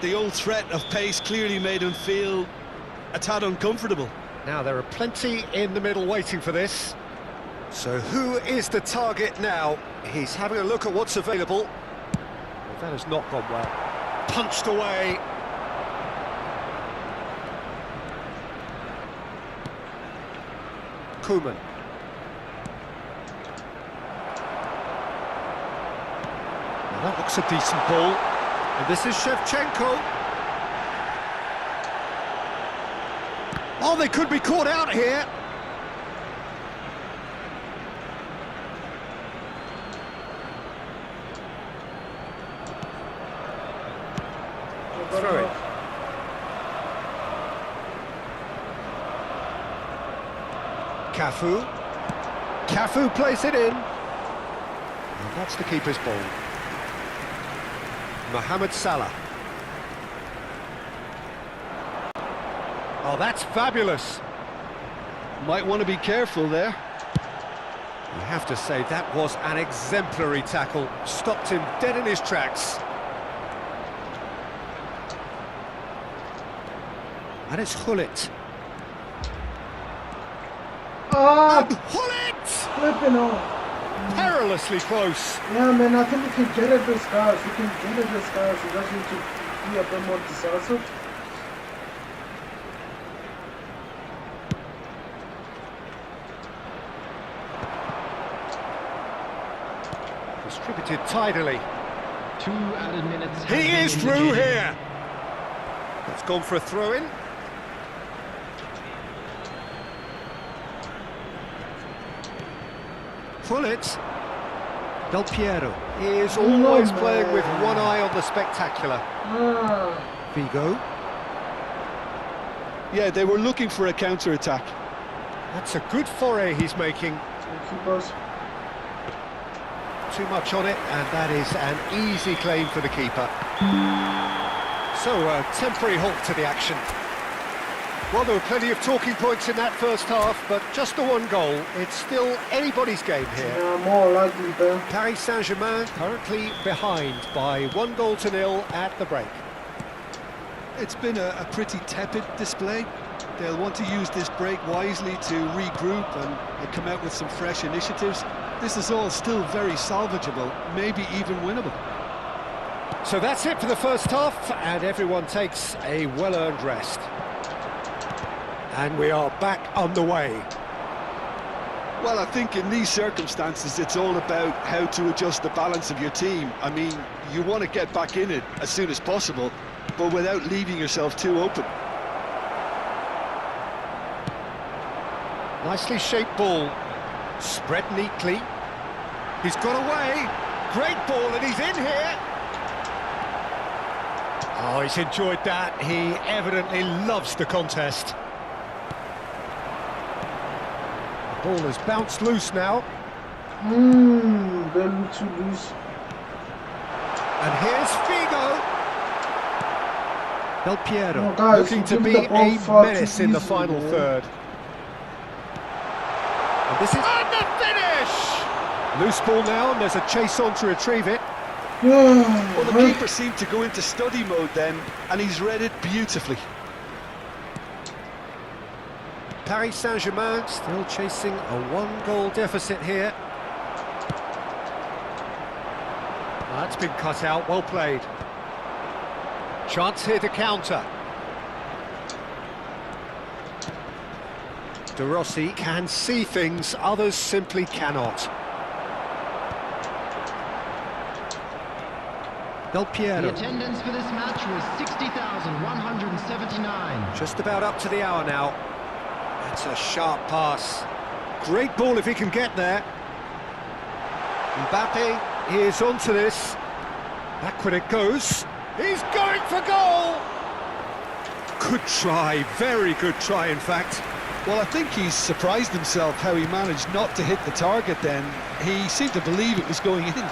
the old threat of pace clearly made him feel a tad uncomfortable. Now, there are plenty in the middle waiting for this. So who is the target now? He's having a look at what's available. Well, that has not gone well. Punched away. Koeman. Well, that looks a decent ball. And this is Shevchenko. Oh, they could be caught out here. Throw it. Cafu plays it in. And that's the keeper's ball. Mohamed Salah. Oh, that's fabulous. Might want to be careful there. You have to say that was an exemplary tackle. Stopped him dead in his tracks. And it's Gullit. Ah! Gullit! Flipping off. Perilously close. Yeah, man, I think we can get at this guys. We can get at this guys. We just need to be a bit more decisive. Distributed tidily. 2 added minutes. He is through here. It's gone for a throw-in. Gullit. Del Piero is always playing with one eye on the spectacular. Figo. Yeah, they were looking for a counter-attack. That's a good foray he's making. Too much on it, and that is an easy claim for the keeper. So, a temporary halt to the action. Well, there were plenty of talking points in that first half, but just the one goal. It's still anybody's game here. Yeah, more likely, though. Paris Saint-Germain currently behind by 1-0 at the break. It's been a pretty tepid display. They'll want to use this break wisely to regroup and come out with some fresh initiatives. This is all still very salvageable, maybe even winnable. So that's it for the first half, and everyone takes a well-earned rest. And we are back underway. Well, I think in these circumstances, it's all about how to adjust the balance of your team. I mean, you want to get back in it as soon as possible, but without leaving yourself too open. Nicely shaped ball, spread neatly. He's got away. Great ball, and he's in here. Oh, he's enjoyed that. He evidently loves the contest. The ball has bounced loose now. Very too loose. And here's Figo. Del Piero, Oh, guys, looking to be a menace in the final third. And this is... And the finish! Loose ball now, and there's a chase on to retrieve it. Well, the keeper seemed to go into study mode then, and he's read it beautifully. Paris Saint-Germain still chasing a 1-goal deficit here. Well, that's been cut out, well played. Chance here to counter. De Rossi can see things others simply cannot. Del Piero. The attendance for this match was 60,179. Just about up to the hour now. That's a sharp pass. Great ball if he can get there. Mbappe is onto this. Back when it goes. He's going for goal! Good try, very good try in fact. Well, I think he's surprised himself how he managed not to hit the target then. He seemed to believe it was going in.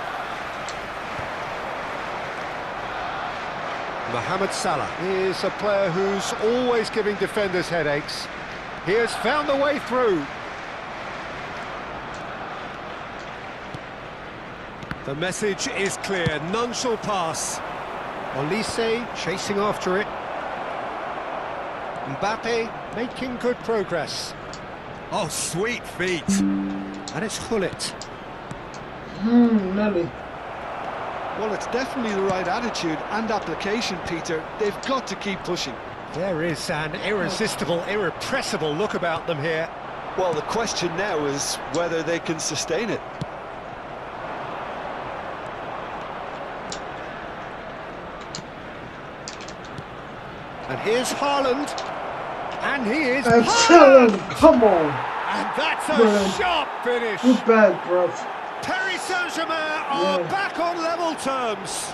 Mohamed Salah is a player who's always giving defenders headaches. He has found a way through. The message is clear, none shall pass. Olise chasing after it. Mbappe making good progress. Oh, sweet feet. And it's Gullit. Nelly. Well, it's definitely the right attitude and application, Peter. They've got to keep pushing. There is an irresistible, irrepressible look about them here. Well, the question now is whether they can sustain it. And here's Haaland. And he is Excellent! Haaland! Come on! And that's a Brilliant. sharp finish. Good bag, bro. Paris Saint-Germain are back on level terms.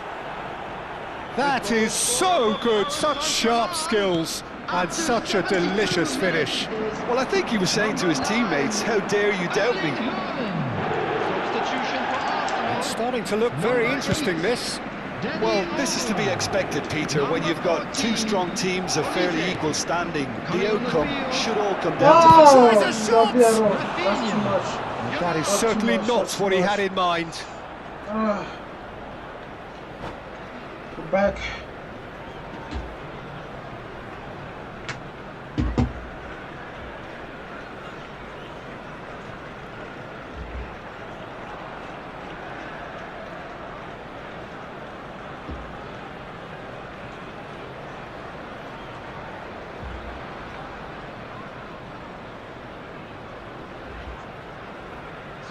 That is so good, such sharp skills and such a delicious finish. Well, I think he was saying to his teammates, how dare you doubt me? Substitution for Arsenal. It's starting to look very interesting, this. Well, this is to be expected, Peter, when you've got two strong teams of fairly equal standing. The outcome should all come down to Oh, There's a shot! Gabriel, that's too much. That is That's certainly too much, not that's what too he much. had in mind. Go back.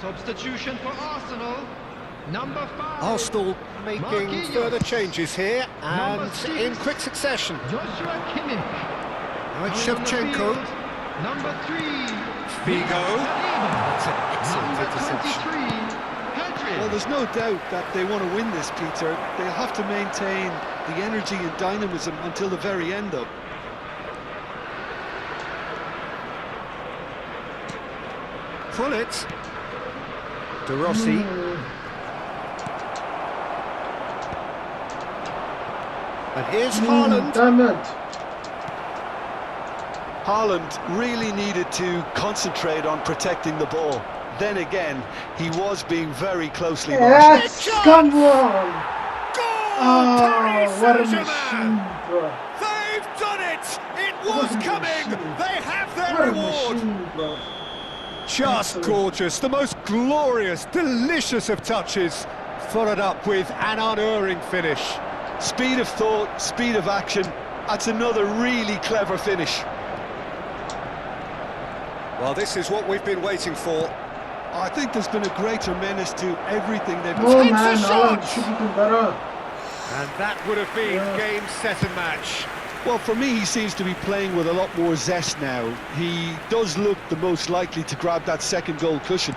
Substitution for Arsenal. Number 5. Arsenal making Marquinhos. further changes here and Number 6. in quick succession. Joshua Kimmich. Now it's Coming on the Shevchenko. field, Number 3. Figo. That's an excellent Number interception. 23. Pedri. Well, there's no doubt that they want to win this, Peter. They'll have to maintain the energy and dynamism until the very end, though. Gullit. De Rossi. And here's Haaland. Damn it. Haaland really needed to concentrate on protecting the ball. Then again, he was being very closely monitored. Yes! Come on! Goal! Oh, Paris what a Saint-Germain! machine, bro. They've done it! It What was a coming! machine. They have their What a reward! machine, bro. Just gorgeous, the most glorious, delicious of touches, followed up with an unerring finish. Speed of thought, speed of action. That's another really clever finish. Well, this is what we've been waiting for. I think there's been a greater menace to everything they've been. Oh Takes man, a shot. Alan should have been better. And that would have been game, set and match. Well, for me, he seems to be playing with a lot more zest now. He does look the most likely to grab that second goal cushion.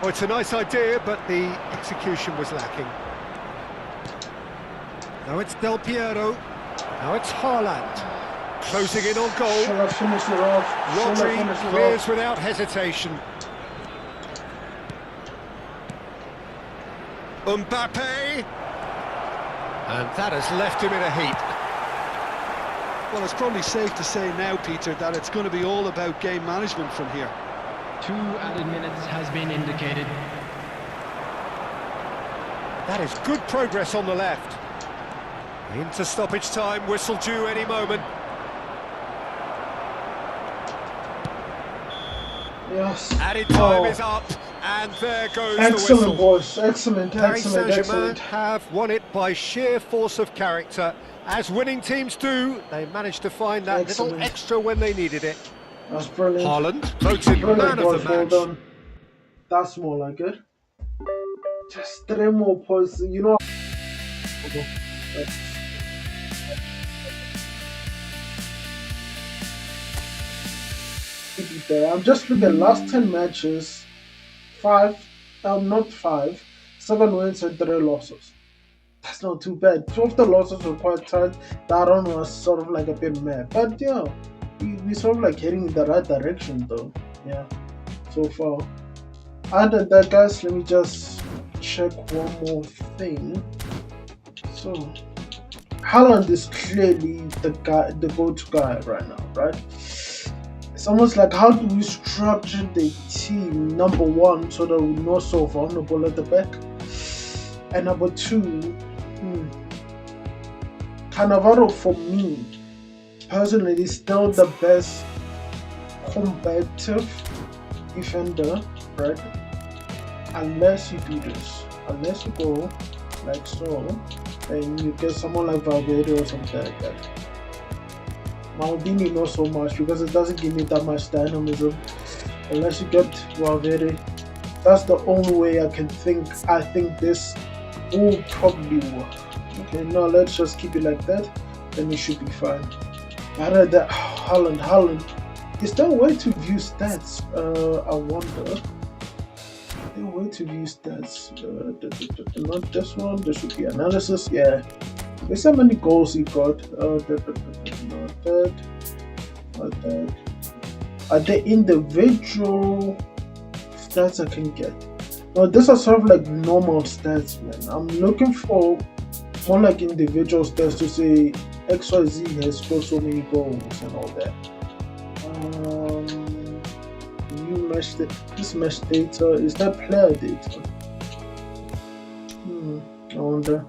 Oh, it's a nice idea, but the execution was lacking. Now it's Del Piero. Now it's Haaland. Closing in on goal. Should have finished it off. Should have Rodri finished it clears off. without hesitation. Mbappe. And that has left him in a heap. Well, it's probably safe to say now, Peter, that it's going to be all about game management from here. 2 added minutes has been indicated. That is good progress on the left. Into stoppage time, whistle due any moment. Yes. Added time Oh. is up, and there goes the Excellent, whistle. boys. Excellent, Paris excellent, Saint-Germain excellent. have won it by sheer force of character. As winning teams do, they managed to find that Excellent. little extra when they needed it. That's brilliant. Haaland, voted Brilliant, man of boys. the Well match. done. That's more like it. Just 3 more points. You know. I'm just looking at last 10 matches. 7 wins and 3 losses. That's not too bad. 2 of the losses were quite tight. That one was sort of like a bit mad. But yeah, we sort of like heading in the right direction though. Yeah, so far. Other than that, guys, let me just check one more thing. So, Haaland is clearly the go-to guy right now, right? It's almost like, how do we structure the team? Number one, so that we know so vulnerable at the back, and number two, Cannavaro for me personally still the best combative defender, right? Unless you do this, unless you go like so, and you get someone like Valverde or something like that. Maldini not so much because it doesn't give me that much dynamism. Unless you get Valverde, that's the only way I can think. I think this will probably work. Okay, no, let's just keep it like that. Then it should be fine. Other than that, Haaland. Is there a way to view stats? I wonder. Is there a way to view stats? Not this one. There should be analysis. Yeah. There's how many goals he got. Not that. Are there individual stats I can get? No, these are sort of like normal stats, man. I'm looking for more like individual stats to say XYZ has scored so many goals and all that. New match this match data, is that player data? I wonder.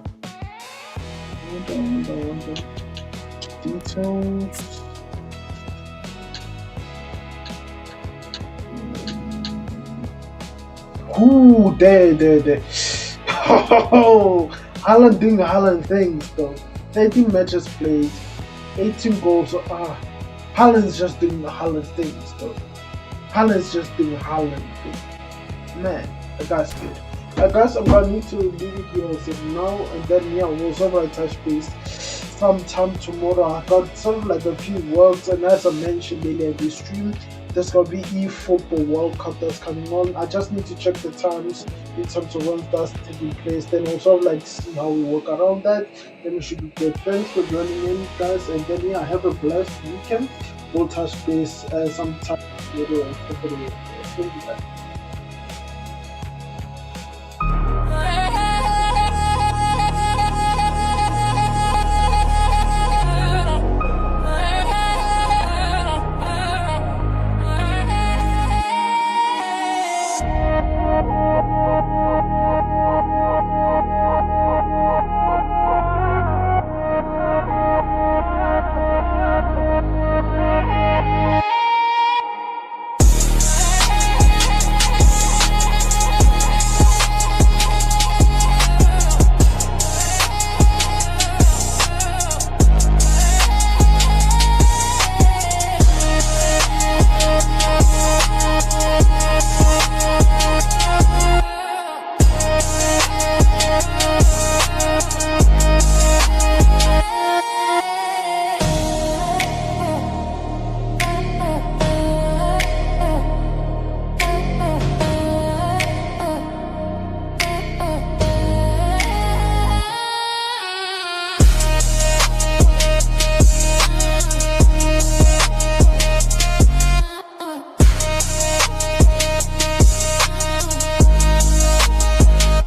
Details. Ooh, there. Oh, Haaland doing Haaland things though. 13 matches played, 18 goals. Haaland's just doing Haaland things though. Haaland's just doing Haaland things. Man, the guy's good. I guess I'm gonna need to leave it here now, and then we'll sort of touch base sometime tomorrow. I got sort of like a few works, and as I mentioned earlier, this stream, there's gonna be eFootball World Cup that's coming on. I just need to check the times in terms of when that's taking place. Then we'll sort of like see how we work around that. Then we should be good. Thanks for joining in, guys, and then have a blessed weekend. We'll touch base sometime later. Thank you, guys.